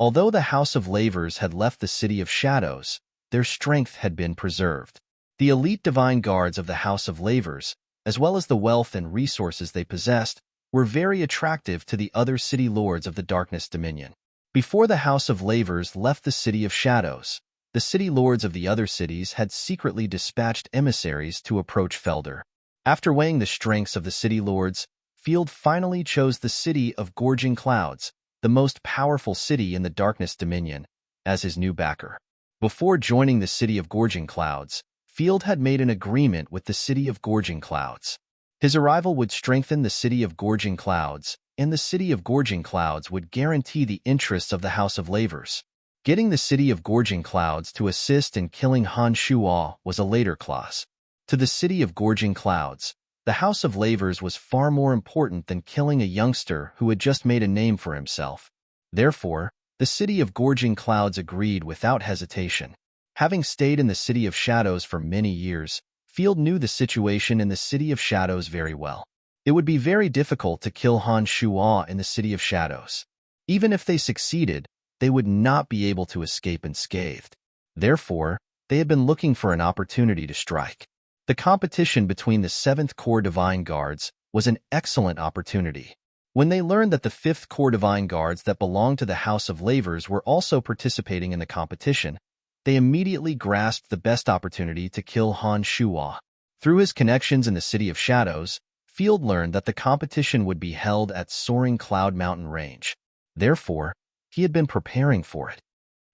S1: Although the House of Lavers had left the City of Shadows, their strength had been preserved. The elite divine guards of the House of Lavers, as well as the wealth and resources they possessed, were very attractive to the other city lords of the Darkness Dominion. Before the House of Lavers left the City of Shadows, the city lords of the other cities had secretly dispatched emissaries to approach Felder. After weighing the strengths of the city lords, Field finally chose the City of Gorging Clouds, the most powerful city in the Darkness Dominion, as his new backer. Before joining the City of Gorging Clouds, Field had made an agreement with the City of Gorging Clouds. His arrival would strengthen the City of Gorging Clouds, and the City of Gorging Clouds would guarantee the interests of the House of Lavers. Getting the City of Gorging Clouds to assist in killing Han Shuo was a later clause. To the City of Gorging Clouds, the House of Lavers was far more important than killing a youngster who had just made a name for himself. Therefore, the City of Gorging Clouds agreed without hesitation. Having stayed in the City of Shadows for many years, Field knew the situation in the City of Shadows very well. It would be very difficult to kill Han Shuo in the City of Shadows. Even if they succeeded, they would not be able to escape unscathed. Therefore, they had been looking for an opportunity to strike. The competition between the 7th Corps Divine Guards was an excellent opportunity. When they learned that the 5th Corps Divine Guards that belonged to the House of Lavers were also participating in the competition, they immediately grasped the best opportunity to kill Han Shuo. Through his connections in the City of Shadows, Field learned that the competition would be held at Soaring Cloud Mountain Range. Therefore, he had been preparing for it.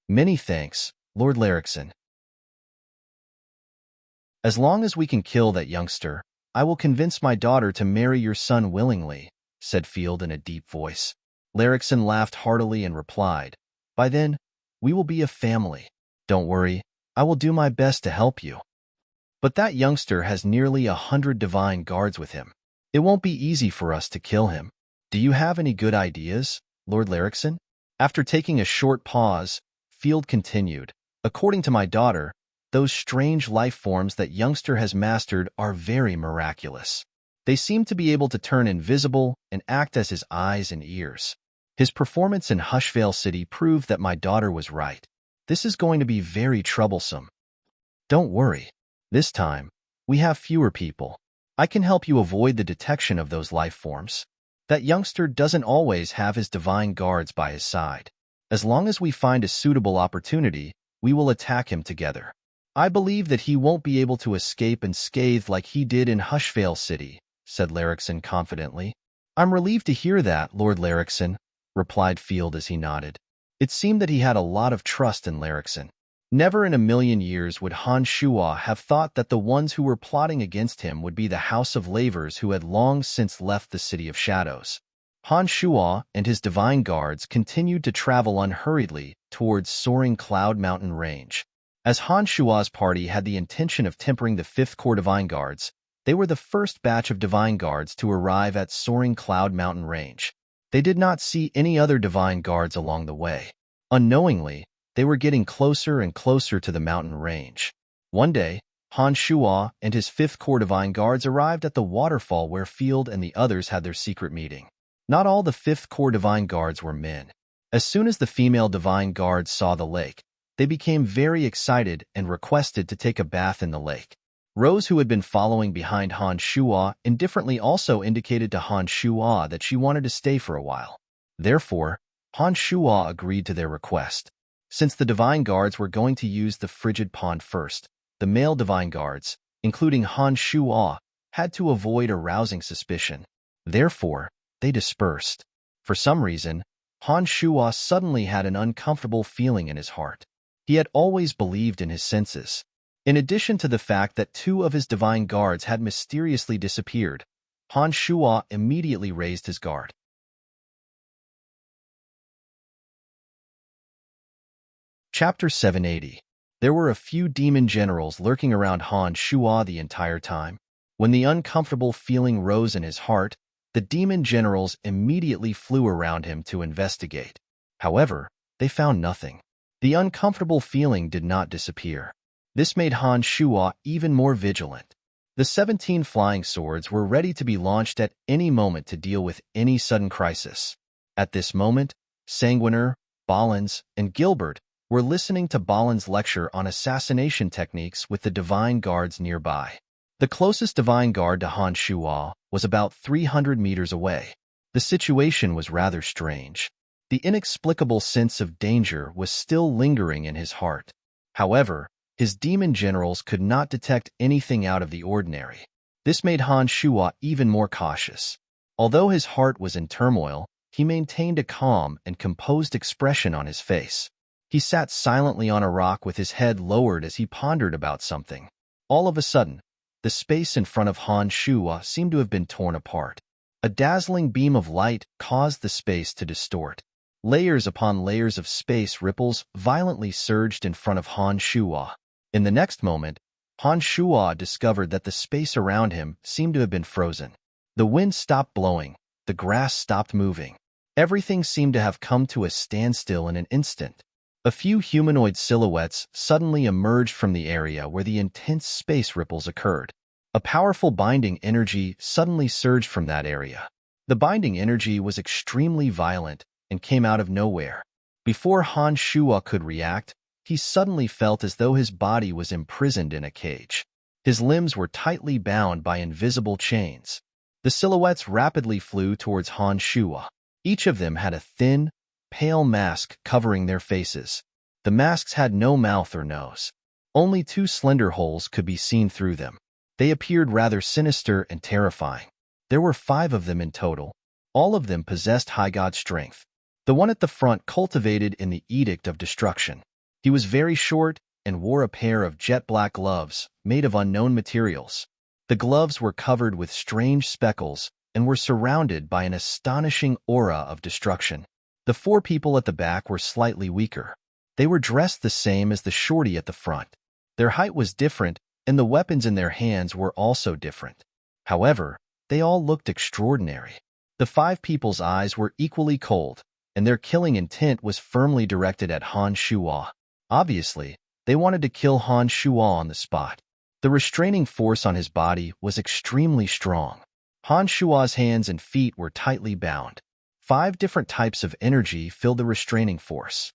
S1: "Many thanks, Lord Larrickson. As long as we can kill that youngster, I will convince my daughter to marry your son willingly," said Field in a deep voice. Larrickson laughed heartily and replied, "By then, we will be a family. Don't worry, I will do my best to help you. But that youngster has nearly 100 divine guards with him. It won't be easy for us to kill him. Do you have any good ideas, Lord Larrickson?" After taking a short pause, Field continued, "According to my daughter, those strange life forms that youngster has mastered are very miraculous. They seem to be able to turn invisible and act as his eyes and ears. His performance in Hushvale City proved that my daughter was right. This is going to be very troublesome. Don't worry. This time, we have fewer people. I can help you avoid the detection of those life forms. That youngster doesn't always have his divine guards by his side. As long as we find a suitable opportunity, we will attack him together. I believe that he won't be able to escape unscathed like he did in Hushvale City," said Larrickson confidently. "I'm relieved to hear that, Lord Larrickson," replied Field as he nodded. It seemed that he had a lot of trust in Larrickson. Never in a million years would Han Shuo have thought that the ones who were plotting against him would be the House of Lavers who had long since left the City of Shadows. Han Shuo and his divine guards continued to travel unhurriedly towards Soaring Cloud Mountain Range. As Han Shuo's party had the intention of tempering the 5th Corps Divine Guards, they were the first batch of divine guards to arrive at Soaring Cloud Mountain Range. They did not see any other divine guards along the way. Unknowingly, they were getting closer and closer to the mountain range. One day, Han Shuo and his 5th Corps Divine Guards arrived at the waterfall where Field and the others had their secret meeting. Not all the 5th Corps Divine Guards were men. As soon as the female Divine Guards saw the lake, they became very excited and requested to take a bath in the lake. Rose, who had been following behind Han Shuo, indifferently also indicated to Han Shuo that she wanted to stay for a while. Therefore, Han Shuo agreed to their request. Since the Divine Guards were going to use the frigid pond first, the male Divine Guards, including Han Shuo, had to avoid arousing suspicion. Therefore, they dispersed. For some reason, Han Shuo suddenly had an uncomfortable feeling in his heart. He had always believed in his senses. In addition to the fact that 2 of his divine guards had mysteriously disappeared, Han Shuo immediately raised his guard. Chapter 780. There were a few demon generals lurking around Han Shuo the entire time. When the uncomfortable feeling rose in his heart, the demon generals immediately flew around him to investigate. However, they found nothing. The uncomfortable feeling did not disappear. This made Han Shuo even more vigilant. The 17 flying swords were ready to be launched at any moment to deal with any sudden crisis. At this moment, Sanguiner, Ballins, and Gilbert were listening to Ballin's lecture on assassination techniques with the divine guards nearby. The closest divine guard to Han Shuo was about 300 meters away. The situation was rather strange. The inexplicable sense of danger was still lingering in his heart. However, his demon generals could not detect anything out of the ordinary. This made Han Shuo even more cautious. Although his heart was in turmoil, he maintained a calm and composed expression on his face. He sat silently on a rock with his head lowered as he pondered about something. All of a sudden, the space in front of Han Shuo seemed to have been torn apart. A dazzling beam of light caused the space to distort. Layers upon layers of space ripples violently surged in front of Han Shuo. In the next moment, Han Shuo discovered that the space around him seemed to have been frozen. The wind stopped blowing, the grass stopped moving. Everything seemed to have come to a standstill in an instant. A few humanoid silhouettes suddenly emerged from the area where the intense space ripples occurred. A powerful binding energy suddenly surged from that area. The binding energy was extremely violent and came out of nowhere. Before Han Shuo could react, he suddenly felt as though his body was imprisoned in a cage. His limbs were tightly bound by invisible chains. The silhouettes rapidly flew towards Han Shuo. Each of them had a thin, pale mask covering their faces. The masks had no mouth or nose. Only 2 slender holes could be seen through them. They appeared rather sinister and terrifying. There were 5 of them in total. All of them possessed high god strength. The one at the front cultivated in the Edict of Destruction. He was very short and wore a pair of jet black gloves made of unknown materials. The gloves were covered with strange speckles and were surrounded by an astonishing aura of destruction. The 4 people at the back were slightly weaker. They were dressed the same as the shorty at the front. Their height was different, and the weapons in their hands were also different. However, they all looked extraordinary. The 5 people's eyes were equally cold, and their killing intent was firmly directed at Han Shuo. Obviously, they wanted to kill Han Shuo on the spot. The restraining force on his body was extremely strong. Han Shuo's hands and feet were tightly bound. 5 different types of energy filled the restraining force.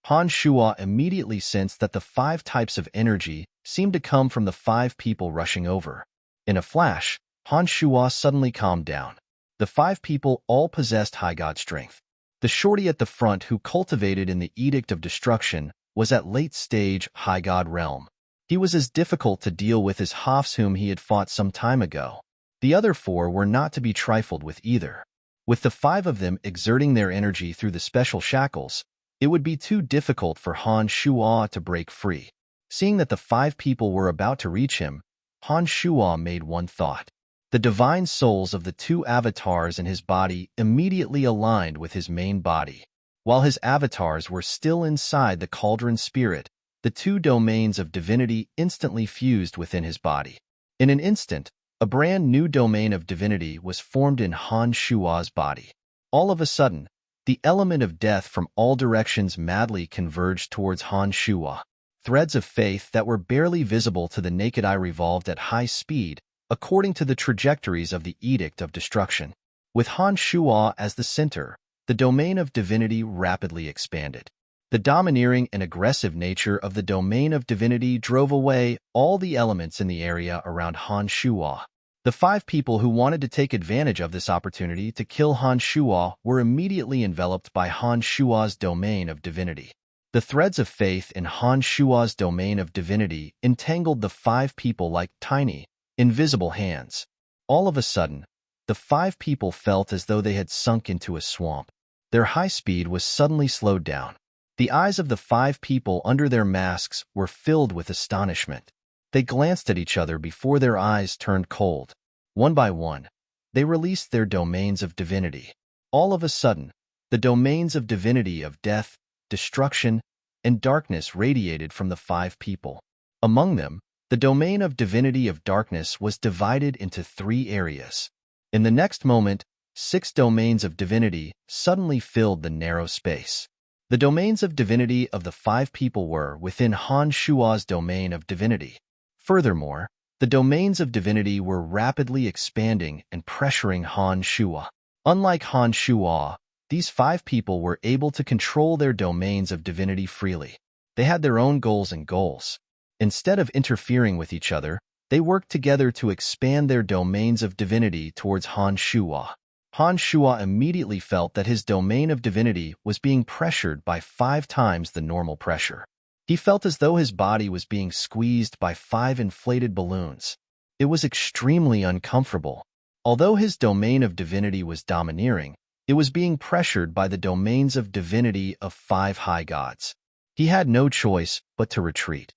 S1: Han Shuo immediately sensed that the 5 types of energy seemed to come from the 5 people rushing over. In a flash, Han Shuo suddenly calmed down. The 5 people all possessed high god strength. The shorty at the front who cultivated in the Edict of Destruction was at late stage high god realm. He was as difficult to deal with as Hoffs whom he had fought some time ago. The other 4 were not to be trifled with either. With the 5 of them exerting their energy through the special shackles, it would be too difficult for Han Shuo to break free. Seeing that the 5 people were about to reach him, Han Shuo made one thought. The divine souls of the 2 avatars in his body immediately aligned with his main body. While his avatars were still inside the cauldron spirit, the 2 domains of divinity instantly fused within his body. In an instant, a brand new domain of divinity was formed in Han Shuo's body. All of a sudden, the element of death from all directions madly converged towards Han Shuo. Threads of faith that were barely visible to the naked eye revolved at high speed, according to the trajectories of the Edict of Destruction. With Han Shuo as the center, the domain of divinity rapidly expanded. The domineering and aggressive nature of the domain of divinity drove away all the elements in the area around Han Shuo. The 5 people who wanted to take advantage of this opportunity to kill Han Shuo were immediately enveloped by Han Shuo's domain of divinity. The threads of faith in Han Shuo's domain of divinity entangled the 5 people like tiny, invisible hands. All of a sudden, the 5 people felt as though they had sunk into a swamp. Their high speed was suddenly slowed down. The eyes of the 5 people under their masks were filled with astonishment. They glanced at each other before their eyes turned cold. One by one, they released their domains of divinity. All of a sudden, the domains of divinity of death, destruction, and darkness radiated from the 5 people. Among them, the domain of divinity of darkness was divided into 3 areas. In the next moment, 6 domains of divinity suddenly filled the narrow space. The domains of divinity of the 5 people were within Han Shua's domain of divinity. Furthermore, the domains of divinity were rapidly expanding and pressuring Han Shua. Unlike Han Shua, these 5 people were able to control their domains of divinity freely. They had their own goals and goals. Instead of interfering with each other, they worked together to expand their domains of divinity towards Han Shua. Han Shua immediately felt that his domain of divinity was being pressured by 5 times the normal pressure. He felt as though his body was being squeezed by 5 inflated balloons. It was extremely uncomfortable. Although his domain of divinity was domineering, it was being pressured by the domains of divinity of 5 high gods. He had no choice but to retreat.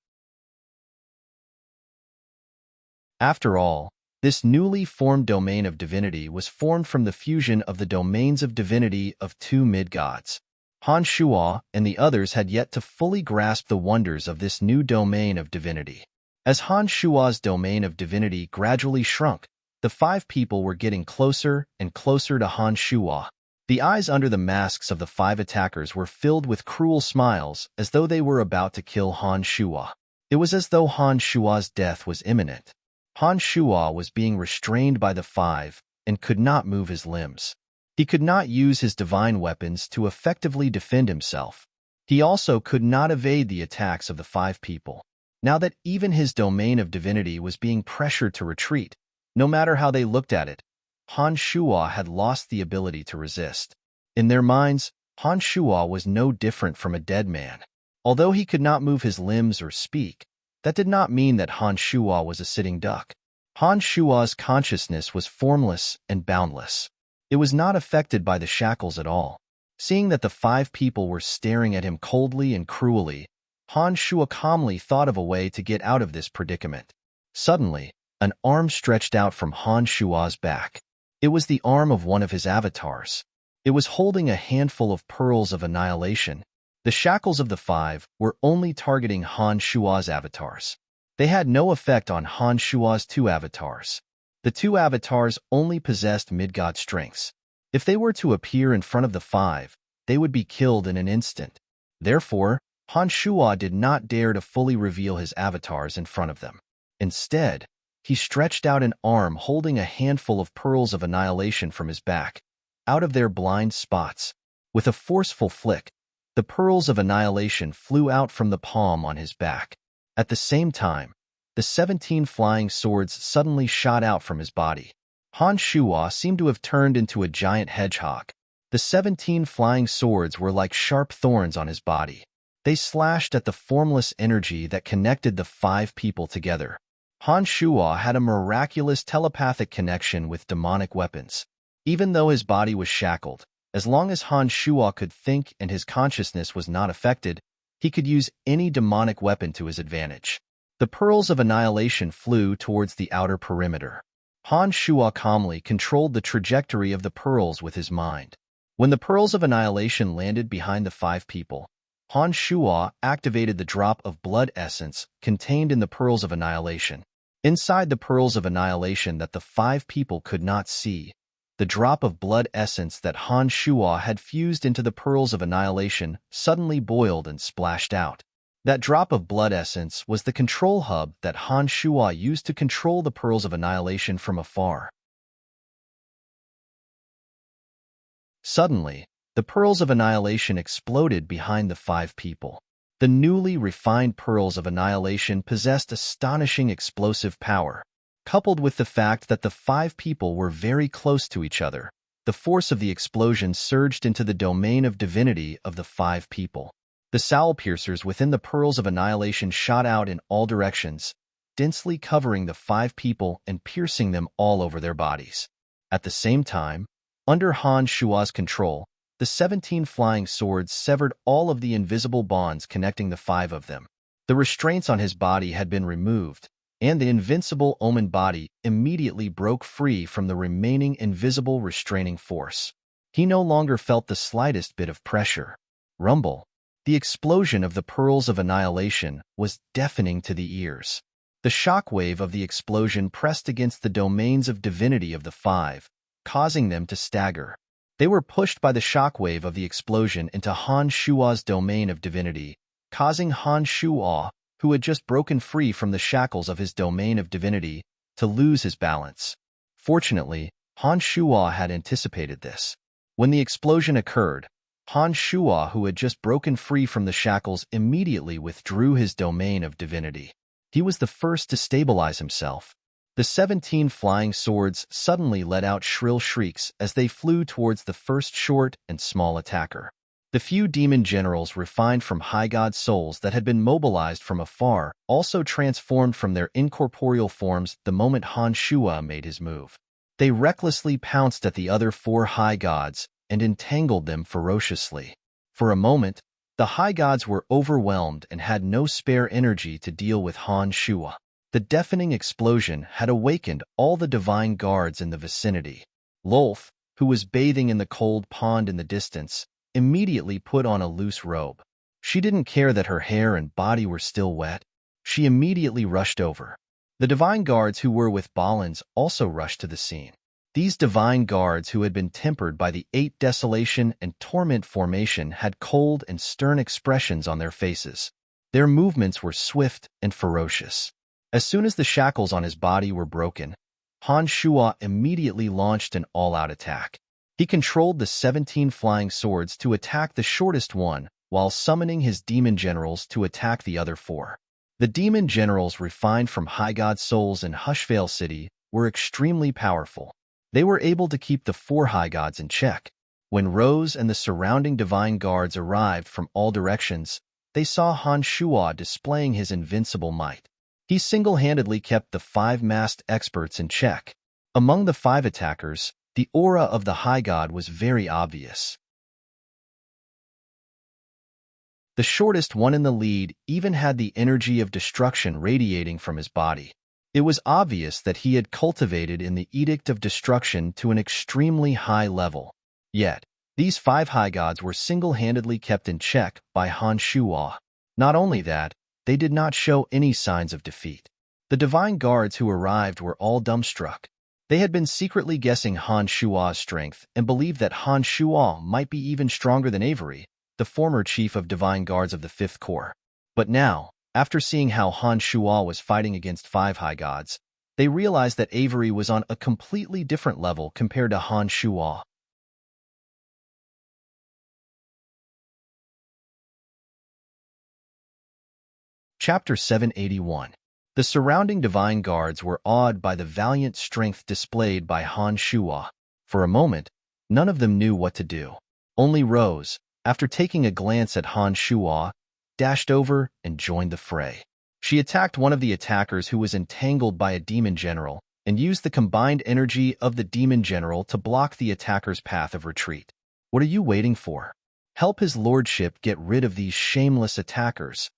S1: After all, this newly formed domain of divinity was formed from the fusion of the domains of divinity of 2 mid-gods. Han Shua and the others had yet to fully grasp the wonders of this new domain of divinity. As Han Shua's domain of divinity gradually shrunk, the 5 people were getting closer and closer to Han Shua. The eyes under the masks of the 5 attackers were filled with cruel smiles as though they were about to kill Han Shua. It was as though Han Shua's death was imminent. Han Shua was being restrained by the 5 and could not move his limbs. He could not use his divine weapons to effectively defend himself. He also could not evade the attacks of the 5 people. Now that even his domain of divinity was being pressured to retreat, no matter how they looked at it, Han Shua had lost the ability to resist. In their minds, Han Shua was no different from a dead man. Although he could not move his limbs or speak, that did not mean that Han Shua was a sitting duck. Han Shua's consciousness was formless and boundless. It was not affected by the shackles at all. Seeing that the 5 people were staring at him coldly and cruelly, Han Shua calmly thought of a way to get out of this predicament. Suddenly, an arm stretched out from Han Shua's back. It was the arm of one of his avatars. It was holding a handful of pearls of annihilation. The shackles of the 5 were only targeting Han Shua's avatars. They had no effect on Han Shua's 2 avatars. The 2 avatars only possessed mid-god strengths. If they were to appear in front of the 5, they would be killed in an instant. Therefore, Han Shua did not dare to fully reveal his avatars in front of them. Instead, he stretched out an arm holding a handful of pearls of annihilation from his back, out of their blind spots. With a forceful flick, the pearls of annihilation flew out from the palm on his back. At the same time, the 17 flying swords suddenly shot out from his body. Han Shua seemed to have turned into a giant hedgehog. The 17 flying swords were like sharp thorns on his body. They slashed at the formless energy that connected the 5 people together. Han Shua had a miraculous telepathic connection with demonic weapons. Even though his body was shackled, as long as Han Shua could think and his consciousness was not affected, he could use any demonic weapon to his advantage. The pearls of annihilation flew towards the outer perimeter. Han Shua calmly controlled the trajectory of the pearls with his mind. When the pearls of annihilation landed behind the 5 people, Han Shua activated the drop of blood essence contained in the pearls of annihilation. Inside the pearls of annihilation that the 5 people could not see, the drop of blood essence that Han Shua had fused into the pearls of annihilation suddenly boiled and splashed out. That drop of blood essence was the control hub that Han Shua used to control the pearls of annihilation from afar. Suddenly, the pearls of annihilation exploded behind the 5 people. The newly refined pearls of annihilation possessed astonishing explosive power. Coupled with the fact that the 5 people were very close to each other, the force of the explosion surged into the domain of divinity of the 5 people. The soul piercers within the pearls of annihilation shot out in all directions, densely covering the 5 people and piercing them all over their bodies. At the same time, under Han Shua's control, the 17 flying swords severed all of the invisible bonds connecting the 5 of them. The restraints on his body had been removed, and the invincible omen body immediately broke free from the remaining invisible restraining force. He no longer felt the slightest bit of pressure. Rumble. The explosion of the pearls of annihilation was deafening to the ears. The shockwave of the explosion pressed against the domains of divinity of the 5, causing them to stagger. They were pushed by the shockwave of the explosion into Han Shua's domain of divinity, causing Han Shua, who had just broken free from the shackles of his domain of divinity, to lose his balance. Fortunately, Han Shua had anticipated this. When the explosion occurred, Han Shua, who had just broken free from the shackles, immediately withdrew his domain of divinity. He was the first to stabilize himself. The 17 flying swords suddenly let out shrill shrieks as they flew towards the first short and small attacker. The few demon generals refined from high god souls that had been mobilized from afar also transformed from their incorporeal forms the moment Han Shua made his move. They recklessly pounced at the other 4 high gods and entangled them ferociously. For a moment, the high gods were overwhelmed and had no spare energy to deal with Han Shua. The deafening explosion had awakened all the divine guards in the vicinity. Lolth, who was bathing in the cold pond in the distance, immediately put on a loose robe. She didn't care that her hair and body were still wet. She immediately rushed over. The divine guards who were with Balins also rushed to the scene. These divine guards, who had been tempered by the 8 desolation and torment formation, had cold and stern expressions on their faces. Their movements were swift and ferocious. As soon as the shackles on his body were broken, Han Shua immediately launched an all-out attack. He controlled the 17 flying swords to attack the shortest one, while summoning his demon generals to attack the other 4. The demon generals refined from high god souls in Hushvale City were extremely powerful. They were able to keep the 4 high gods in check. When Rose and the surrounding divine guards arrived from all directions, they saw Han Shua displaying his invincible might. He single-handedly kept the 5 masked experts in check. Among the 5 attackers, the aura of the high god was very obvious. The shortest one in the lead even had the energy of destruction radiating from his body. It was obvious that he had cultivated in the Edict of Destruction to an extremely high level. Yet, these 5 high gods were single-handedly kept in check by Han Shua. Not only that, they did not show any signs of defeat. The divine guards who arrived were all dumbstruck. They had been secretly guessing Han Shua's strength and believed that Han Shua might be even stronger than Avery, the former chief of divine guards of the 5th Corps. But now, after seeing how Han Shua was fighting against 5 high gods, they realized that Avery was on a completely different level compared to Han Shua. Chapter 781. The surrounding divine guards were awed by the valiant strength displayed by Han Shua. For a moment, none of them knew what to do. Only Rose, after taking a glance at Han Shua, dashed over and joined the fray. She attacked one of the attackers who was entangled by a demon general and used the combined energy of the demon general to block the attacker's path of retreat. What are you waiting for? Help his lordship get rid of these shameless attackers,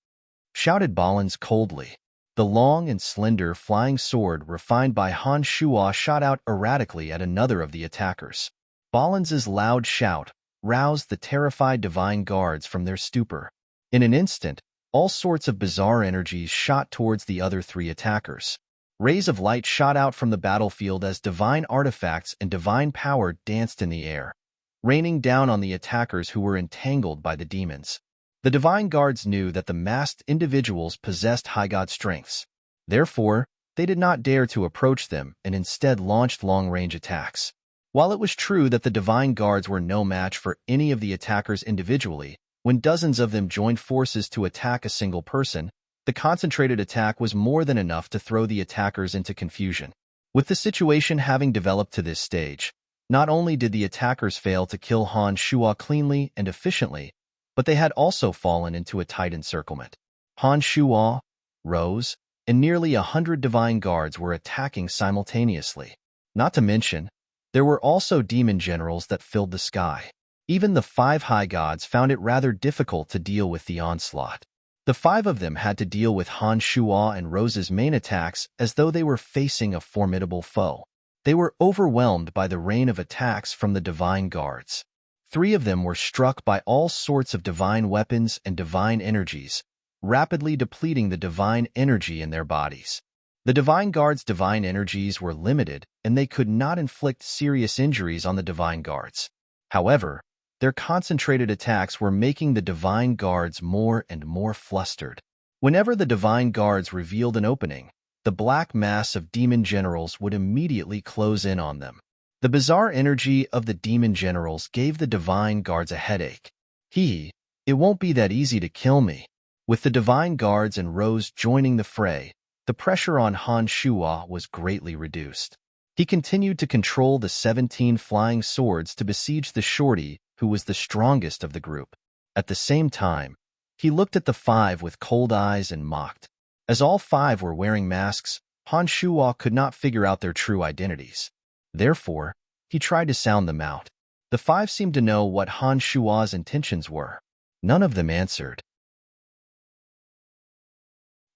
S1: shouted Balins coldly. The long and slender flying sword refined by Han Shua shot out erratically at another of the attackers. Balins' loud shout roused the terrified divine guards from their stupor. In an instant, all sorts of bizarre energies shot towards the other 3 attackers. Rays of light shot out from the battlefield as divine artifacts and divine power danced in the air, raining down on the attackers who were entangled by the demons. The divine guards knew that the masked individuals possessed high god strengths. Therefore, they did not dare to approach them and instead launched long-range attacks. While it was true that the divine guards were no match for any of the attackers individually, when dozens of them joined forces to attack a single person, the concentrated attack was more than enough to throw the attackers into confusion. With the situation having developed to this stage, not only did the attackers fail to kill Han Shua cleanly and efficiently, but they had also fallen into a tight encirclement. Han Shua, Rose, and nearly 100 divine guards were attacking simultaneously. Not to mention, there were also demon generals that filled the sky. Even the 5 high gods found it rather difficult to deal with the onslaught. The 5 of them had to deal with Han Shuo and Rose's main attacks as though they were facing a formidable foe. They were overwhelmed by the rain of attacks from the divine guards. 3 of them were struck by all sorts of divine weapons and divine energies, rapidly depleting the divine energy in their bodies. The divine guards' divine energies were limited, and they could not inflict serious injuries on the divine guards. However, their concentrated attacks were making the divine guards more and more flustered. Whenever the divine guards revealed an opening, the black mass of demon generals would immediately close in on them. The bizarre energy of the demon generals gave the divine guards a headache. It won't be that easy to kill me. With the divine guards and Rose joining the fray, the pressure on Han Shuo was greatly reduced. He continued to control the 17 flying swords to besiege the shorty, who was the strongest of the group. At the same time, he looked at the 5 with cold eyes and mocked. As all 5 were wearing masks, Han Shuo could not figure out their true identities. Therefore, he tried to sound them out. The 5 seemed to know what Han Shuo's intentions were. None of them answered.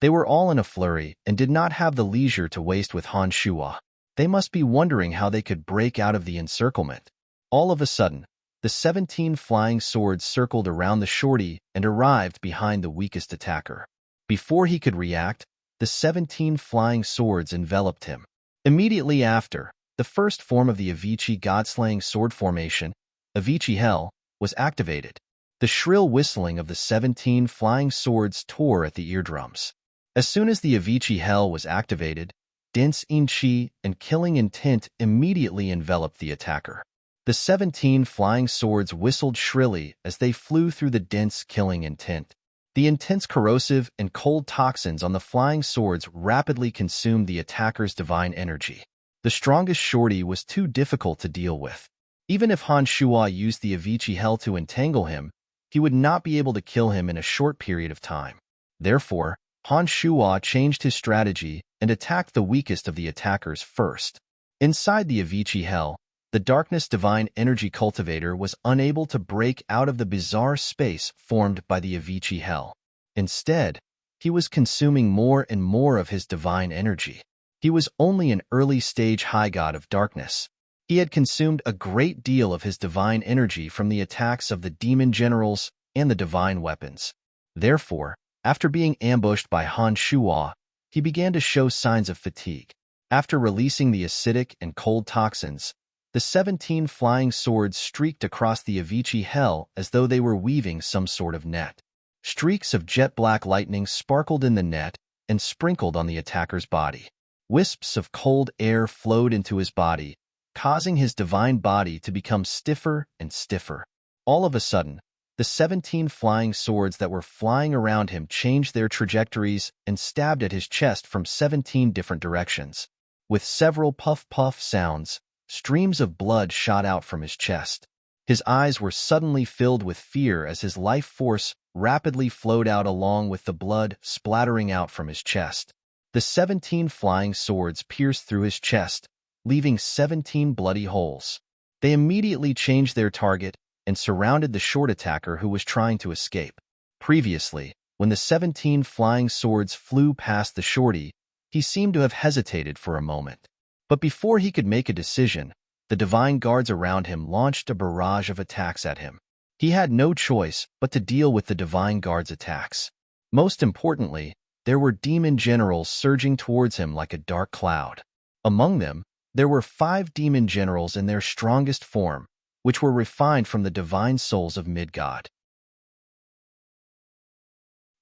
S1: They were all in a flurry and did not have the leisure to waste with Han Shuo. They must be wondering how they could break out of the encirclement. All of a sudden, the 17 flying swords circled around the shorty and arrived behind the weakest attacker. Before he could react, the 17 flying swords enveloped him. Immediately after, the first form of the Avicii god-slaying sword formation, Avicii Hell, was activated. The shrill whistling of the 17 flying swords tore at the eardrums. As soon as the Avicii Hell was activated, dense Qi and killing intent immediately enveloped the attacker. The 17 flying swords whistled shrilly as they flew through the dense killing intent. The intense corrosive and cold toxins on the flying swords rapidly consumed the attacker's divine energy. The strongest shorty was too difficult to deal with. Even if Han Shuo used the Avicii Hell to entangle him, he would not be able to kill him in a short period of time. Therefore, Han Shuo changed his strategy and attacked the weakest of the attackers first. Inside the Avicii Hell, the Darkness Divine Energy Cultivator was unable to break out of the bizarre space formed by the Avicii Hell. Instead, he was consuming more and more of his divine energy. He was only an early-stage high god of darkness. He had consumed a great deal of his divine energy from the attacks of the demon generals and the divine weapons. Therefore, after being ambushed by Han Shuo, he began to show signs of fatigue. After releasing the acidic and cold toxins, the 17 flying swords streaked across the Avicii Hell as though they were weaving some sort of net. Streaks of jet-black lightning sparkled in the net and sprinkled on the attacker's body. Wisps of cold air flowed into his body, causing his divine body to become stiffer and stiffer. All of a sudden, the 17 flying swords that were flying around him changed their trajectories and stabbed at his chest from 17 different directions. With several puff-puff sounds, streams of blood shot out from his chest. His eyes were suddenly filled with fear as his life force rapidly flowed out along with the blood splattering out from his chest. The 17 flying swords pierced through his chest, leaving 17 bloody holes. They immediately changed their target and surrounded the short attacker who was trying to escape. Previously, when the 17 flying swords flew past the shorty, he seemed to have hesitated for a moment. But before he could make a decision, the divine guards around him launched a barrage of attacks at him. He had no choice but to deal with the divine guards' attacks. Most importantly, there were demon generals surging towards him like a dark cloud. Among them, there were 5 demon generals in their strongest form, which were refined from the divine souls of Midgod.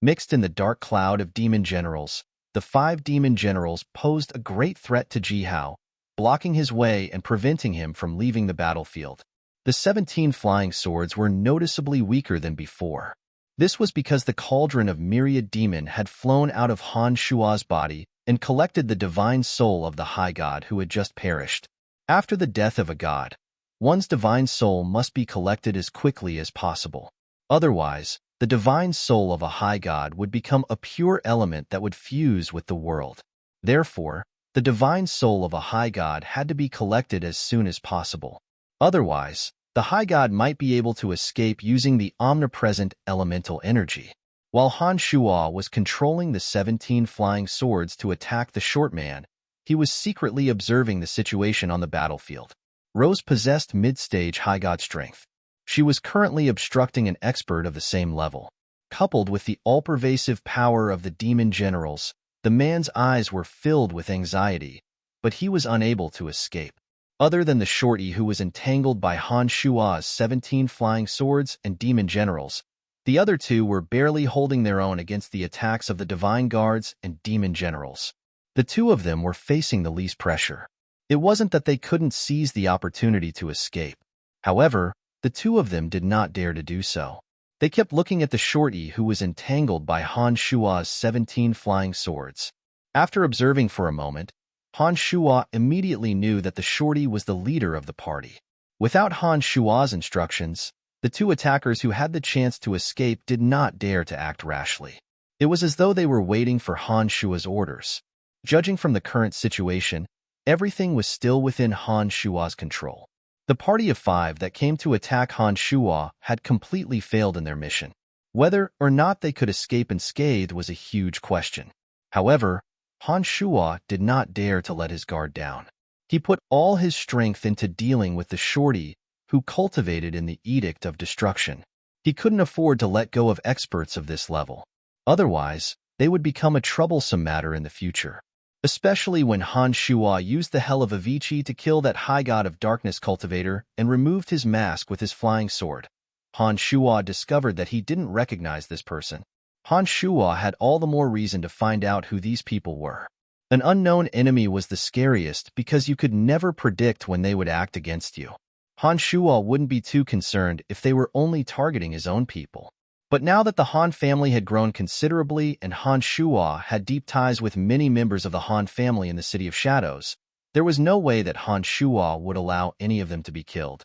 S1: Mixed in the dark cloud of demon generals, the 5 demon generals posed a great threat to Jihao, blocking his way and preventing him from leaving the battlefield. The 17 flying swords were noticeably weaker than before. This was because the cauldron of myriad demon had flown out of Han Shuo's body and collected the divine soul of the high god who had just perished. After the death of a god, one's divine soul must be collected as quickly as possible. Otherwise, the divine soul of a high god would become a pure element that would fuse with the world. Therefore, the divine soul of a high god had to be collected as soon as possible. Otherwise, the High God might be able to escape using the omnipresent elemental energy. While Han Shuo was controlling the 17 flying swords to attack the short man, he was secretly observing the situation on the battlefield. Rose possessed mid-stage High God strength. She was currently obstructing an expert of the same level. Coupled with the all-pervasive power of the demon generals, the man's eyes were filled with anxiety, but he was unable to escape. Other than the shorty who was entangled by Han Shuo's 17 flying swords and demon generals, the other two were barely holding their own against the attacks of the divine guards and demon generals. The two of them were facing the least pressure. It wasn't that they couldn't seize the opportunity to escape. However, the two of them did not dare to do so. They kept looking at the shorty who was entangled by Han Shuo's 17 flying swords. After observing for a moment, Han Shuo immediately knew that the shorty was the leader of the party. Without Han Shuo's instructions, the two attackers who had the chance to escape did not dare to act rashly. It was as though they were waiting for Han Shuo's orders. Judging from the current situation, everything was still within Han Shuo's control. The party of 5 that came to attack Han Shuo had completely failed in their mission. Whether or not they could escape unscathed was a huge question. However, Han Shuo did not dare to let his guard down. He put all his strength into dealing with the shorty who cultivated in the Edict of Destruction. He couldn't afford to let go of experts of this level. Otherwise, they would become a troublesome matter in the future. Especially when Han Shuo used the Hell of Avicii to kill that High God of Darkness cultivator and removed his mask with his flying sword. Han Shuo discovered that he didn't recognize this person. Han Shuo had all the more reason to find out who these people were. An unknown enemy was the scariest because you could never predict when they would act against you. Han Shuo wouldn't be too concerned if they were only targeting his own people. But now that the Han family had grown considerably and Han Shuo had deep ties with many members of the Han family in the City of Shadows, there was no way that Han Shuo would allow any of them to be killed.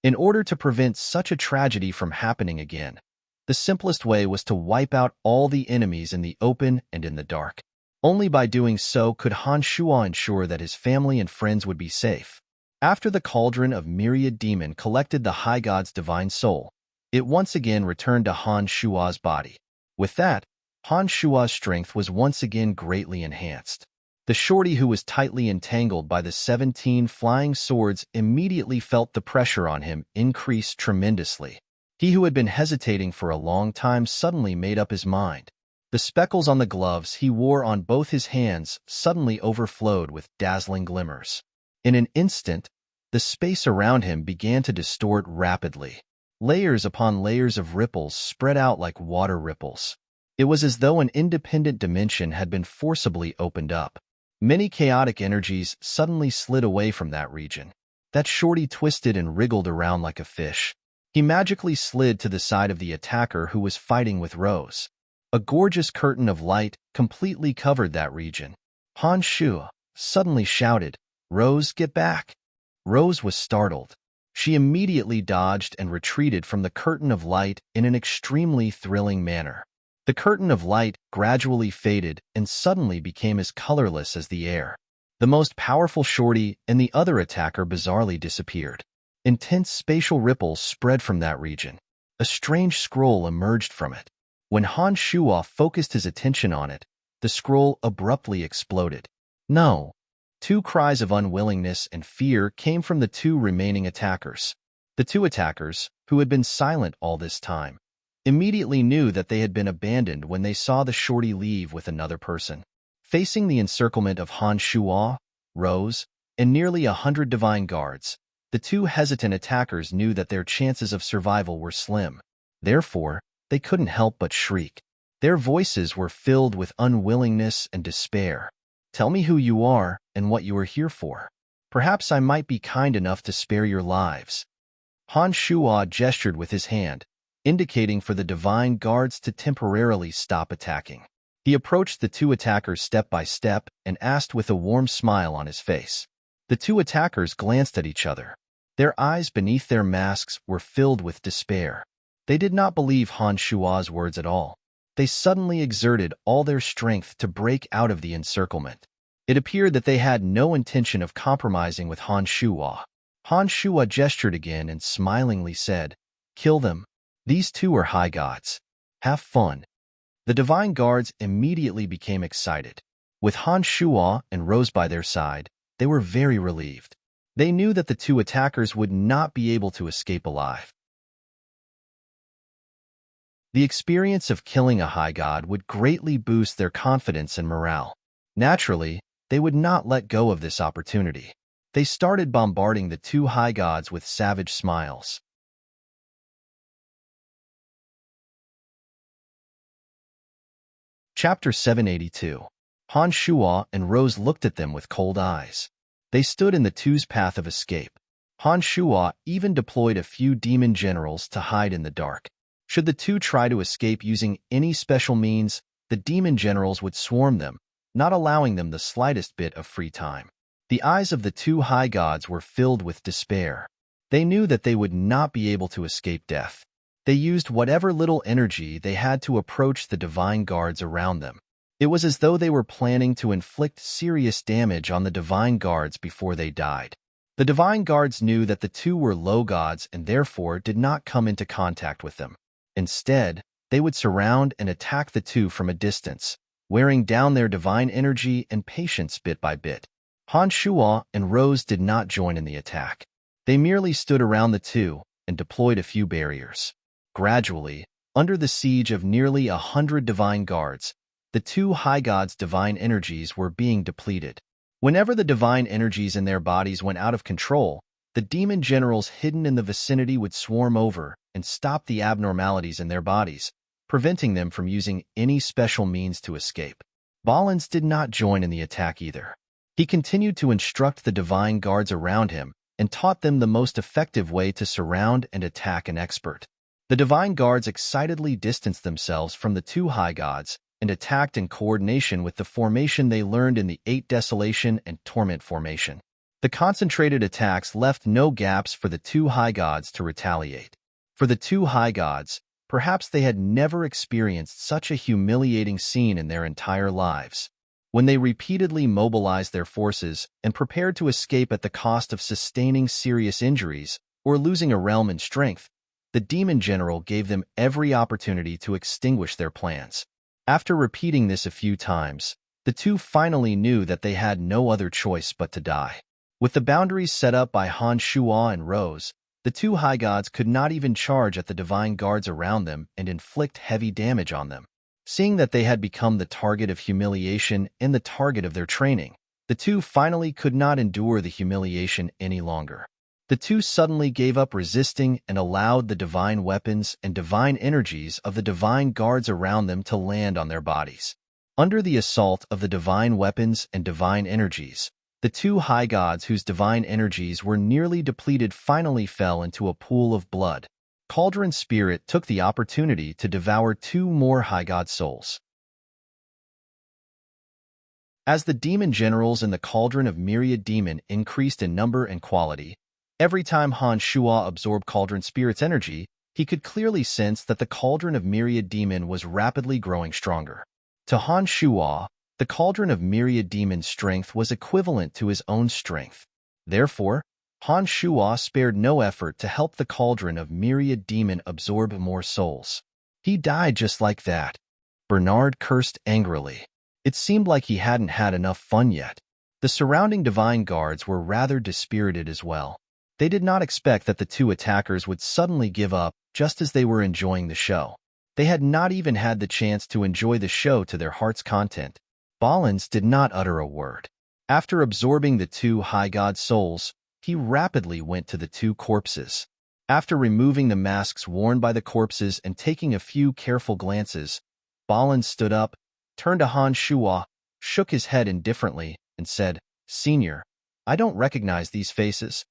S1: In order to prevent such a tragedy from happening again, the simplest way was to wipe out all the enemies in the open and in the dark. Only by doing so could Han Shuo ensure that his family and friends would be safe. After the cauldron of myriad demon collected the High God's divine soul, it once again returned to Han Shuo's body. With that, Han Shuo's strength was once again greatly enhanced. The shorty who was tightly entangled by the 17 flying swords immediately felt the pressure on him increase tremendously. He who had been hesitating for a long time suddenly made up his mind. The speckles on the gloves he wore on both his hands suddenly overflowed with dazzling glimmers. In an instant, the space around him began to distort rapidly. Layers upon layers of ripples spread out like water ripples. It was as though an independent dimension had been forcibly opened up. Many chaotic energies suddenly slid away from that region. That shorty twisted and wriggled around like a fish. He magically slid to the side of the attacker who was fighting with Rose. A gorgeous curtain of light completely covered that region. Han Shuo suddenly shouted, "Rose, get back!" Rose was startled. She immediately dodged and retreated from the curtain of light in an extremely thrilling manner. The curtain of light gradually faded and suddenly became as colorless as the air. The most powerful shorty and the other attacker bizarrely disappeared. Intense spatial ripples spread from that region. A strange scroll emerged from it. When Han Shuo focused his attention on it, the scroll abruptly exploded. No! Two cries of unwillingness and fear came from the two remaining attackers. The two attackers, who had been silent all this time, immediately knew that they had been abandoned when they saw the shorty leave with another person. Facing the encirclement of Han Shuo, Rose, and nearly 100 divine guards, the two hesitant attackers knew that their chances of survival were slim. Therefore, they couldn't help but shriek. Their voices were filled with unwillingness and despair. "Tell me who you are and what you are here for. Perhaps I might be kind enough to spare your lives." Han Shuo gestured with his hand, indicating for the divine guards to temporarily stop attacking. He approached the two attackers step by step and asked with a warm smile on his face. The two attackers glanced at each other. Their eyes beneath their masks were filled with despair. They did not believe Han Shuo's words at all. They suddenly exerted all their strength to break out of the encirclement. It appeared that they had no intention of compromising with Han Shuo. Han Shuo gestured again and smilingly said, "Kill them. These two are high gods. Have fun." The divine guards immediately became excited. With Han Shuo and Rose by their side, they were very relieved. They knew that the two attackers would not be able to escape alive. The experience of killing a high god would greatly boost their confidence and morale. Naturally, they would not let go of this opportunity. They started bombarding the two high gods with savage smiles. Chapter 782. Han Shuo and Rose looked at them with cold eyes. They stood in the two's path of escape. Han Shuo even deployed a few demon generals to hide in the dark. Should the two try to escape using any special means, the demon generals would swarm them, not allowing them the slightest bit of free time. The eyes of the two high gods were filled with despair. They knew that they would not be able to escape death. They used whatever little energy they had to approach the divine guards around them. It was as though they were planning to inflict serious damage on the divine guards before they died. The divine guards knew that the two were low gods and therefore did not come into contact with them. Instead, they would surround and attack the two from a distance, wearing down their divine energy and patience bit by bit. Han Shuo and Rose did not join in the attack. They merely stood around the two and deployed a few barriers. Gradually, under the siege of nearly 100 divine guards, the two high gods' divine energies were being depleted. Whenever the divine energies in their bodies went out of control, the demon generals hidden in the vicinity would swarm over and stop the abnormalities in their bodies, preventing them from using any special means to escape. Balins did not join in the attack either. He continued to instruct the divine guards around him and taught them the most effective way to surround and attack an expert. The divine guards excitedly distanced themselves from the two high gods and attacked in coordination with the formation they learned in the 8 Desolation and Torment formation. The concentrated attacks left no gaps for the two high gods to retaliate. For the two high gods, perhaps they had never experienced such a humiliating scene in their entire lives. When they repeatedly mobilized their forces and prepared to escape at the cost of sustaining serious injuries or losing a realm in strength, the demon general gave them every opportunity to extinguish their plans. After repeating this a few times, the two finally knew that they had no other choice but to die. With the boundaries set up by Han Shuo and Rose, the two high gods could not even charge at the divine guards around them and inflict heavy damage on them. Seeing that they had become the target of humiliation and the target of their training, the two finally could not endure the humiliation any longer. The two suddenly gave up resisting and allowed the divine weapons and divine energies of the divine guards around them to land on their bodies. Under the assault of the divine weapons and divine energies, the two high gods whose divine energies were nearly depleted finally fell into a pool of blood. Cauldron Spirit took the opportunity to devour 2 more high god souls. As the demon generals in the Cauldron of Myriad Demon increased in number and quality, every time Han Shuo absorbed Cauldron Spirit's energy, he could clearly sense that the Cauldron of Myriad Demon was rapidly growing stronger. To Han Shuo, the Cauldron of Myriad Demon's strength was equivalent to his own strength. Therefore, Han Shuo spared no effort to help the Cauldron of Myriad Demon absorb more souls. He died just like that. Bernard cursed angrily. It seemed like he hadn't had enough fun yet. The surrounding divine guards were rather dispirited as well. They did not expect that the two attackers would suddenly give up just as they were enjoying the show. They had not even had the chance to enjoy the show to their heart's content. Balins did not utter a word. After absorbing the 2 high god souls, he rapidly went to the 2 corpses. After removing the masks worn by the corpses and taking a few careful glances, Balins stood up, turned to Han Shuo, shook his head indifferently, and said, "Senior, I don't recognize these faces."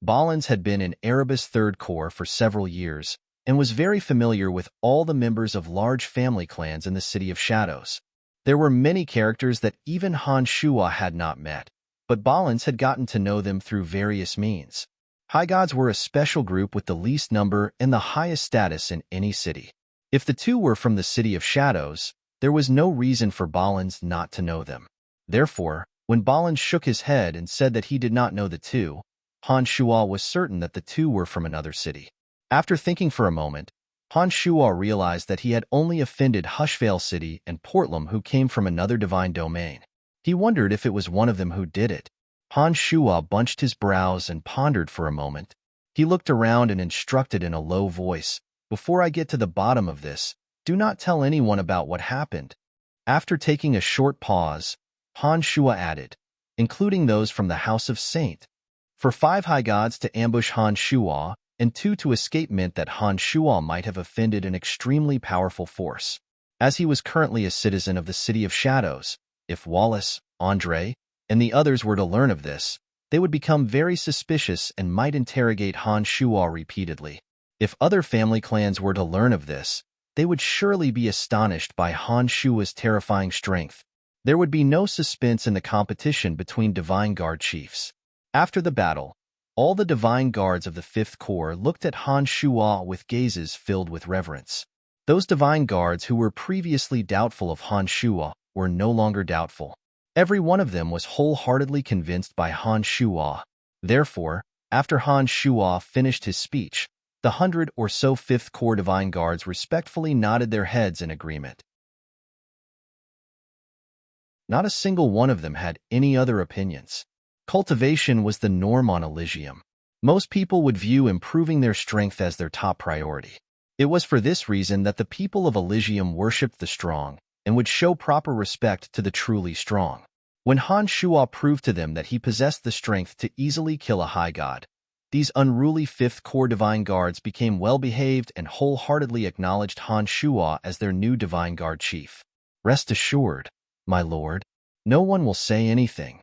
S1: Balins had been in Erebus Third Corps for several years and was very familiar with all the members of large family clans in the City of Shadows. There were many characters that even Han Shuo had not met, but Balins had gotten to know them through various means. High gods were a special group with the least number and the highest status in any city. If the two were from the City of Shadows, there was no reason for Balins not to know them. Therefore, When Balin shook his head and said that he did not know the two, Han Shuo was certain that the two were from another city. After thinking for a moment, Han Shuo realized that he had only offended Hushvale City and Portlam, who came from another divine domain. He wondered if it was one of them who did it. Han Shuo bunched his brows and pondered for a moment. He looked around and instructed in a low voice, "Before I get to the bottom of this, do not tell anyone about what happened." After taking a short pause, Han Shuo added, "Including those from the House of Saint." For 5 high gods to ambush Han Shuo and 2 to escape meant that Han Shuo might have offended an extremely powerful force. As he was currently a citizen of the City of Shadows, if Wallace, Andre, and the others were to learn of this, they would become very suspicious and might interrogate Han Shuo repeatedly. If other family clans were to learn of this, they would surely be astonished by Han Shuo's terrifying strength. There would be no suspense in the competition between Divine Guard chiefs. After the battle, all the Divine Guards of the 5th Corps looked at Han Shuo with gazes filled with reverence. Those Divine Guards who were previously doubtful of Han Shuo were no longer doubtful. Every one of them was wholeheartedly convinced by Han Shuo. Therefore, after Han Shuo finished his speech, the 100 or so 5th Corps Divine Guards respectfully nodded their heads in agreement. Not a single one of them had any other opinions. Cultivation was the norm on Elysium. Most people would view improving their strength as their top priority. It was for this reason that the people of Elysium worshipped the strong and would show proper respect to the truly strong. When Han Shuo proved to them that he possessed the strength to easily kill a high god, these unruly 5th Corps Divine Guards became well-behaved and wholeheartedly acknowledged Han Shuo as their new Divine Guard chief. "Rest assured, my lord, no one will say anything."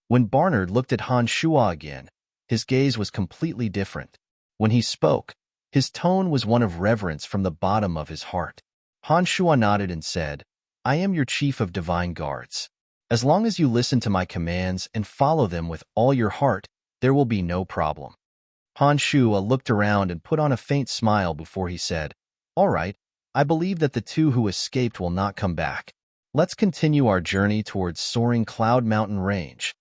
S1: When Barnard looked at Han Shuo again, his gaze was completely different. When he spoke, his tone was one of reverence from the bottom of his heart. Han Shuo nodded and said, "I am your chief of Divine Guards. As long as you listen to my commands and follow them with all your heart, there will be no problem." Han Shuo looked around and put on a faint smile before he said, "All right, I believe that the 2 who escaped will not come back. Let's continue our journey towards soaring Cloud Mountain Range."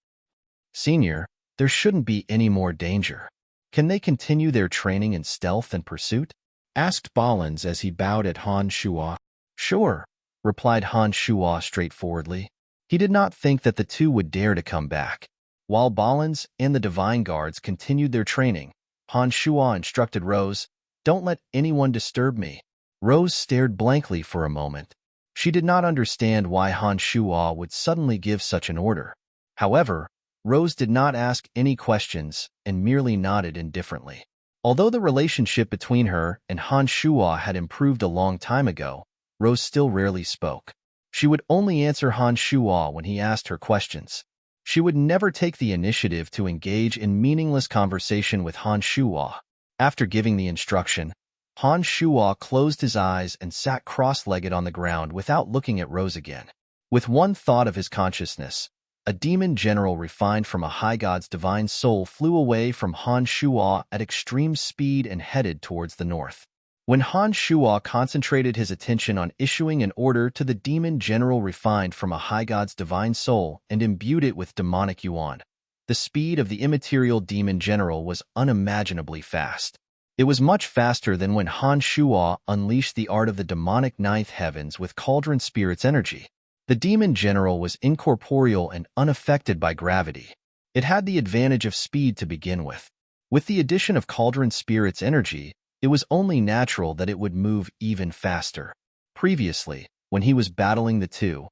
S1: "Senior, there shouldn't be any more danger. Can they continue their training in stealth and pursuit?" asked Balins as he bowed at Han Shuo. "Sure," replied Han Shuo straightforwardly. He did not think that the 2 would dare to come back. While Balins and the Divine Guards continued their training, Han Shuo instructed Rose, "Don't let anyone disturb me." Rose stared blankly for a moment. She did not understand why Han Shuo would suddenly give such an order. However, Rose did not ask any questions and merely nodded indifferently. Although the relationship between her and Han Shuo had improved a long time ago, Rose still rarely spoke. She would only answer Han Shuo when he asked her questions. She would never take the initiative to engage in meaningless conversation with Han Shuo. After giving the instruction, Han Shuo closed his eyes and sat cross-legged on the ground without looking at Rose again. With one thought of his consciousness, a demon general refined from a high god's divine soul flew away from Han Shuo at extreme speed and headed towards the north. When Han Shuo concentrated his attention on issuing an order to the demon general refined from a high god's divine soul and imbued it with demonic yuan, the speed of the immaterial demon general was unimaginably fast. It was much faster than when Han Shuo unleashed the art of the demonic ninth heavens with cauldron spirit's energy. The demon general was incorporeal and unaffected by gravity. It had the advantage of speed to begin with. With the addition of cauldron spirit's energy, it was only natural that it would move even faster. Previously, when he was battling the 2,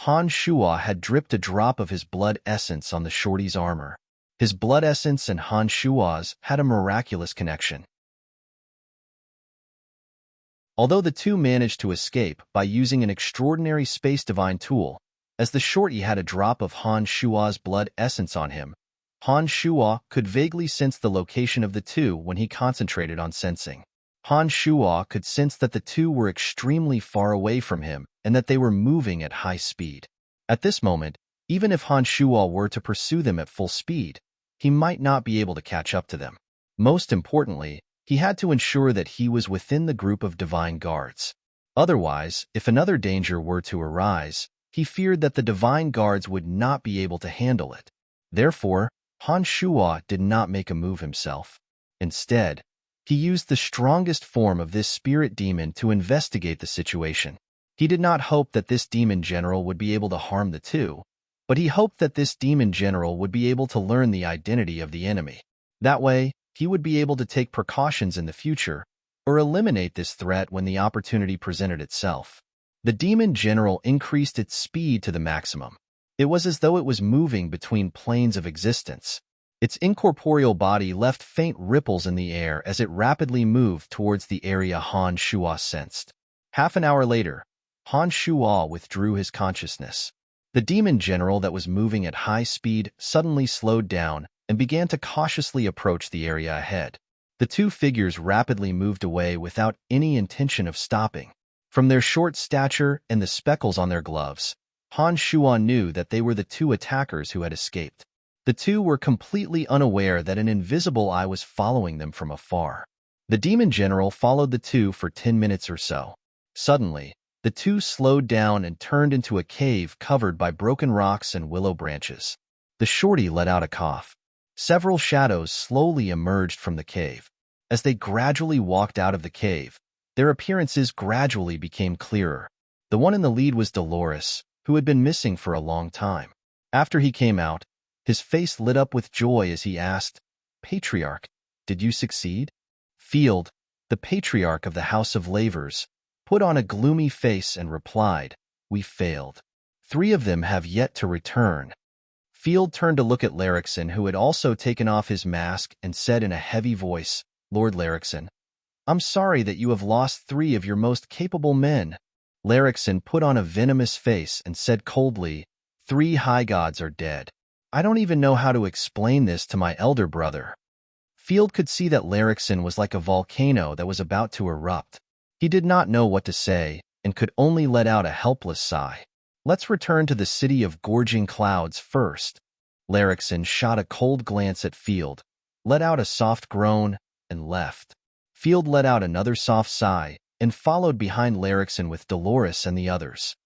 S1: Han Shuo had dripped a drop of his blood essence on the shorty's armor. His blood essence and Han Shuo's had a miraculous connection. Although the 2 managed to escape by using an extraordinary space divine tool, as the shorty had a drop of Han Shuo's blood essence on him, Han Shuo could vaguely sense the location of the 2 when he concentrated on sensing. Han Shuo could sense that the 2 were extremely far away from him and that they were moving at high speed. At this moment, even if Han Shuo were to pursue them at full speed, he might not be able to catch up to them. Most importantly, he had to ensure that he was within the group of divine guards. Otherwise, if another danger were to arise, He feared that the divine guards would not be able to handle it. Therefore, Han Shuo did not make a move himself. Instead, he used the strongest form of this spirit demon to investigate the situation. He did not hope that this demon general would be able to harm the two, but he hoped that this demon general would be able to learn the identity of the enemy. That way, he would be able to take precautions in the future or eliminate this threat when the opportunity presented itself. The demon general increased its speed to the maximum. It was as though it was moving between planes of existence. Its incorporeal body left faint ripples in the air as it rapidly moved towards the area Han Shuo sensed. Half an hour later, Han Shuo withdrew his consciousness. The demon general that was moving at high speed suddenly slowed down and began to cautiously approach the area ahead. The two figures rapidly moved away without any intention of stopping. From their short stature and the speckles on their gloves, Han Shuo knew that they were the two attackers who had escaped. The two were completely unaware that an invisible eye was following them from afar. The demon general followed the two for 10 minutes or so. Suddenly, the two slowed down and turned into a cave covered by broken rocks and willow branches. The shorty let out a cough. Several shadows slowly emerged from the cave. As they gradually walked out of the cave, their appearances gradually became clearer. The one in the lead was Dolores, who had been missing for a long time. After he came out, his face lit up with joy as he asked, "Patriarch, did you succeed?" Field, the patriarch of the House of Lavers, put on a gloomy face and replied, "We failed. 3 of them have yet to return." Field turned to look at Larrickson, who had also taken off his mask, and said in a heavy voice, "Lord Larrickson, I'm sorry that you have lost 3 of your most capable men." Larrickson put on a venomous face and said coldly, 3 high gods are dead. I don't even know how to explain this to my elder brother." Field could see that Larrickson was like a volcano that was about to erupt. He did not know what to say and could only let out a helpless sigh. "Let's return to the city of gorging clouds first." Larrickson shot a cold glance at Field, let out a soft groan, and left. Field let out another soft sigh and followed behind Larrickson with Dolores and the others.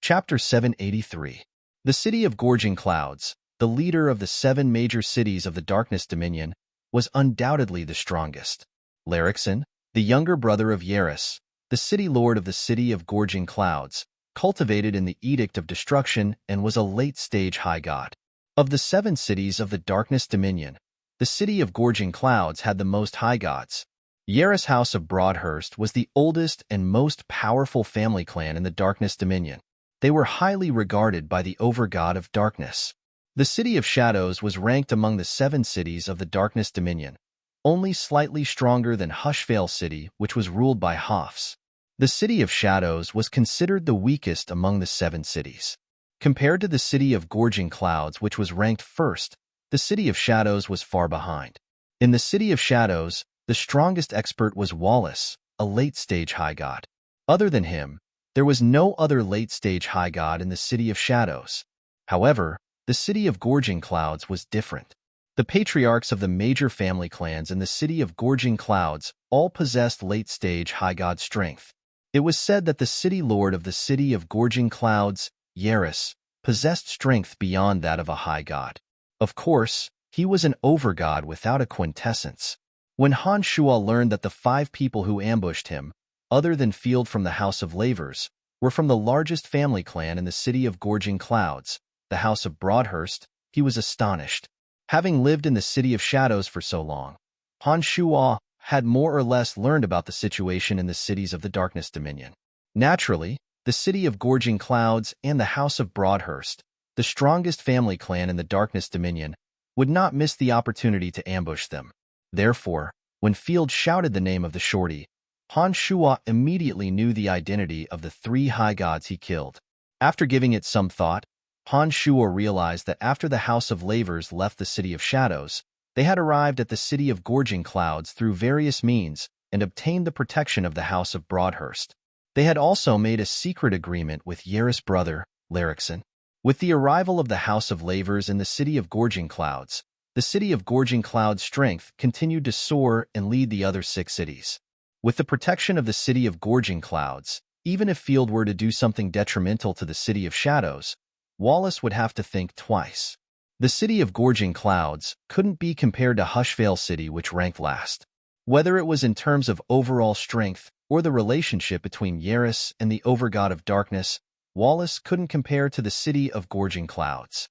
S1: Chapter 783. The city of gorging clouds, the leader of the 7 major cities of the Darkness Dominion, was undoubtedly the strongest. Larrickson, the younger brother of Yaris, the city lord of the city of gorging clouds, cultivated in the Edict of Destruction and was a late-stage high god. Of the 7 cities of the Darkness Dominion, the city of gorging clouds had the most high gods. Yaris House of Broadhurst was the oldest and most powerful family clan in the Darkness Dominion. They were highly regarded by the Overgod of Darkness. The City of Shadows was ranked among the 7 cities of the Darkness Dominion, only slightly stronger than Hushvale City, which was ruled by Hoffs. The City of Shadows was considered the weakest among the 7 cities. Compared to the City of Gorging Clouds, which was ranked first, the City of Shadows was far behind. In the City of Shadows, the strongest expert was Wallace, a late-stage high god. Other than him, there was no other late-stage high god in the City of Shadows. However, the City of Gorging Clouds was different. The patriarchs of the major family clans in the City of Gorging Clouds all possessed late-stage high god strength. It was said that the city lord of the City of Gorging Clouds, Yaris, possessed strength beyond that of a high god. Of course, he was an overgod without a quintessence. When Han Shuo learned that the 5 people who ambushed him, other than Field from the House of Lavers, were from the largest family clan in the City of Gorging Clouds, the House of Broadhurst, he was astonished. Having lived in the City of Shadows for so long, Han Shuo had more or less learned about the situation in the cities of the Darkness Dominion. Naturally, the City of Gorging Clouds and the House of Broadhurst, the strongest family clan in the Darkness Dominion, would not miss the opportunity to ambush them. Therefore, when Field shouted the name of the shorty, Han Shuo immediately knew the identity of the 3 high gods he killed. After giving it some thought, Han Shuo realized that after the House of Lavers left the City of Shadows, they had arrived at the City of Gorging Clouds through various means and obtained the protection of the House of Broadhurst. They had also made a secret agreement with Yaris' brother, Larrickson. With the arrival of the House of Lavers in the City of Gorging Clouds, the City of Gorging Clouds' strength continued to soar and lead the other 6 cities. With the protection of the City of Gorging Clouds, even if Field were to do something detrimental to the City of Shadows, Wallace would have to think twice. The City of Gorging Clouds couldn't be compared to Hushvale City, which ranked last. Whether it was in terms of overall strength or the relationship between Yaris and the Overgod of Darkness, Wallace couldn't compare to the City of Gorging Clouds.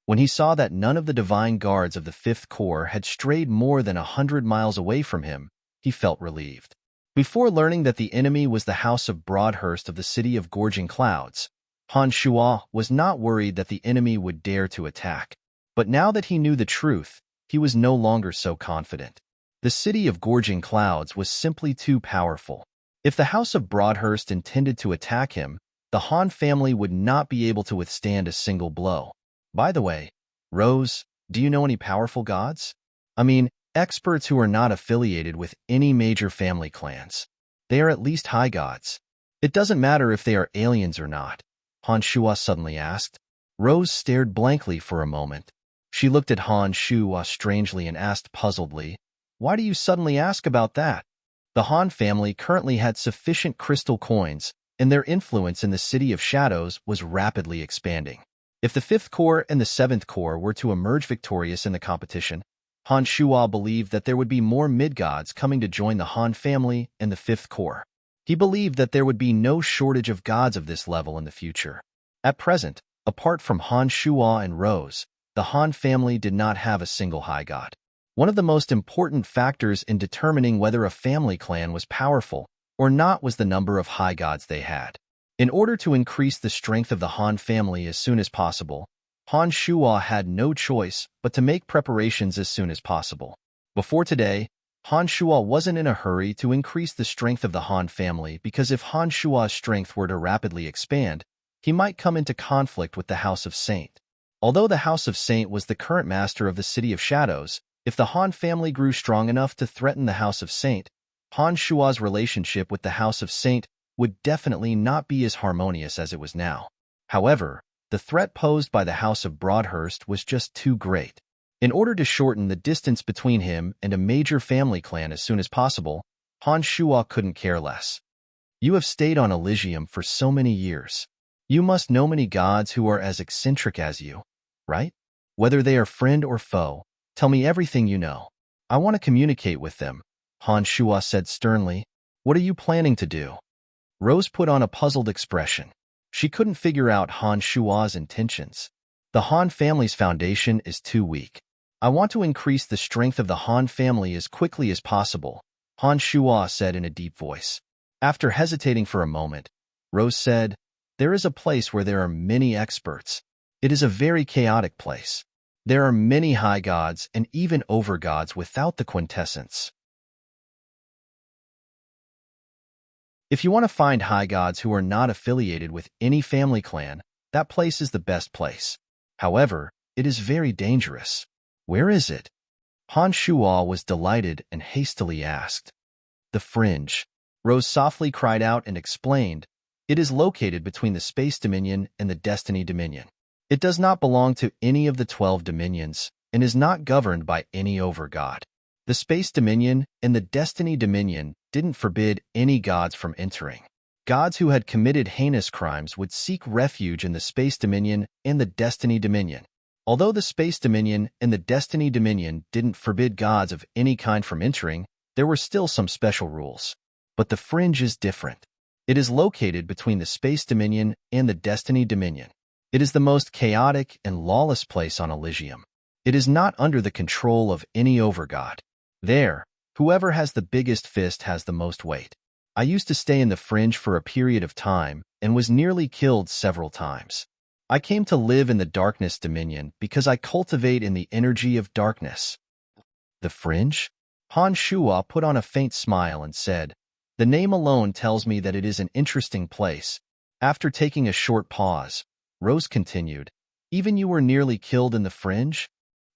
S1: When he saw that none of the divine guards of the Fifth Corps had strayed more than 100 miles away from him, he felt relieved. Before learning that the enemy was the House of Broadhurst of the City of Gorging Clouds, Han Shuo was not worried that the enemy would dare to attack. But now that he knew the truth, he was no longer so confident. The City of Gorging Clouds was simply too powerful. If the House of Broadhurst intended to attack him, the Han family would not be able to withstand a single blow. By the way, Rose, do you know any powerful gods? I mean, experts who are not affiliated with any major family clans. They are at least high gods. It doesn't matter if they are aliens or not, Han Shuo suddenly asked. Rose stared blankly for a moment. She looked at Han Shuo strangely and asked puzzledly, "Why do you suddenly ask about that?" The Han family currently had sufficient crystal coins, and their influence in the City of Shadows was rapidly expanding. If the Fifth Corps and the Seventh Corps were to emerge victorious in the competition, Han Shuo believed that there would be more mid-gods coming to join the Han family and the Fifth Corps. He believed that there would be no shortage of gods of this level in the future. At present, apart from Han Shuo and Rose, the Han family did not have a single high god. One of the most important factors in determining whether a family clan was powerful or not was the number of high gods they had. In order to increase the strength of the Han family as soon as possible, Han Shuo had no choice but to make preparations as soon as possible. Before today, Han Shuo wasn't in a hurry to increase the strength of the Han family because if Han Shuo's strength were to rapidly expand, he might come into conflict with the House of Saint. Although the House of Saint was the current master of the City of Shadows, if the Han family grew strong enough to threaten the House of Saint, Han Shuo's relationship with the House of Saint would definitely not be as harmonious as it was now. However, the threat posed by the House of Broadhurst was just too great. In order to shorten the distance between him and a major family clan as soon as possible, Han Shuo couldn't care less. You have stayed on Elysium for so many years. You must know many gods who are as eccentric as you, right? Whether they are friend or foe, tell me everything you know. I want to communicate with them, Han Shuo said sternly. What are you planning to do? Rose put on a puzzled expression. She couldn't figure out Han Shuo's intentions. The Han family's foundation is too weak. I want to increase the strength of the Han family as quickly as possible, Han Shuo said in a deep voice. After hesitating for a moment, Rose said, there is a place where there are many experts. It is a very chaotic place. There are many high gods and even overgods without the quintessence. If you want to find high gods who are not affiliated with any family clan, that place is the best place. However, it is very dangerous. Where is it? Han Shuo was delighted and hastily asked. The Fringe. Rose softly cried out and explained, it is located between the Space Dominion and the Destiny Dominion. It does not belong to any of the 12 dominions and is not governed by any overgod. The Space Dominion and the Destiny Dominion didn't forbid any gods from entering. Gods who had committed heinous crimes would seek refuge in the Space Dominion and the Destiny Dominion. Although the Space Dominion and the Destiny Dominion didn't forbid gods of any kind from entering, there were still some special rules. But the Fringe is different. It is located between the Space Dominion and the Destiny Dominion. It is the most chaotic and lawless place on Elysium. It is not under the control of any overgod. There, whoever has the biggest fist has the most weight. I used to stay in the Fringe for a period of time and was nearly killed several times. I came to live in the Darkness Dominion because I cultivate in the energy of darkness. The Fringe? Han Shuo put on a faint smile and said, the name alone tells me that it is an interesting place. After taking a short pause, Rose continued, even you were nearly killed in the Fringe?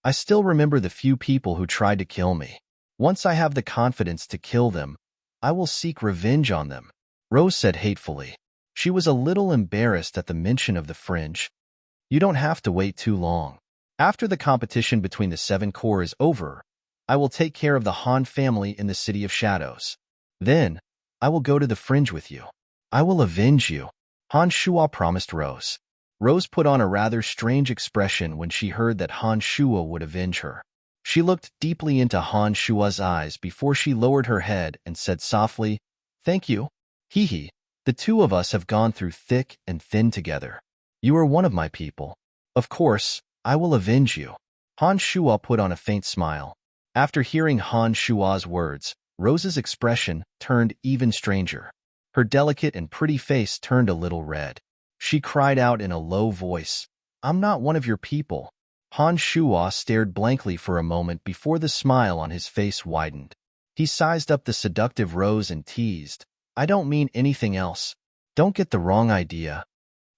S1: I still remember the few people who tried to kill me. Once I have the confidence to kill them, I will seek revenge on them, Rose said hatefully. She was a little embarrassed at the mention of the Fringe. You don't have to wait too long. After the competition between the 7 corps is over, I will take care of the Han family in the City of Shadows. Then, I will go to the Fringe with you. I will avenge you, Han Shuo promised Rose. Rose put on a rather strange expression when she heard that Han Shuo would avenge her. She looked deeply into Han Shuo's eyes before she lowered her head and said softly, "Thank you. Hee hee, the two of us have gone through thick and thin together. You are one of my people. Of course, I will avenge you." Han Shuo put on a faint smile. After hearing Han Shuo's words, Rose's expression turned even stranger. Her delicate and pretty face turned a little red. She cried out in a low voice, "I'm not one of your people." Han Shuo stared blankly for a moment before the smile on his face widened. He sized up the seductive Rose and teased, "I don't mean anything else. Don't get the wrong idea."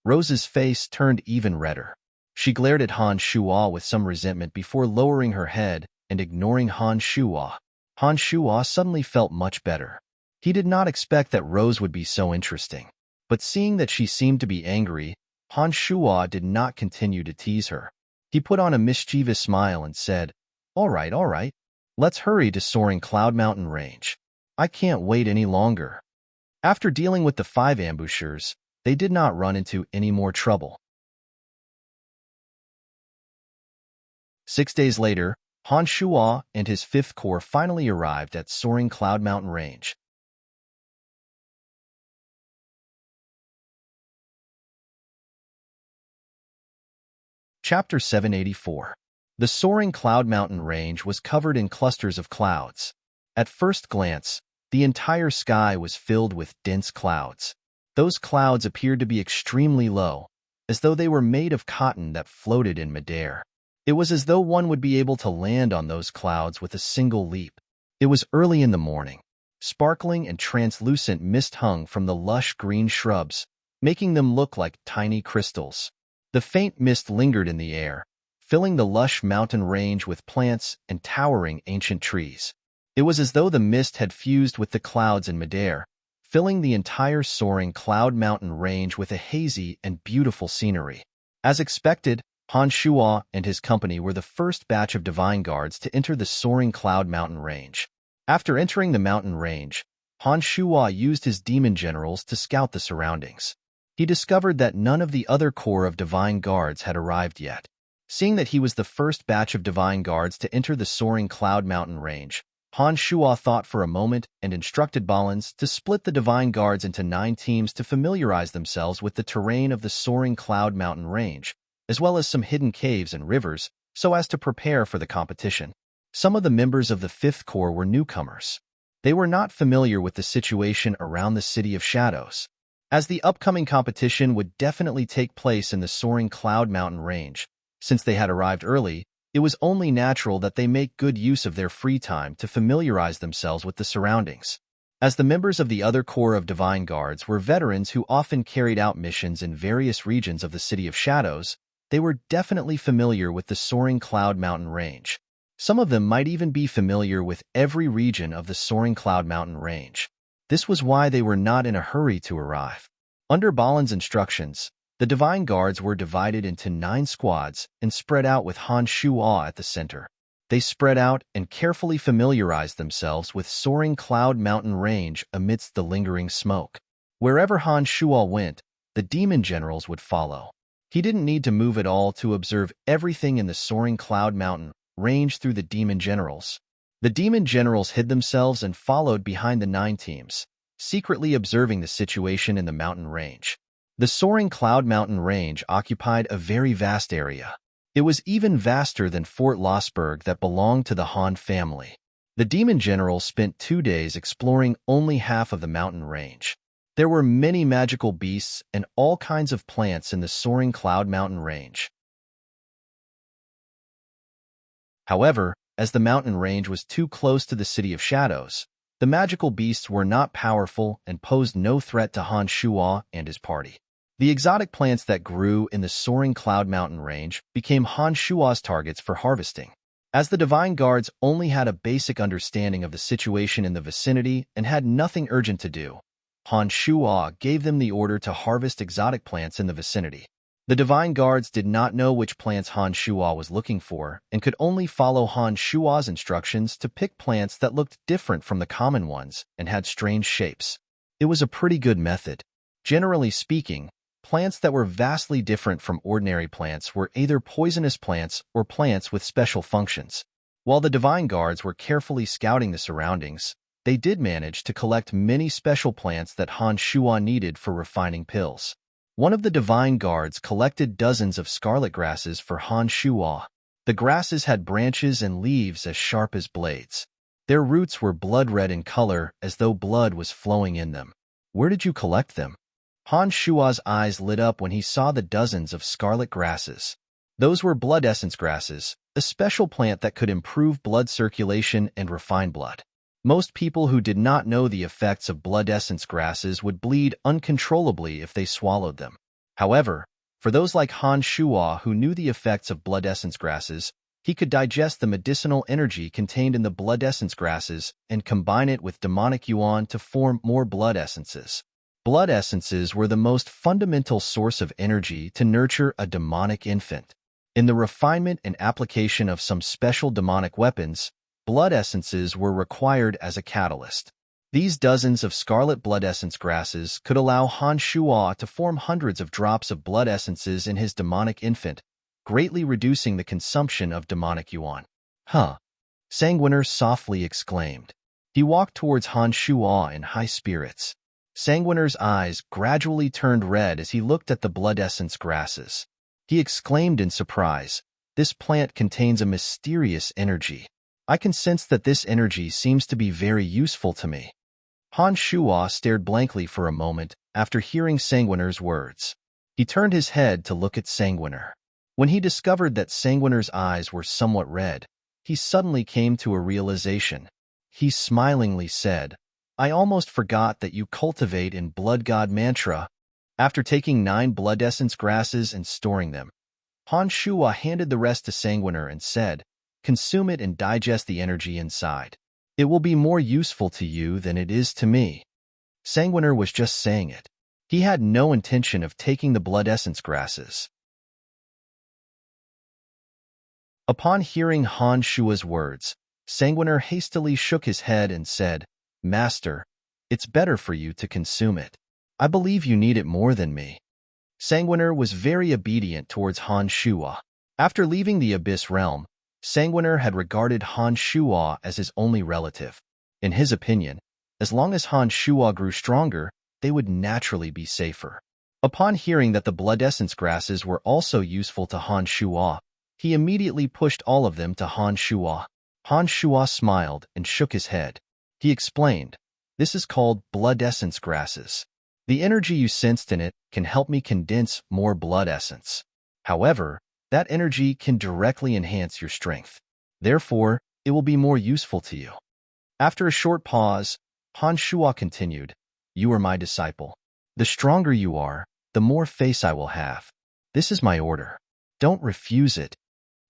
S1: Rose's face turned even redder. She glared at Han Shuo with some resentment before lowering her head and ignoring Han Shuo. Han Shuo suddenly felt much better. He did not expect that Rose would be so interesting. But seeing that she seemed to be angry, Han Shuo did not continue to tease her. He put on a mischievous smile and said, all right. Let's hurry to Soaring Cloud Mountain Range. I can't wait any longer." After dealing with the 5 ambushers, they did not run into any more trouble. 6 days later, Han Shuo and his 5th Corps finally arrived at Soaring Cloud Mountain Range. Chapter 784. The Soaring Cloud Mountain Range was covered in clusters of clouds. At first glance, the entire sky was filled with dense clouds. Those clouds appeared to be extremely low, as though they were made of cotton that floated in midair. It was as though one would be able to land on those clouds with a single leap. It was early in the morning. Sparkling and translucent mist hung from the lush green shrubs, making them look like tiny crystals. The faint mist lingered in the air, filling the lush mountain range with plants and towering ancient trees. It was as though the mist had fused with the clouds in midair, filling the entire Soaring Cloud Mountain Range with a hazy and beautiful scenery. As expected, Han Shuo and his company were the first batch of divine guards to enter the Soaring Cloud Mountain Range. After entering the mountain range, Han Shuo used his demon generals to scout the surroundings. He discovered that none of the other corps of divine guards had arrived yet. Seeing that he was the first batch of divine guards to enter the Soaring Cloud Mountain Range, Han Shuo thought for a moment and instructed Balins to split the divine guards into 9 teams to familiarize themselves with the terrain of the Soaring Cloud Mountain Range, as well as some hidden caves and rivers, so as to prepare for the competition. Some of the members of the 5th Corps were newcomers. They were not familiar with the situation around the City of Shadows. As the upcoming competition would definitely take place in the Soaring Cloud Mountain Range, since they had arrived early, it was only natural that they make good use of their free time to familiarize themselves with the surroundings. As the members of the other Corps of Divine Guards were veterans who often carried out missions in various regions of the City of Shadows, they were definitely familiar with the Soaring Cloud Mountain Range. Some of them might even be familiar with every region of the Soaring Cloud Mountain Range. This was why they were not in a hurry to arrive. Under Balin's instructions, the Divine Guards were divided into 9 squads and spread out with Han Shuo at the center. They spread out and carefully familiarized themselves with Soaring Cloud Mountain Range amidst the lingering smoke. Wherever Han Shuo went, the demon generals would follow. He didn't need to move at all to observe everything in the Soaring Cloud Mountain Range through the demon generals. The demon generals hid themselves and followed behind the 9 teams, secretly observing the situation in the mountain range. The Soaring Cloud Mountain Range occupied a very vast area. It was even vaster than Fort Lossberg that belonged to the Han family. The demon generals spent 2 days exploring only half of the mountain range. There were many magical beasts and all kinds of plants in the Soaring Cloud Mountain Range. However, as the mountain range was too close to the City of Shadows, the magical beasts were not powerful and posed no threat to Han Shuo and his party. The exotic plants that grew in the Soaring Cloud Mountain Range became Han Shuo's targets for harvesting. As the Divine Guards only had a basic understanding of the situation in the vicinity and had nothing urgent to do, Han Shuo gave them the order to harvest exotic plants in the vicinity. The divine guards did not know which plants Han Shuo was looking for and could only follow Han Shuo's instructions to pick plants that looked different from the common ones and had strange shapes. It was a pretty good method. Generally speaking, plants that were vastly different from ordinary plants were either poisonous plants or plants with special functions. While the divine guards were carefully scouting the surroundings, they did manage to collect many special plants that Han Shuo needed for refining pills. One of the divine guards collected dozens of scarlet grasses for Han Shuo. The grasses had branches and leaves as sharp as blades. Their roots were blood red in color, as though blood was flowing in them. Where did you collect them? Han Shuo's eyes lit up when he saw the dozens of scarlet grasses. Those were blood essence grasses, a special plant that could improve blood circulation and refine blood. Most people who did not know the effects of blood essence grasses would bleed uncontrollably if they swallowed them. However, for those like Han Shuo who knew the effects of blood essence grasses, he could digest the medicinal energy contained in the blood essence grasses and combine it with demonic yuan to form more blood essences. Blood essences were the most fundamental source of energy to nurture a demonic infant. In the refinement and application of some special demonic weapons, blood essences were required as a catalyst. These dozens of scarlet blood essence grasses could allow Han Shuo to form hundreds of drops of blood essences in his demonic infant, greatly reducing the consumption of demonic yuan. Huh! Sanguiner softly exclaimed. He walked towards Han Shuo in high spirits. Sanguiner's eyes gradually turned red as he looked at the blood essence grasses. He exclaimed in surprise, "This plant contains a mysterious energy. I can sense that this energy seems to be very useful to me." Han Shuo stared blankly for a moment after hearing Sanguiner's words. He turned his head to look at Sanguiner. When he discovered that Sanguiner's eyes were somewhat red, he suddenly came to a realization. He smilingly said, "I almost forgot that you cultivate in Blood God Mantra." After taking 9 blood essence grasses and storing them, Han Shuo handed the rest to Sanguiner and said, "Consume it and digest the energy inside. It will be more useful to you than it is to me." Sanguiner was just saying it. He had no intention of taking the blood essence grasses. Upon hearing Han Shuo's words, Sanguiner hastily shook his head and said, "Master, it's better for you to consume it. I believe you need it more than me." Sanguiner was very obedient towards Han Shuo. After leaving the Abyss Realm, Sanguiner had regarded Han Shuo as his only relative. In his opinion, as long as Han Shuo grew stronger, they would naturally be safer. Upon hearing that the blood essence grasses were also useful to Han Shuo, he immediately pushed all of them to Han Shuo. Han Shuo smiled and shook his head. He explained, "This is called blood essence grasses. The energy you sensed in it can help me condense more blood essence. However, that energy can directly enhance your strength. Therefore, it will be more useful to you." After a short pause, Han Shuo continued, "You are my disciple. The stronger you are, the more face I will have. This is my order. Don't refuse it."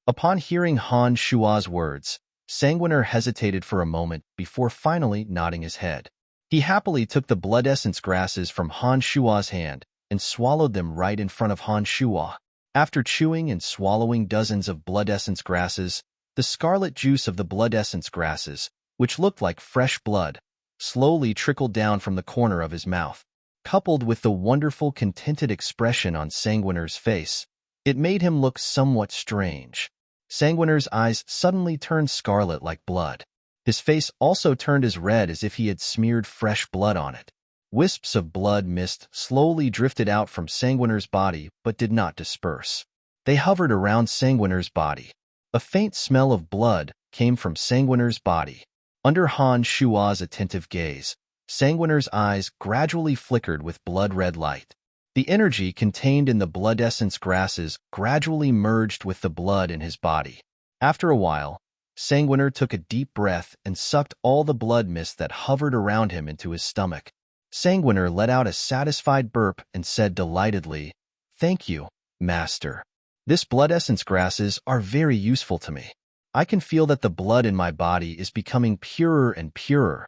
S1: Upon hearing Han Shuo's words, Sanguiner hesitated for a moment before finally nodding his head. He happily took the blood essence grasses from Han Shuo's hand and swallowed them right in front of Han Shuo. After chewing and swallowing dozens of blood essence grasses, the scarlet juice of the blood essence grasses, which looked like fresh blood, slowly trickled down from the corner of his mouth. Coupled with the wonderful contented expression on Sanguiner's face, it made him look somewhat strange. Sanguiner's eyes suddenly turned scarlet like blood. His face also turned as red as if he had smeared fresh blood on it. Wisps of blood mist slowly drifted out from Sanguiner's body but did not disperse. They hovered around Sanguiner's body. A faint smell of blood came from Sanguiner's body. Under Han Shuo's attentive gaze, Sanguiner's eyes gradually flickered with blood-red light. The energy contained in the blood essence grasses gradually merged with the blood in his body. After a while, Sanguiner took a deep breath and sucked all the blood mist that hovered around him into his stomach. Sanguiner let out a satisfied burp and said delightedly, "Thank you, Master. This blood essence grasses are very useful to me. I can feel that the blood in my body is becoming purer and purer."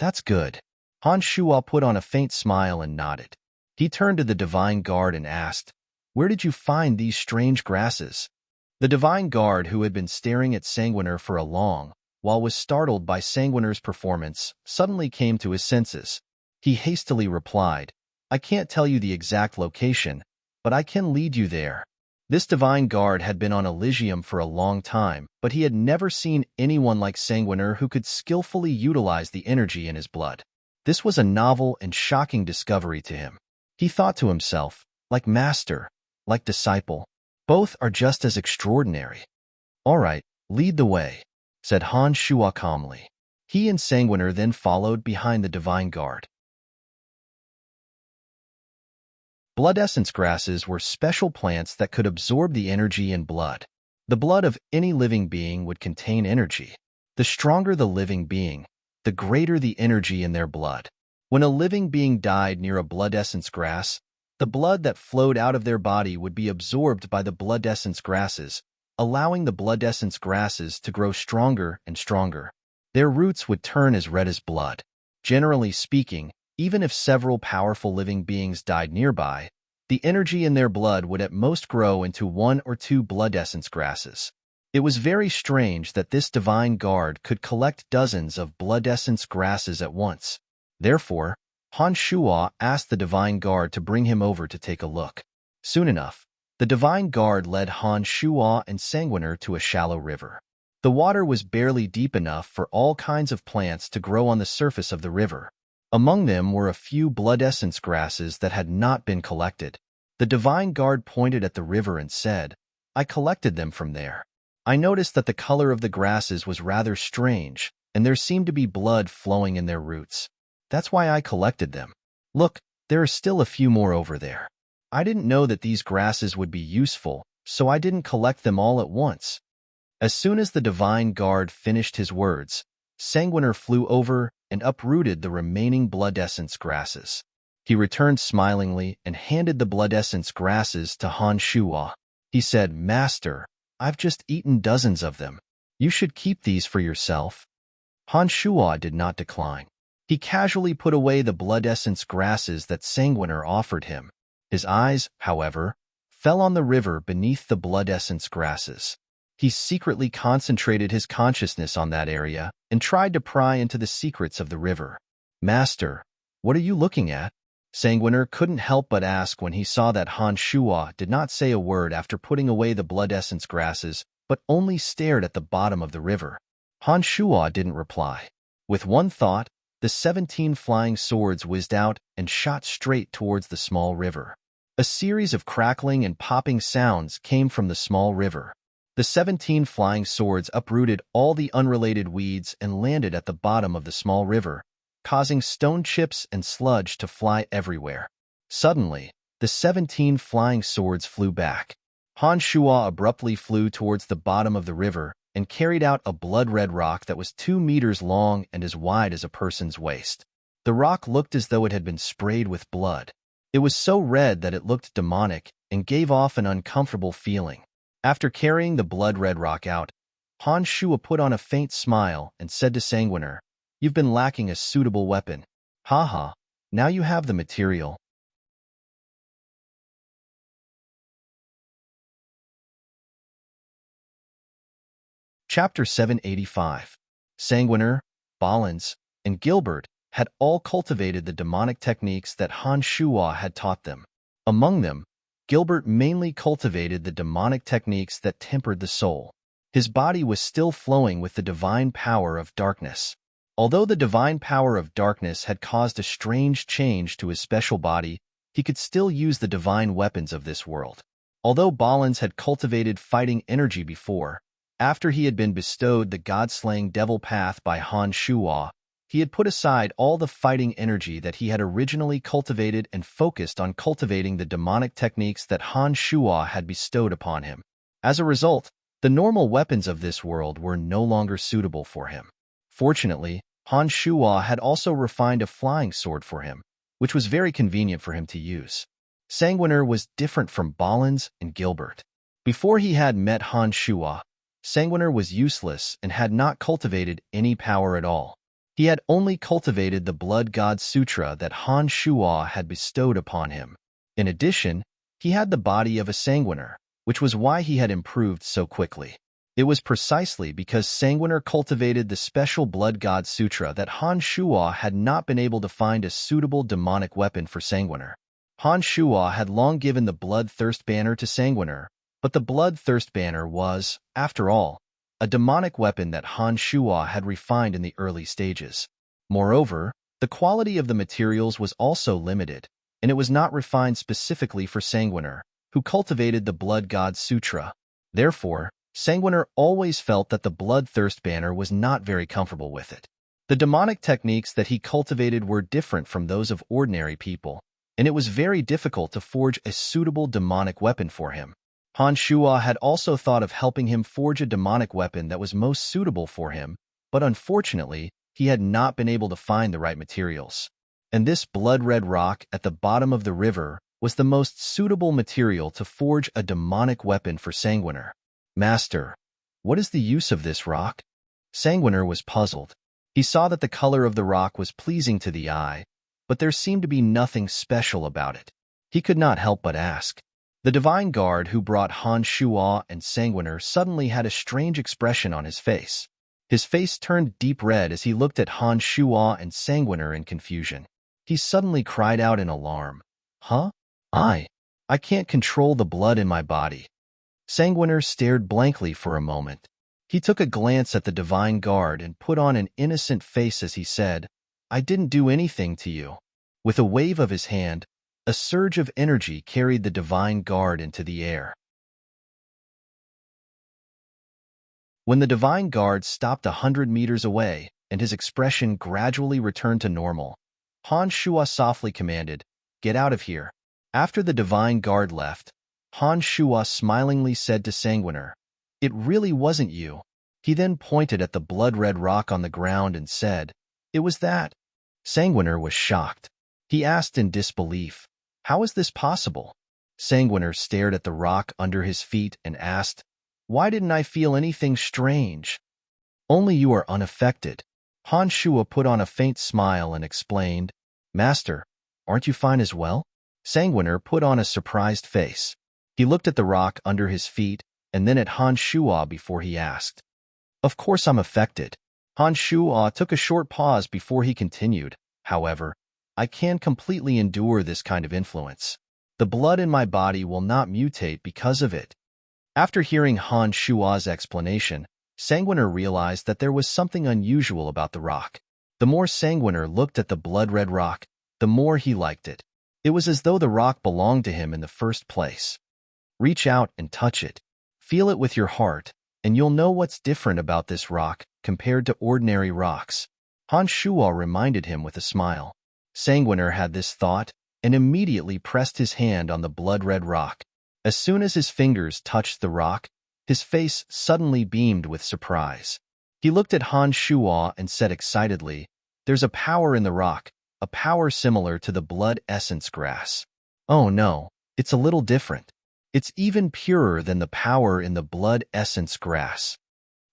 S1: "That's good." Han Shuo put on a faint smile and nodded. He turned to the divine guard and asked, Where did you find these strange grasses? The divine guard, who had been staring at Sanguiner for a long while, was startled by Sanguiner's performance, suddenly came to his senses. He hastily replied, I can't tell you the exact location, but I can lead you there. This divine guard had been on Elysium for a long time, but he had never seen anyone like Sanguiner who could skillfully utilize the energy in his blood. This was a novel and shocking discovery to him. He thought to himself, like master, like disciple, both are just as extraordinary. All right, lead the way, said Han Shua calmly. He and Sanguiner then followed behind the divine guard. Blood essence grasses were special plants that could absorb the energy in blood. The blood of any living being would contain energy. The stronger the living being, the greater the energy in their blood. When a living being died near a blood essence grass, the blood that flowed out of their body would be absorbed by the blood essence grasses, allowing the blood essence grasses to grow stronger and stronger. Their roots would turn as red as blood. Generally speaking, even if several powerful living beings died nearby, the energy in their blood would at most grow into 1 or 2 blood essence grasses. It was very strange that this divine guard could collect dozens of blood essence grasses at once. Therefore, Han Shua asked the divine guard to bring him over to take a look. Soon enough, the divine guard led Han Shua and Sanguiner to a shallow river. The water was barely deep enough for all kinds of plants to grow on the surface of the river. Among them were a few blood essence grasses that had not been collected. The divine guard pointed at the river and said, I collected them from there. I noticed that the color of the grasses was rather strange, and there seemed to be blood flowing in their roots. That's why I collected them. Look, there are still a few more over there. I didn't know that these grasses would be useful, so I didn't collect them all at once. As soon as the divine guard finished his words, Sanguiner flew over and uprooted the remaining blood essence grasses. He returned smilingly and handed the blood essence grasses to Han Shua. He said, Master, I've just eaten dozens of them. You should keep these for yourself. Han Shua did not decline. He casually put away the blood essence grasses that Sanguiner offered him. His eyes, however, fell on the river beneath the blood essence grasses. He secretly concentrated his consciousness on that area and tried to pry into the secrets of the river. Master, what are you looking at? Sanguiner couldn't help but ask when he saw that Han Shua did not say a word after putting away the blood essence grasses, but only stared at the bottom of the river. Han Shua didn't reply. With one thought, the 17 flying swords whizzed out and shot straight towards the small river. A series of crackling and popping sounds came from the small river. The 17 flying swords uprooted all the unrelated weeds and landed at the bottom of the small river, causing stone chips and sludge to fly everywhere. Suddenly, the 17 flying swords flew back. Han Shua abruptly flew towards the bottom of the river and carried out a blood-red rock that was 2 meters long and as wide as a person's waist. The rock looked as though it had been sprayed with blood. It was so red that it looked demonic and gave off an uncomfortable feeling. After carrying the blood-red rock out, Han Shua put on a faint smile and said to Sanguiner, You've been lacking a suitable weapon. Haha, now you have the material. Chapter 785. Sanguiner, Ballins, and Gilbert had all cultivated the demonic techniques that Han Shua had taught them. Among them, Gilbert mainly cultivated the demonic techniques that tempered the soul. His body was still flowing with the divine power of darkness. Although the divine power of darkness had caused a strange change to his special body, he could still use the divine weapons of this world. Although Ballins had cultivated fighting energy before, after he had been bestowed the god-slaying devil path by Han Shua, he had put aside all the fighting energy that he had originally cultivated and focused on cultivating the demonic techniques that Han Shua had bestowed upon him. As a result, the normal weapons of this world were no longer suitable for him. Fortunately, Han Shua had also refined a flying sword for him, which was very convenient for him to use. Sanguiner was different from Ballins and Gilbert. Before he had met Han Shua, Sanguiner was useless and had not cultivated any power at all. He had only cultivated the Blood God Sutra that Han Shua had bestowed upon him. In addition, He had the body of a sanguiner, which was why he had improved so quickly. It was precisely because Sanguiner cultivated the special Blood God Sutra that Han Shuo had not been able to find a suitable demonic weapon for Sanguiner. Han Shuo had long given the Bloodthirst Banner to Sanguiner, but the Bloodthirst Banner was, after all, a demonic weapon that Han Shuo had refined in the early stages. Moreover, the quality of the materials was also limited, and it was not refined specifically for Sanguiner, who cultivated the Blood God Sutra. Therefore, Sanguiner always felt that the Bloodthirst Banner was not very comfortable with it. The demonic techniques that he cultivated were different from those of ordinary people, and it was very difficult to forge a suitable demonic weapon for him. Han Shuo had also thought of helping him forge a demonic weapon that was most suitable for him, but unfortunately, he had not been able to find the right materials. And this blood-red rock at the bottom of the river was the most suitable material to forge a demonic weapon for Sanguiner. Master, what is the use of this rock? Sanguiner was puzzled. He saw that the color of the rock was pleasing to the eye, but there seemed to be nothing special about it. He could not help but ask. The divine guard who brought Han Shuo and Sanguiner suddenly had a strange expression on his face. His face turned deep red as he looked at Han Shuo and Sanguiner in confusion. He suddenly cried out in alarm. Huh? I can't control the blood in my body. Sanguiner stared blankly for a moment. He took a glance at the divine guard and put on an innocent face as he said, I didn't do anything to you. With a wave of his hand, a surge of energy carried the divine guard into the air. When the divine guard stopped 100 meters away and his expression gradually returned to normal, Han Shuo softly commanded, Get out of here. After the divine guard left, Han Shuo smilingly said to Sanguiner, It really wasn't you. He then pointed at the blood-red rock on the ground and said, It was that. Sanguiner was shocked. He asked in disbelief, How is this possible? Sanguiner stared at the rock under his feet and asked, Why didn't I feel anything strange? Only you are unaffected. Han Shuo put on a faint smile and explained, Master, aren't you fine as well? Sanguiner put on a surprised face. He looked at the rock under his feet and then at Han Shuo before he asked. Of course I'm affected. Han Shuo took a short pause before he continued. However, I can completely endure this kind of influence. The blood in my body will not mutate because of it. After hearing Han Shuo's explanation, Sanguiner realized that there was something unusual about the rock. The more Sanguiner looked at the blood-red rock, the more he liked it. It was as though the rock belonged to him in the first place. Reach out and touch it. Feel it with your heart, and you'll know what's different about this rock compared to ordinary rocks. Han Shuo reminded him with a smile. Sanguiner had this thought and immediately pressed his hand on the blood-red rock. As soon as his fingers touched the rock, his face suddenly beamed with surprise. He looked at Han Shuo and said excitedly, There's a power in the rock, a power similar to the blood essence grass. Oh no, it's a little different. It's even purer than the power in the blood essence grass.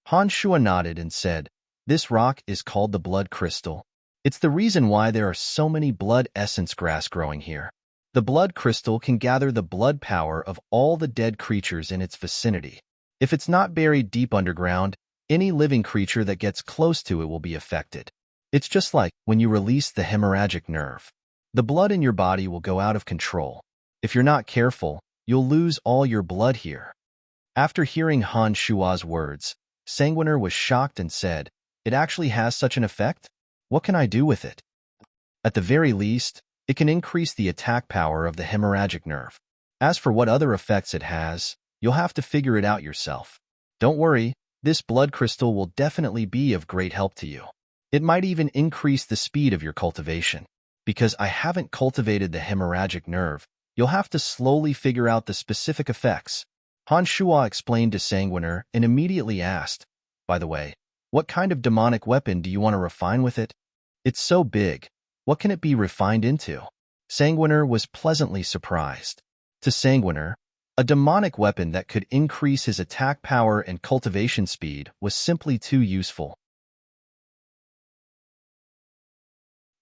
S1: Han Shuo nodded and said, This rock is called the blood crystal. It's the reason why there are so many blood essence grass growing here. The blood crystal can gather the blood power of all the dead creatures in its vicinity. If it's not buried deep underground, any living creature that gets close to it will be affected. It's just like when you release the hemorrhagic nerve. The blood in your body will go out of control. If you're not careful, you'll lose all your blood here. After hearing Han Shuo's words, Sanguiner was shocked and said, It actually has such an effect? What can I do with it? At the very least, it can increase the attack power of the hemorrhagic nerve. As for what other effects it has, you'll have to figure it out yourself. Don't worry, this blood crystal will definitely be of great help to you. It might even increase the speed of your cultivation. Because I haven't cultivated the hemorrhagic nerve, you'll have to slowly figure out the specific effects. Han Shuo explained to Sanguiner and immediately asked, By the way, what kind of demonic weapon do you want to refine with it? It's so big. What can it be refined into? Sanguiner was pleasantly surprised. To Sanguiner, a demonic weapon that could increase his attack power and cultivation speed was simply too useful.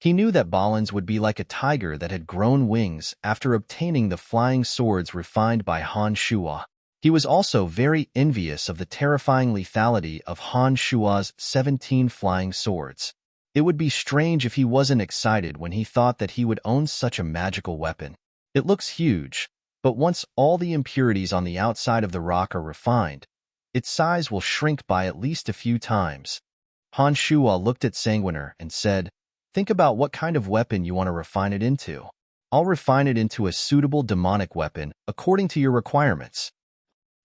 S1: He knew that Balins would be like a tiger that had grown wings after obtaining the flying swords refined by Han Shuo. He was also very envious of the terrifying lethality of Han Shuo's 17 flying swords. It would be strange if he wasn't excited when he thought that he would own such a magical weapon. It looks huge, but once all the impurities on the outside of the rock are refined, its size will shrink by at least a few times. Han Shuo looked at Sanguiner and said, "Think about what kind of weapon you want to refine it into. I'll refine it into a suitable demonic weapon according to your requirements."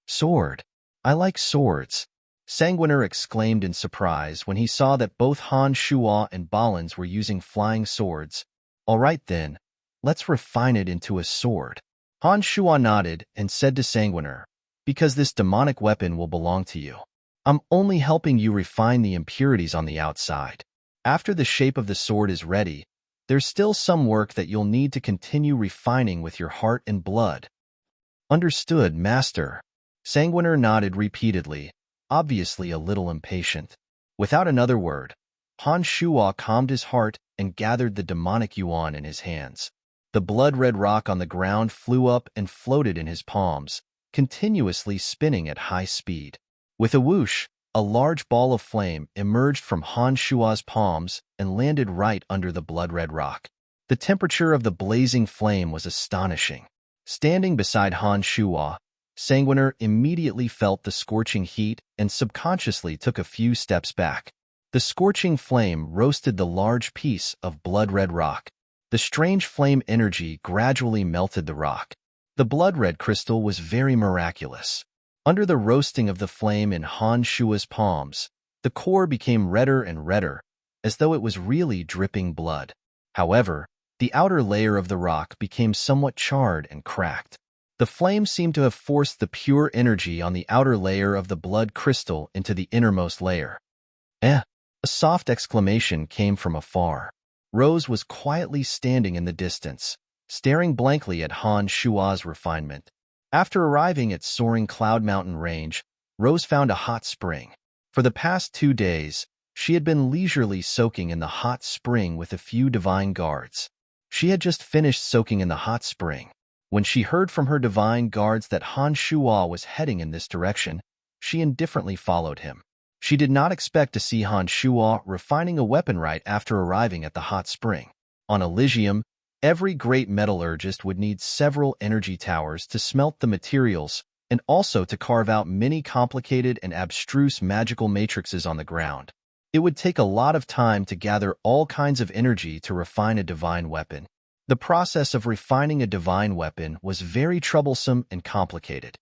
S1: "Sword. I like swords," Sanguiner exclaimed in surprise when he saw that both Han Shuo and Balins were using flying swords. "All right then, let's refine it into a sword." Han Shuo nodded and said to Sanguiner, "Because this demonic weapon will belong to you. I'm only helping you refine the impurities on the outside. After the shape of the sword is ready, there's still some work that you'll need to continue refining with your heart and blood." "Understood, Master." Sanguiner nodded repeatedly, obviously a little impatient. Without another word, Han Shuo calmed his heart and gathered the demonic yuan in his hands. The blood-red rock on the ground flew up and floated in his palms, continuously spinning at high speed. With a whoosh, a large ball of flame emerged from Han Shuo's palms and landed right under the blood-red rock. The temperature of the blazing flame was astonishing. Standing beside Han Shuo, Sanguiner immediately felt the scorching heat and subconsciously took a few steps back. The scorching flame roasted the large piece of blood-red rock. The strange flame energy gradually melted the rock. The blood-red crystal was very miraculous. Under the roasting of the flame in Han Shuo's palms, the core became redder and redder, as though it was really dripping blood. However, the outer layer of the rock became somewhat charred and cracked. The flame seemed to have forced the pure energy on the outer layer of the blood crystal into the innermost layer. "Eh!" A soft exclamation came from afar. Rose was quietly standing in the distance, staring blankly at Han Shuo's refinement. After arriving at Soaring Cloud Mountain Range, Rose found a hot spring. For the past 2 days, she had been leisurely soaking in the hot spring with a few divine guards. She had just finished soaking in the hot spring. When she heard from her divine guards that Han Shuo was heading in this direction, she indifferently followed him. She did not expect to see Han Shuo refining a weapon right after arriving at the hot spring. On Elysium, every great metallurgist would need several energy towers to smelt the materials and also to carve out many complicated and abstruse magical matrices on the ground. It would take a lot of time to gather all kinds of energy to refine a divine weapon. The process of refining a divine weapon was very troublesome and complicated.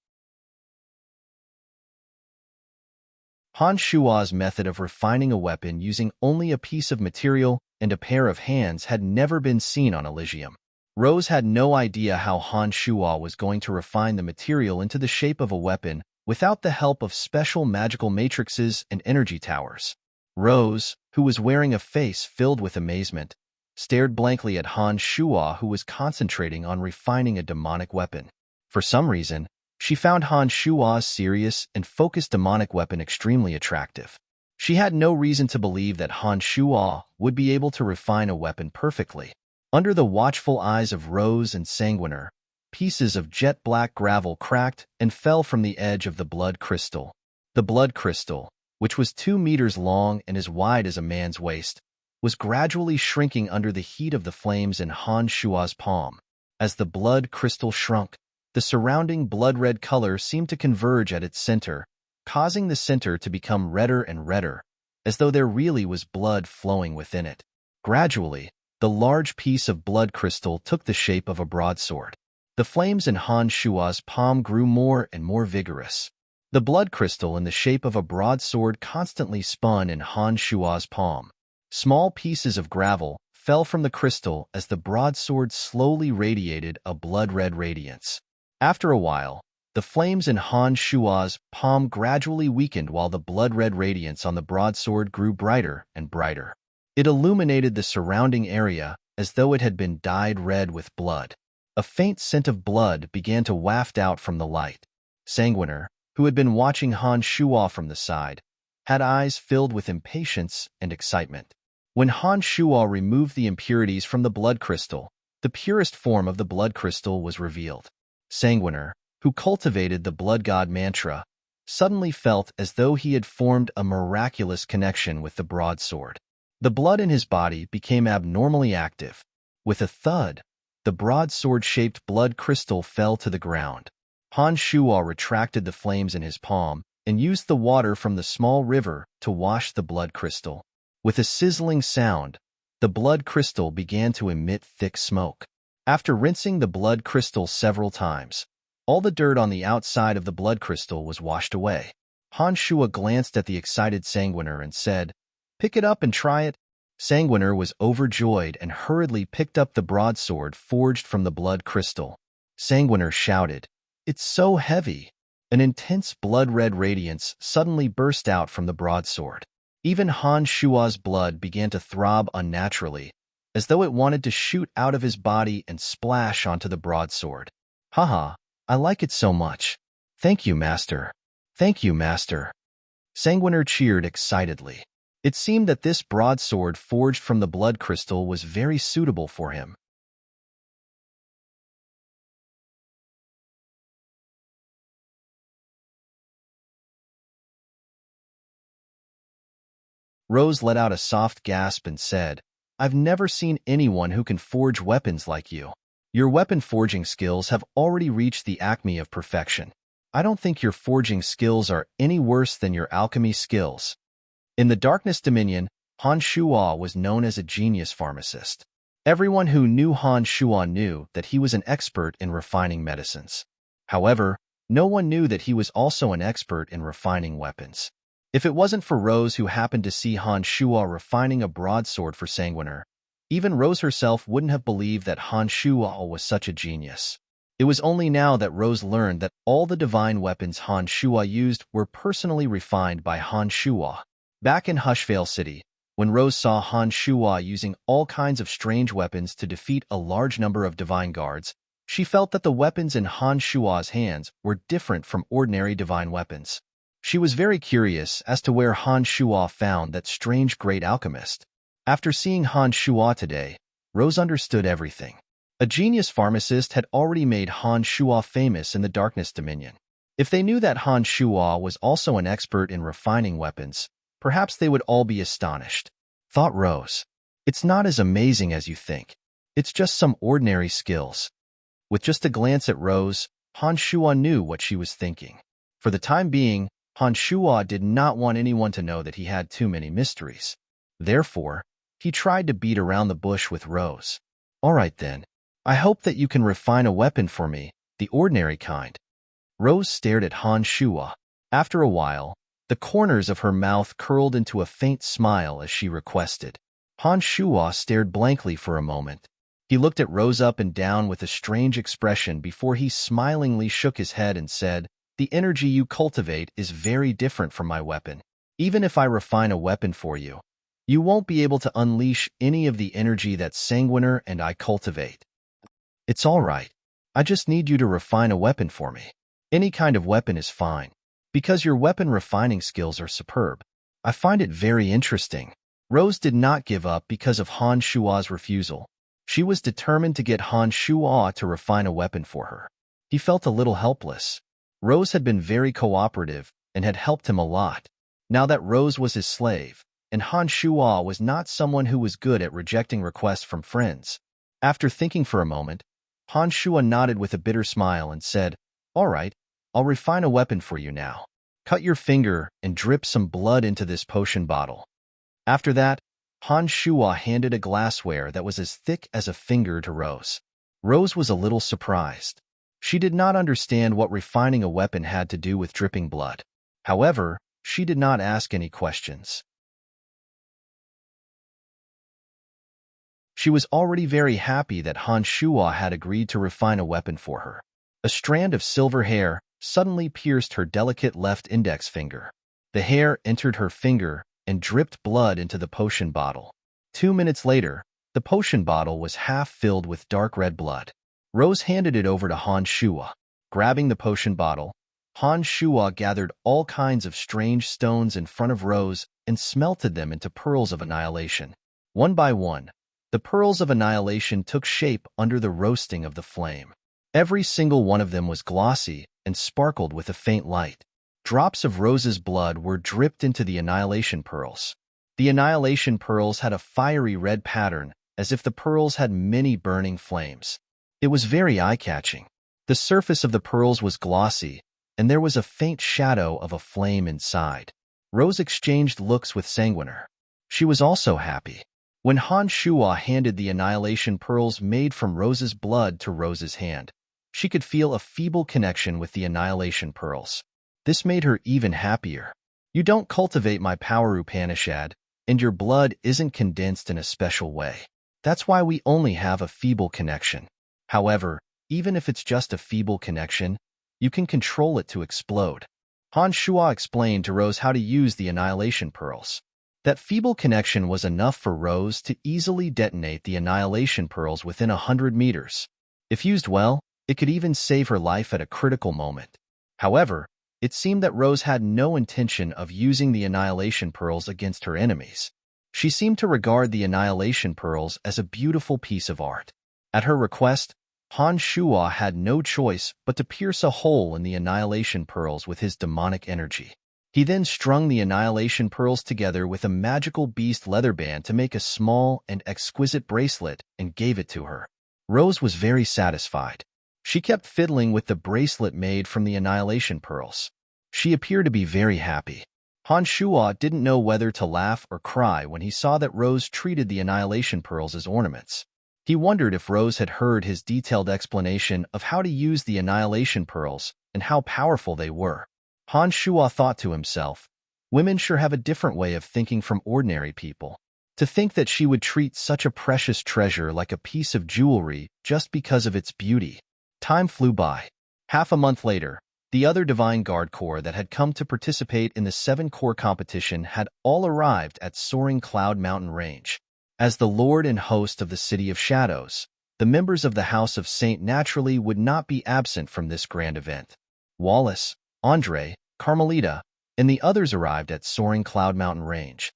S1: Han Shuo's method of refining a weapon using only a piece of material and a pair of hands had never been seen on Elysium. Rose had no idea how Han Shuo was going to refine the material into the shape of a weapon without the help of special magical matrices and energy towers. Rose, who was wearing a face filled with amazement, stared blankly at Han Shuo, who was concentrating on refining a demonic weapon. For some reason, she found Han Shuo's serious and focused demonic weapon extremely attractive. She had no reason to believe that Han Shuo would be able to refine a weapon perfectly. Under the watchful eyes of Rose and Sanguiner, pieces of jet-black gravel cracked and fell from the edge of the blood crystal. The blood crystal, which was 2 meters long and as wide as a man's waist, was gradually shrinking under the heat of the flames in Han Shuo's palm. As the blood crystal shrunk, the surrounding blood-red color seemed to converge at its center, causing the center to become redder and redder, as though there really was blood flowing within it. Gradually, the large piece of blood crystal took the shape of a broadsword. The flames in Han Shuo's palm grew more and more vigorous. The blood crystal in the shape of a broadsword constantly spun in Han Shuo's palm. Small pieces of gravel fell from the crystal as the broadsword slowly radiated a blood-red radiance. After a while, the flames in Han Shuo's palm gradually weakened while the blood-red radiance on the broadsword grew brighter and brighter. It illuminated the surrounding area as though it had been dyed red with blood. A faint scent of blood began to waft out from the light. Sanguiner, who had been watching Han Shuo from the side, had eyes filled with impatience and excitement. When Han Shuo removed the impurities from the blood crystal, the purest form of the blood crystal was revealed. Sanguiner, who cultivated the blood god mantra, suddenly felt as though he had formed a miraculous connection with the broadsword. The blood in his body became abnormally active. With a thud, the broadsword-shaped blood crystal fell to the ground. Han Shuo retracted the flames in his palm and used the water from the small river to wash the blood crystal. With a sizzling sound, the blood crystal began to emit thick smoke. After rinsing the blood crystal several times, all the dirt on the outside of the blood crystal was washed away. Han Shuo glanced at the excited Sanguiner and said, "Pick it up and try it." Sanguiner was overjoyed and hurriedly picked up the broadsword forged from the blood crystal. Sanguiner shouted, "It's so heavy!" An intense blood-red radiance suddenly burst out from the broadsword. Even Han Shuo's blood began to throb unnaturally, as though it wanted to shoot out of his body and splash onto the broadsword. "Haha, I like it so much. Thank you, Master. Thank you, Master." Sanguiner cheered excitedly. It seemed that this broadsword forged from the blood crystal was very suitable for him. Rose let out a soft gasp and said, "I've never seen anyone who can forge weapons like you. Your weapon forging skills have already reached the acme of perfection. I don't think your forging skills are any worse than your alchemy skills." In the Darkness Dominion, Han Shuo was known as a genius pharmacist. Everyone who knew Han Shuo knew that he was an expert in refining medicines. However, no one knew that he was also an expert in refining weapons. If it wasn't for Rose, who happened to see Han Shuo refining a broadsword for Sanguiner, even Rose herself wouldn't have believed that Han Shuo was such a genius. It was only now that Rose learned that all the divine weapons Han Shuo used were personally refined by Han Shuo. Back in Hushvale City, when Rose saw Han Shuo using all kinds of strange weapons to defeat a large number of divine guards, she felt that the weapons in Han Shuo's hands were different from ordinary divine weapons. She was very curious as to where Han Shuo found that strange great alchemist. After seeing Han Shuo today, Rose understood everything. A genius pharmacist had already made Han Shuo famous in the Darkness Dominion. If they knew that Han Shuo was also an expert in refining weapons, perhaps they would all be astonished. Thought Rose. It's not as amazing as you think. It's just some ordinary skills. With just a glance at Rose, Han Shuo knew what she was thinking. For the time being, Han Shuo did not want anyone to know that he had too many mysteries. Therefore, he tried to beat around the bush with Rose. "All right then. I hope that you can refine a weapon for me, the ordinary kind." Rose stared at Han Shuo. After a while, the corners of her mouth curled into a faint smile as she requested. Han Shuo stared blankly for a moment. He looked at Rose up and down with a strange expression before he smilingly shook his head and said, "The energy you cultivate is very different from my weapon. Even if I refine a weapon for you, you won't be able to unleash any of the energy that Sanguiner and I cultivate. It's all right. I just need you to refine a weapon for me. Any kind of weapon is fine. Because your weapon refining skills are superb. I find it very interesting." Rose did not give up because of Han Shuo's refusal. She was determined to get Han Shuo to refine a weapon for her. He felt a little helpless. Rose had been very cooperative and had helped him a lot. Now that Rose was his slave, and Han Shuo was not someone who was good at rejecting requests from friends. After thinking for a moment, Han Shuo nodded with a bitter smile and said, "All right, I'll refine a weapon for you now. Cut your finger and drip some blood into this potion bottle." After that, Han Shuo handed a glassware that was as thick as a finger to Rose. Rose was a little surprised. She did not understand what refining a weapon had to do with dripping blood. However, she did not ask any questions. She was already very happy that Han Shuo had agreed to refine a weapon for her. A strand of silver hair suddenly pierced her delicate left index finger. The hair entered her finger and dripped blood into the potion bottle. 2 minutes later, the potion bottle was half filled with dark red blood. Rose handed it over to Han Shuo. Grabbing the potion bottle, Han Shuo gathered all kinds of strange stones in front of Rose and smelted them into pearls of annihilation. One by one, the pearls of annihilation took shape under the roasting of the flame. Every single one of them was glossy and sparkled with a faint light. Drops of Rose's blood were dripped into the annihilation pearls. The annihilation pearls had a fiery red pattern, as if the pearls had many burning flames. It was very eye-catching. The surface of the pearls was glossy, and there was a faint shadow of a flame inside. Rose exchanged looks with Sanguiner. She was also happy. When Han Shuo handed the annihilation pearls made from Rose's blood to Rose's hand, she could feel a feeble connection with the annihilation pearls. This made her even happier. You don't cultivate my power, Upanishad, and your blood isn't condensed in a special way. That's why we only have a feeble connection. However, even if it's just a feeble connection, you can control it to explode. Han Shuo explained to Rose how to use the annihilation pearls. That feeble connection was enough for Rose to easily detonate the annihilation pearls within 100 meters. If used well, it could even save her life at a critical moment. However, it seemed that Rose had no intention of using the annihilation pearls against her enemies. She seemed to regard the annihilation pearls as a beautiful piece of art. At her request, Han Shuo had no choice but to pierce a hole in the annihilation pearls with his demonic energy. He then strung the annihilation pearls together with a magical beast leather band to make a small and exquisite bracelet and gave it to her. Rose was very satisfied. She kept fiddling with the bracelet made from the annihilation pearls. She appeared to be very happy. Han Shuo didn't know whether to laugh or cry when he saw that Rose treated the annihilation pearls as ornaments. He wondered if Rose had heard his detailed explanation of how to use the annihilation pearls and how powerful they were. Han Shuo thought to himself, women sure have a different way of thinking from ordinary people. To think that she would treat such a precious treasure like a piece of jewelry just because of its beauty. Time flew by. Half a month later, the other Divine Guard Corps that had come to participate in the 7-Corps competition had all arrived at Soaring Cloud Mountain Range. As the Lord and host of the City of Shadows, the members of the House of Saint naturally would not be absent from this grand event. Wallace, Andre, Carmelita, and the others arrived at Soaring Cloud Mountain Range.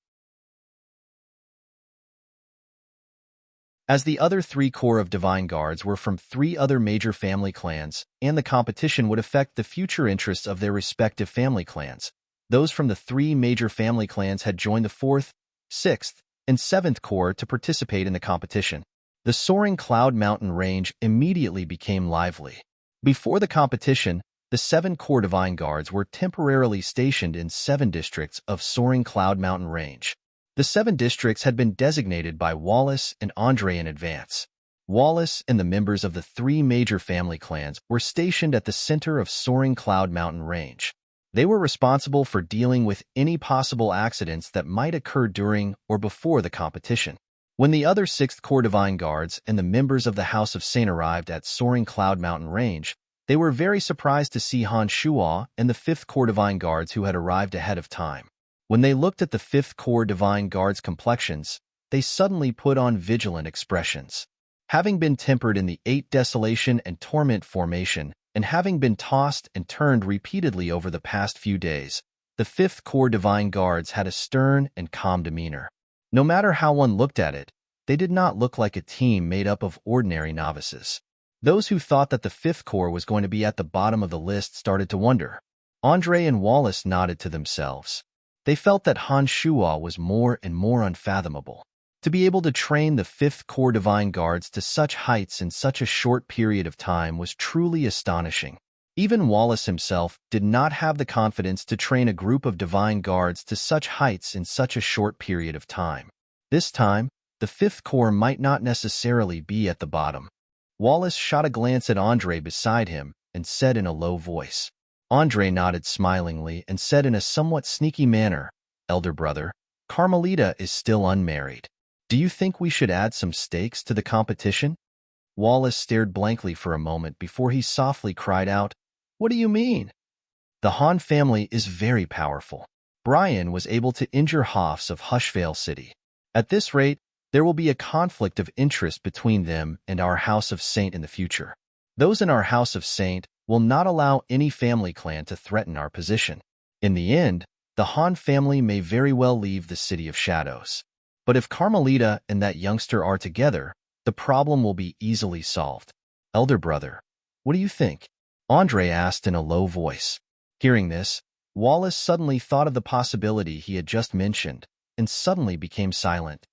S1: As the other 3 corps of Divine Guards were from 3 other major family clans, and the competition would affect the future interests of their respective family clans, those from the 3 major family clans had joined the 4th, 6th, and 7th Corps to participate in the competition. The Soaring Cloud Mountain Range immediately became lively. Before the competition, the 7 Corps Divine Guards were temporarily stationed in 7 districts of Soaring Cloud Mountain Range. The 7 districts had been designated by Wallace and Andre in advance. Wallace and the members of the 3 major family clans were stationed at the center of Soaring Cloud Mountain Range. They were responsible for dealing with any possible accidents that might occur during or before the competition. When the other 6th Corps Divine Guards and the members of the House of Saint arrived at Soaring Cloud Mountain Range, they were very surprised to see Han Shuo and the 5th Corps Divine Guards who had arrived ahead of time. When they looked at the 5th Corps Divine Guards' complexions, they suddenly put on vigilant expressions. Having been tempered in the 8 Desolation and Torment formation, and having been tossed and turned repeatedly over the past few days, the 5th Corps Divine Guards had a stern and calm demeanor. No matter how one looked at it, they did not look like a team made up of ordinary novices. Those who thought that the 5th Corps was going to be at the bottom of the list started to wonder. Andre and Wallace nodded to themselves. They felt that Han Shuo was more and more unfathomable. To be able to train the 5th Corps Divine Guards to such heights in such a short period of time was truly astonishing. Even Wallace himself did not have the confidence to train a group of Divine Guards to such heights in such a short period of time. This time, the 5th Corps might not necessarily be at the bottom. Wallace shot a glance at Andre beside him and said in a low voice. Andre nodded smilingly and said in a somewhat sneaky manner, "Elder brother, Carmelita is still unmarried. Do you think we should add some stakes to the competition?" Wallace stared blankly for a moment before he softly cried out, "What do you mean?" The Han family is very powerful. Brian was able to injure Hoffs of Hushvale City. At this rate, there will be a conflict of interest between them and our House of Saint in the future. Those in our House of Saint will not allow any family clan to threaten our position. In the end, the Han family may very well leave the City of Shadows. But if Carmelita and that youngster are together, the problem will be easily solved. Elder brother, what do you think? Andre asked in a low voice. Hearing this, Wallace suddenly thought of the possibility he had just mentioned and suddenly became silent.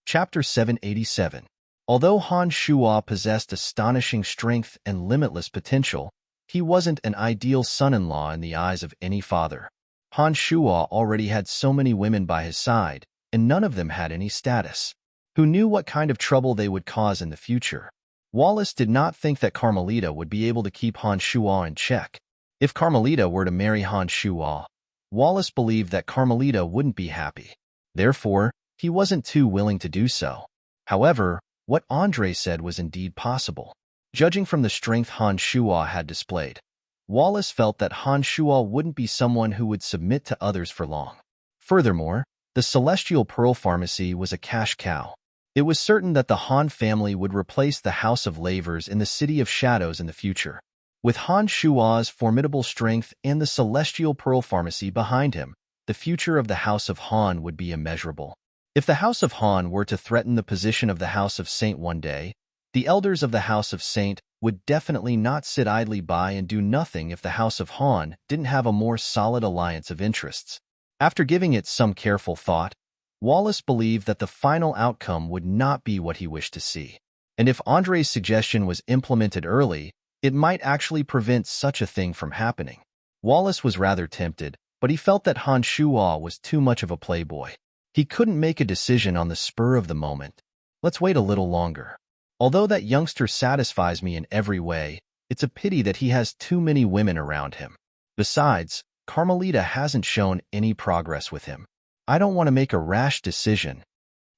S1: Chapter 787. Although Han Shuo possessed astonishing strength and limitless potential, he wasn't an ideal son-in-law in the eyes of any father. Han Shuo already had so many women by his side, and none of them had any status. Who knew what kind of trouble they would cause in the future? Wallace did not think that Carmelita would be able to keep Han Shuo in check. If Carmelita were to marry Han Shuo, Wallace believed that Carmelita wouldn't be happy. Therefore, he wasn't too willing to do so. However, what Andre said was indeed possible. Judging from the strength Han Shuo had displayed, Wallace felt that Han Shuo wouldn't be someone who would submit to others for long. Furthermore, the Celestial Pearl Pharmacy was a cash cow. It was certain that the Han family would replace the House of Lavers in the City of Shadows in the future. With Han Shuo's formidable strength and the Celestial Pearl Pharmacy behind him, the future of the House of Han would be immeasurable. If the House of Han were to threaten the position of the House of Saint one day, the elders of the House of Saint would definitely not sit idly by and do nothing if the House of Han didn't have a more solid alliance of interests. After giving it some careful thought, Wallace believed that the final outcome would not be what he wished to see. And if Andre's suggestion was implemented early, it might actually prevent such a thing from happening. Wallace was rather tempted, but he felt that Han Shuo was too much of a playboy. He couldn't make a decision on the spur of the moment. Let's wait a little longer. Although that youngster satisfies me in every way, it's a pity that he has too many women around him. Besides, Carmelita hasn't shown any progress with him. I don't want to make a rash decision,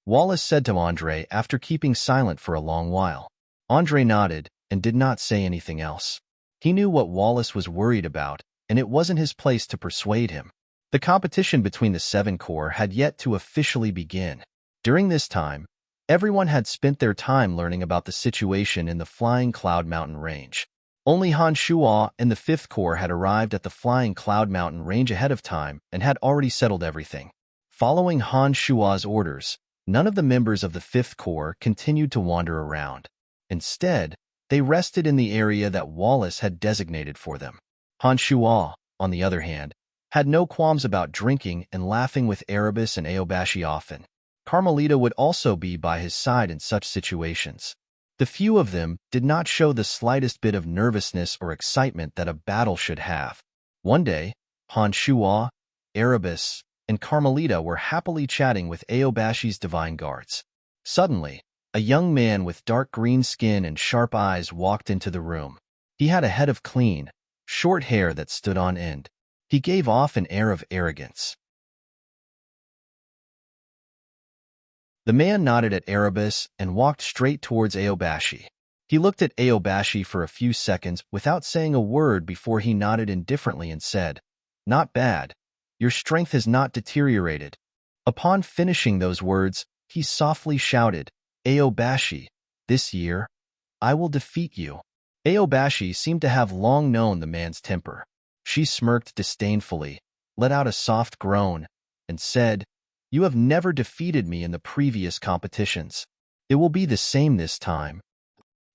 S1: Wallace said to Andre after keeping silent for a long while. Andre nodded and did not say anything else. He knew what Wallace was worried about, and it wasn't his place to persuade him. The competition between the Seven Corps had yet to officially begin. During this time, everyone had spent their time learning about the situation in the Flying Cloud Mountain Range. Only Han Shuo and the Fifth Corps had arrived at the Flying Cloud Mountain Range ahead of time and had already settled everything. Following Han Shuo's orders, none of the members of the Fifth Corps continued to wander around. Instead, they rested in the area that Wallace had designated for them. Han Shuo, on the other hand, had no qualms about drinking and laughing with Erebus and Aobashi often. Carmelita would also be by his side in such situations. The few of them did not show the slightest bit of nervousness or excitement that a battle should have. One day, Han Shuo, Erebus, and Carmelita were happily chatting with Aobashi's divine guards. Suddenly, a young man with dark green skin and sharp eyes walked into the room. He had a head of clean, short hair that stood on end. He gave off an air of arrogance. The man nodded at Erebus and walked straight towards Aobashi. He looked at Aobashi for a few seconds without saying a word before he nodded indifferently and said, "Not bad. Your strength has not deteriorated." Upon finishing those words, he softly shouted, "Aobashi, this year, I will defeat you." Aobashi seemed to have long known the man's temper. She smirked disdainfully, let out a soft groan, and said, "You have never defeated me in the previous competitions. It will be the same this time."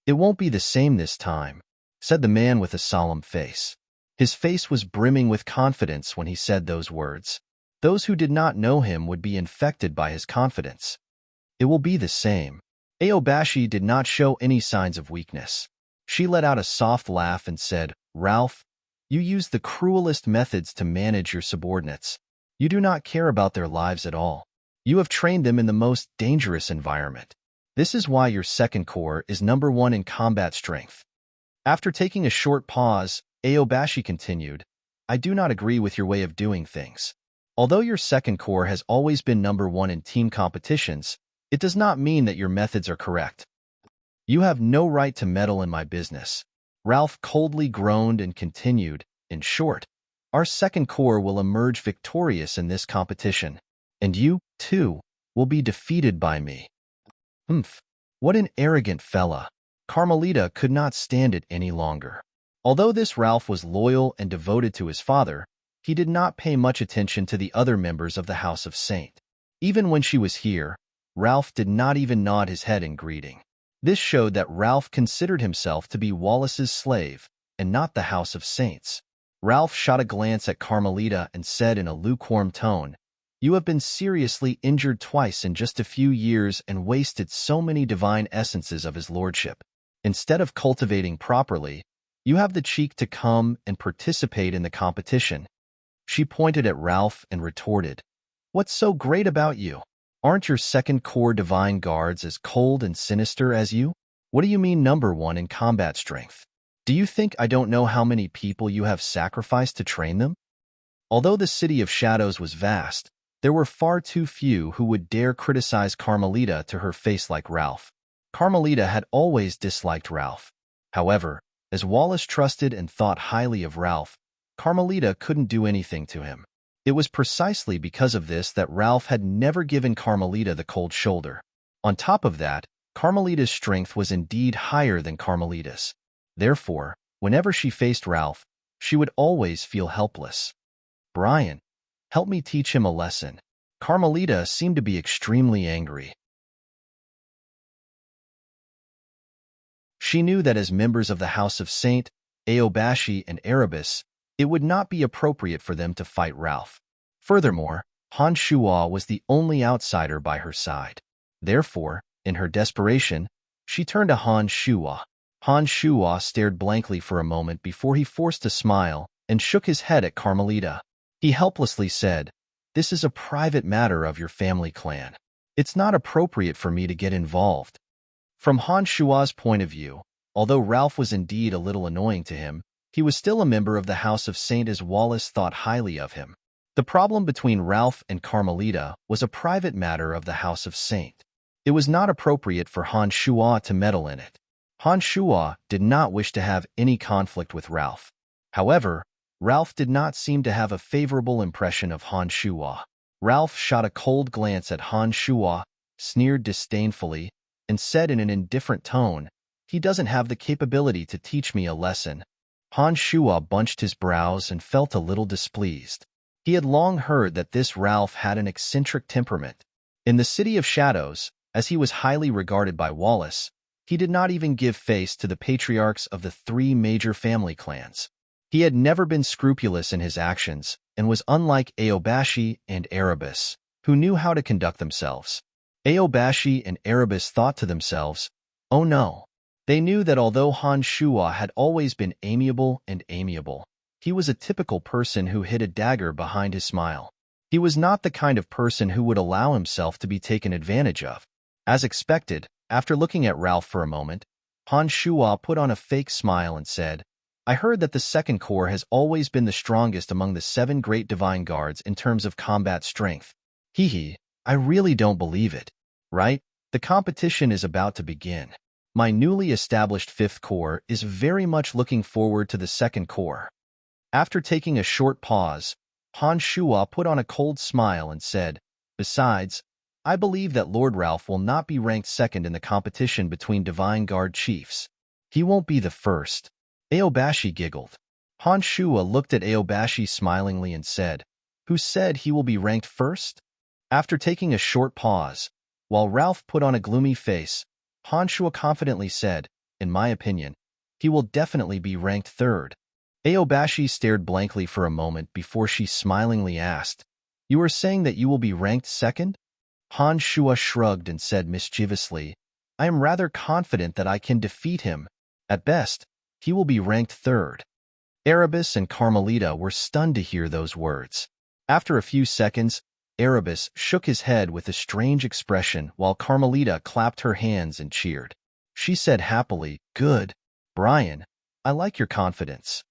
S1: "It won't be the same this time," said the man with a solemn face. His face was brimming with confidence when he said those words. Those who did not know him would be infected by his confidence. "It will be the same." Aobashi did not show any signs of weakness. She let out a soft laugh and said, "Ralph, you use the cruelest methods to manage your subordinates. You do not care about their lives at all. You have trained them in the most dangerous environment. This is why your Second Corps is #1 in combat strength." After taking a short pause, Aobashi continued, "I do not agree with your way of doing things. Although your Second Corps has always been #1 in team competitions, it does not mean that your methods are correct. You have no right to meddle in my business." Ralph coldly groaned and continued, "In short, our Second Corps will emerge victorious in this competition, and you, too, will be defeated by me." What an arrogant fella. Carmelita could not stand it any longer. Although this Ralph was loyal and devoted to his father, he did not pay much attention to the other members of the House of Saint. Even when she was here, Ralph did not even nod his head in greeting. This showed that Ralph considered himself to be Wallace's slave and not the House of Saints. Ralph shot a glance at Carmelita and said in a lukewarm tone, "You have been seriously injured twice in just a few years and wasted so many divine essences of his lordship. Instead of cultivating properly, you have the cheek to come and participate in the competition." She pointed at Ralph and retorted, "What's so great about you? Aren't your second core divine guards as cold and sinister as you? What do you mean number one in combat strength? Do you think I don't know how many people you have sacrificed to train them?" Although the City of Shadows was vast, there were far too few who would dare criticize Carmelita to her face like Ralph. Carmelita had always disliked Ralph. However, as Wallace trusted and thought highly of Ralph, Carmelita couldn't do anything to him. It was precisely because of this that Ralph had never given Carmelita the cold shoulder. On top of that, Carmelita's strength was indeed higher than Carmelita's. Therefore, whenever she faced Ralph, she would always feel helpless. "Brian, help me teach him a lesson." Carmelita seemed to be extremely angry. She knew that as members of the House of Saint, Aobashi, and Erebus, it would not be appropriate for them to fight Ralph. Furthermore, Han Shuo was the only outsider by her side. Therefore, in her desperation, she turned to Han Shuo. Han Shuo stared blankly for a moment before he forced a smile and shook his head at Carmelita. He helplessly said, "This is a private matter of your family clan. It's not appropriate for me to get involved." From Han Shuo's point of view, although Ralph was indeed a little annoying to him, he was still a member of the House of Saint as Wallace thought highly of him. The problem between Ralph and Carmelita was a private matter of the House of Saint. It was not appropriate for Han Shuo to meddle in it. Han Shuo did not wish to have any conflict with Ralph. However, Ralph did not seem to have a favorable impression of Han Shuo. Ralph shot a cold glance at Han Shuo, sneered disdainfully, and said in an indifferent tone, "He doesn't have the capability to teach me a lesson." Han Shuo bunched his brows and felt a little displeased. He had long heard that this Ralph had an eccentric temperament. In the City of Shadows, as he was highly regarded by Wallace, he did not even give face to the patriarchs of the three major family clans. He had never been scrupulous in his actions and was unlike Aobashi and Erebus, who knew how to conduct themselves. Aobashi and Erebus thought to themselves, "Oh no." They knew that although Han Shuo had always been amiable, he was a typical person who hid a dagger behind his smile. He was not the kind of person who would allow himself to be taken advantage of. As expected, after looking at Ralph for a moment, Han Shuo put on a fake smile and said, "I heard that the second corps has always been the strongest among the 7 great divine guards in terms of combat strength. Hee, I really don't believe it. Right? The competition is about to begin. My newly established 5th Corps is very much looking forward to the 2nd Corps." After taking a short pause, Han Shuo put on a cold smile and said, "Besides, I believe that Lord Ralph will not be ranked 2nd in the competition between Divine Guard chiefs. He won't be the 1st. Aobashi giggled. Han Shuo looked at Aobashi smilingly and said, "Who said he will be ranked 1st? After taking a short pause, while Ralph put on a gloomy face, Han Shuo confidently said, "In my opinion, he will definitely be ranked 3rd. Aobashi stared blankly for a moment before she smilingly asked, "You are saying that you will be ranked 2nd? Han Shuo shrugged and said mischievously, "I am rather confident that I can defeat him. At best, he will be ranked 3rd. Erebus and Carmelita were stunned to hear those words. After a few seconds, Erebus shook his head with a strange expression while Carmelita clapped her hands and cheered. She said happily, "Good, Brian, I like your confidence."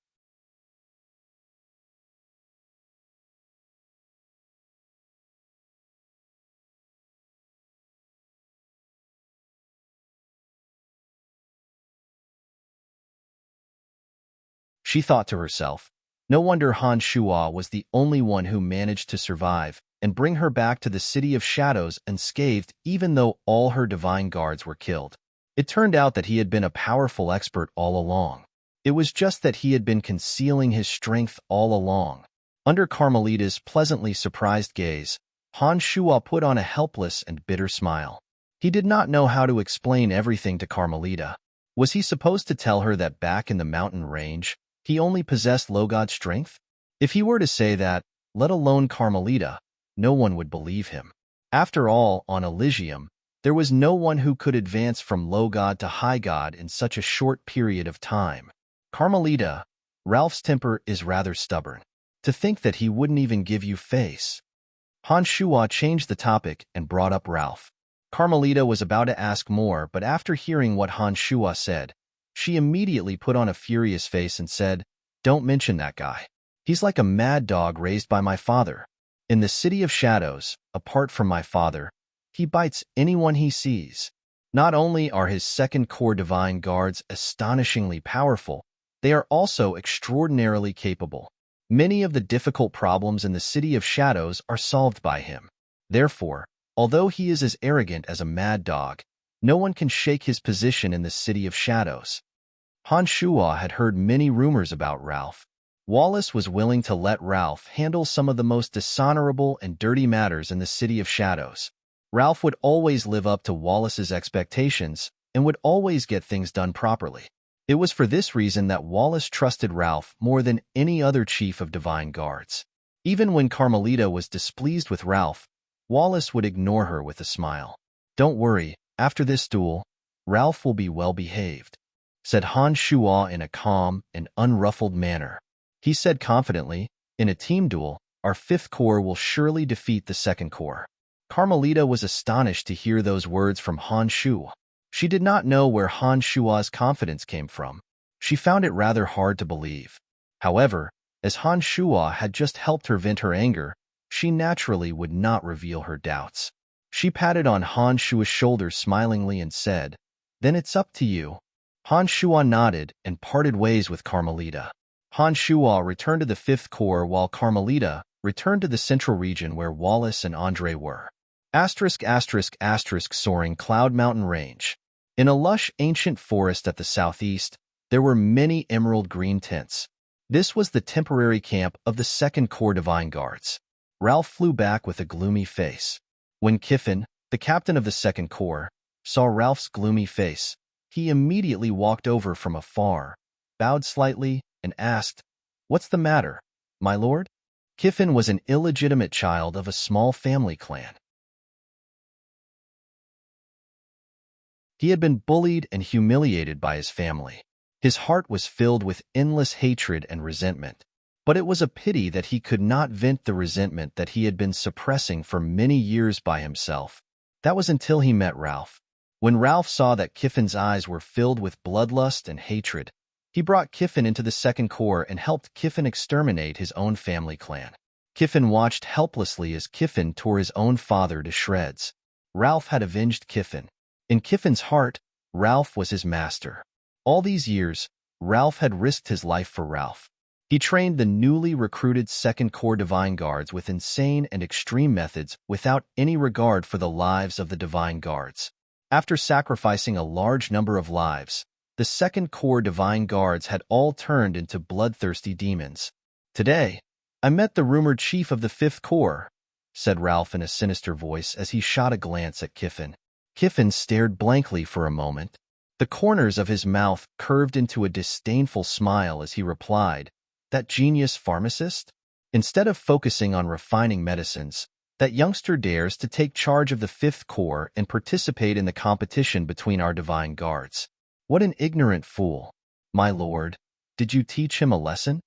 S1: She thought to herself, no wonder Han Shuo was the only one who managed to survive and bring her back to the City of Shadows unscathed even though all her divine guards were killed. It turned out that he had been a powerful expert all along. It was just that he had been concealing his strength all along. Under Carmelita's pleasantly surprised gaze, Han Shuo put on a helpless and bitter smile. He did not know how to explain everything to Carmelita. Was he supposed to tell her that back in the mountain range, he only possessed low-god strength? If he were to say that, let alone Carmelita, no one would believe him. After all, on Elysium, there was no one who could advance from low god to high god in such a short period of time. Carmelita, Ralph's temper is rather stubborn. To think that he wouldn't even give you face. Han Shuo changed the topic and brought up Ralph. Carmelita was about to ask more, but after hearing what Han Shuo said, she immediately put on a furious face and said, "Don't mention that guy. He's like a mad dog raised by my father. In the City of Shadows, apart from my father, he bites anyone he sees. Not only are his second core divine guards astonishingly powerful, they are also extraordinarily capable. Many of the difficult problems in the City of Shadows are solved by him. Therefore, although he is as arrogant as a mad dog, no one can shake his position in the City of Shadows." Han Shuo had heard many rumors about Ralph. Wallace was willing to let Ralph handle some of the most dishonorable and dirty matters in the City of Shadows. Ralph would always live up to Wallace's expectations and would always get things done properly. It was for this reason that Wallace trusted Ralph more than any other chief of Divine Guards. Even when Carmelita was displeased with Ralph, Wallace would ignore her with a smile. "Don't worry, after this duel, Ralph will be well behaved," said Han Shuo in a calm and unruffled manner. He said confidently, "In a team duel, our fifth core will surely defeat the second core." Carmelita was astonished to hear those words from Han Shuo. She did not know where Han Shuo's confidence came from. She found it rather hard to believe. However, as Han Shuo had just helped her vent her anger, she naturally would not reveal her doubts. She patted on Han Shuo's shoulder smilingly and said, "Then it's up to you." Han Shuo nodded and parted ways with Carmelita. Han Shuo returned to the fifth core while Carmelita returned to the central region where Wallace and Andre were. **** Soaring Cloud Mountain Range. In a lush ancient forest at the southeast, there were many emerald green tents. This was the temporary camp of the Second Corps Divine Guards. Ralph flew back with a gloomy face. When Kiffin, the captain of the Second Corps, saw Ralph's gloomy face, he immediately walked over from afar, bowed slightly, and asked, "What's the matter, my lord?" Kiffin was an illegitimate child of a small family clan. He had been bullied and humiliated by his family. His heart was filled with endless hatred and resentment. But it was a pity that he could not vent the resentment that he had been suppressing for many years by himself. That was until he met Ralph. When Ralph saw that Kiffin's eyes were filled with bloodlust and hatred, he brought Kiffin into the Second Corps and helped Kiffin exterminate his own family clan. Kiffin watched helplessly as Kiffin tore his own father to shreds. Ralph had avenged Kiffin. In Kiffin's heart, Ralph was his master. All these years, Ralph had risked his life for Ralph. He trained the newly recruited Second Corps Divine Guards with insane and extreme methods without any regard for the lives of the Divine Guards. After sacrificing a large number of lives, the Second Corps Divine Guards had all turned into bloodthirsty demons. "Today, I met the rumored chief of the Fifth Corps," said Ralph in a sinister voice as he shot a glance at Kiffin. Kiffin stared blankly for a moment. The corners of his mouth curved into a disdainful smile as he replied, "That genius pharmacist? Instead of focusing on refining medicines, that youngster dares to take charge of the Fifth Corps and participate in the competition between our Divine Guards. What an ignorant fool. My lord, did you teach him a lesson?"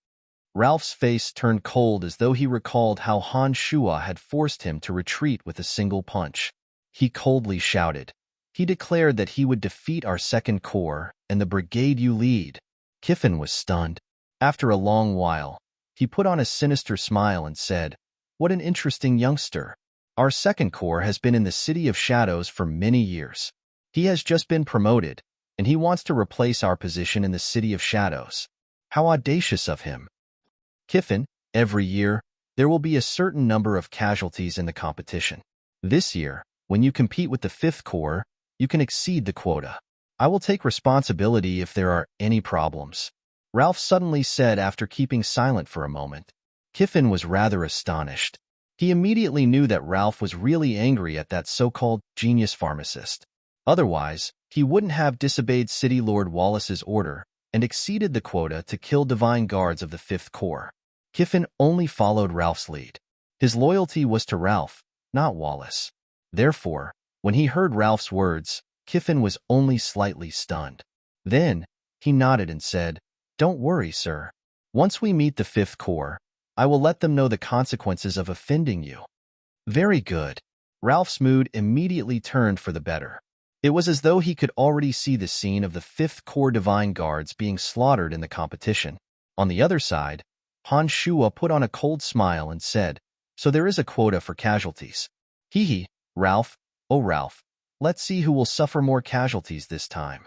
S1: Ralph's face turned cold as though he recalled how Han Shuo had forced him to retreat with a single punch. He coldly shouted. He declared that he would defeat our Second Corps and the brigade you lead. Kiffin was stunned. After a long while, he put on a sinister smile and said, "What an interesting youngster. Our Second Corps has been in the City of Shadows for many years. He has just been promoted, and he wants to replace our position in the City of Shadows. How audacious of him." Kiffin, every year, there will be a certain number of casualties in the competition. This year, when you compete with the Fifth Corps, you can exceed the quota. I will take responsibility if there are any problems. Ralph suddenly said after keeping silent for a moment. Kiffin was rather astonished. He immediately knew that Ralph was really angry at that so-called genius pharmacist. Otherwise, he wouldn't have disobeyed City Lord Wallace's order and exceeded the quota to kill divine guards of the Fifth Corps. Kiffin only followed Ralph's lead. His loyalty was to Ralph, not Wallace. Therefore, when he heard Ralph's words, Kiffin was only slightly stunned. Then, he nodded and said, "Don't worry, sir. Once we meet the Fifth Corps, I will let them know the consequences of offending you." Very good. Ralph's mood immediately turned for the better. It was as though he could already see the scene of the Fifth Corps Divine Guards being slaughtered in the competition. On the other side, Han Shua put on a cold smile and said, "So there is a quota for casualties." Hee hee, Ralph, oh Ralph, let's see who will suffer more casualties this time.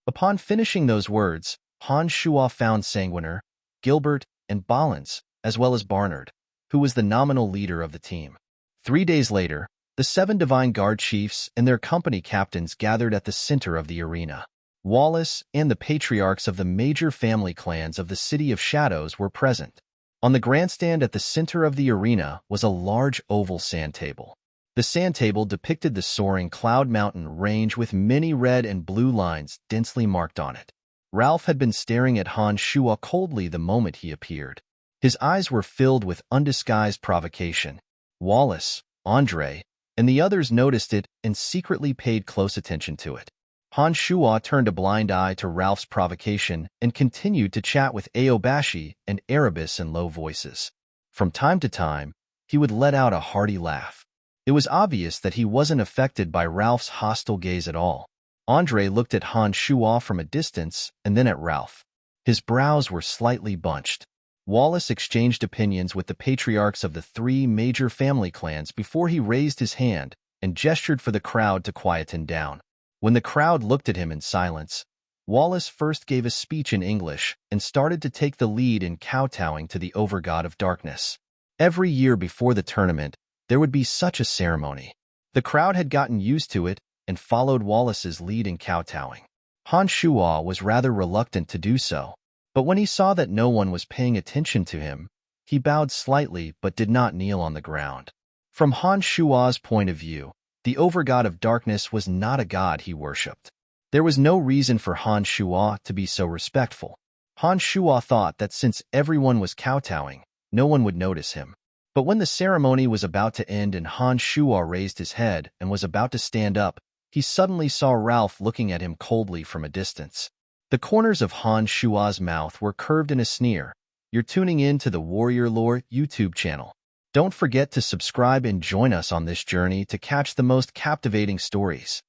S1: Upon finishing those words, Han Shua found Sanguiner, Gilbert, and Ballins, as well as Barnard, who was the nominal leader of the team. 3 days later, the 7 Divine Guard chiefs and their company captains gathered at the center of the arena. Wallace and the patriarchs of the major family clans of the City of Shadows were present. On the grandstand at the center of the arena was a large oval sand table. The sand table depicted the soaring Cloud Mountain range with many red and blue lines densely marked on it. Ralph had been staring at Han Shua coldly the moment he appeared. His eyes were filled with undisguised provocation. Wallace, Andre, and the others noticed it and secretly paid close attention to it. Han Shua turned a blind eye to Ralph's provocation and continued to chat with Aobashi and Erebus in low voices. From time to time, he would let out a hearty laugh. It was obvious that he wasn't affected by Ralph's hostile gaze at all. Andre looked at Han Shua from a distance and then at Ralph. His brows were slightly bunched. Wallace exchanged opinions with the patriarchs of the 3 major family clans before he raised his hand and gestured for the crowd to quiet him down. When the crowd looked at him in silence, Wallace first gave a speech in English and started to take the lead in kowtowing to the Overgod of Darkness. Every year before the tournament, there would be such a ceremony. The crowd had gotten used to it and followed Wallace's lead in kowtowing. Han Shua was rather reluctant to do so, but when he saw that no one was paying attention to him, he bowed slightly but did not kneel on the ground. From Han Shua's point of view, the Overgod of Darkness was not a god he worshipped. There was no reason for Han Shua to be so respectful. Han Shua thought that since everyone was kowtowing, no one would notice him. But when the ceremony was about to end and Han Shua raised his head and was about to stand up, he suddenly saw Ralph looking at him coldly from a distance. The corners of Han Shua's mouth were curved in a sneer. "You're tuning in to the Warrior Lore YouTube channel. Don't forget to subscribe and join us on this journey to catch the most captivating stories.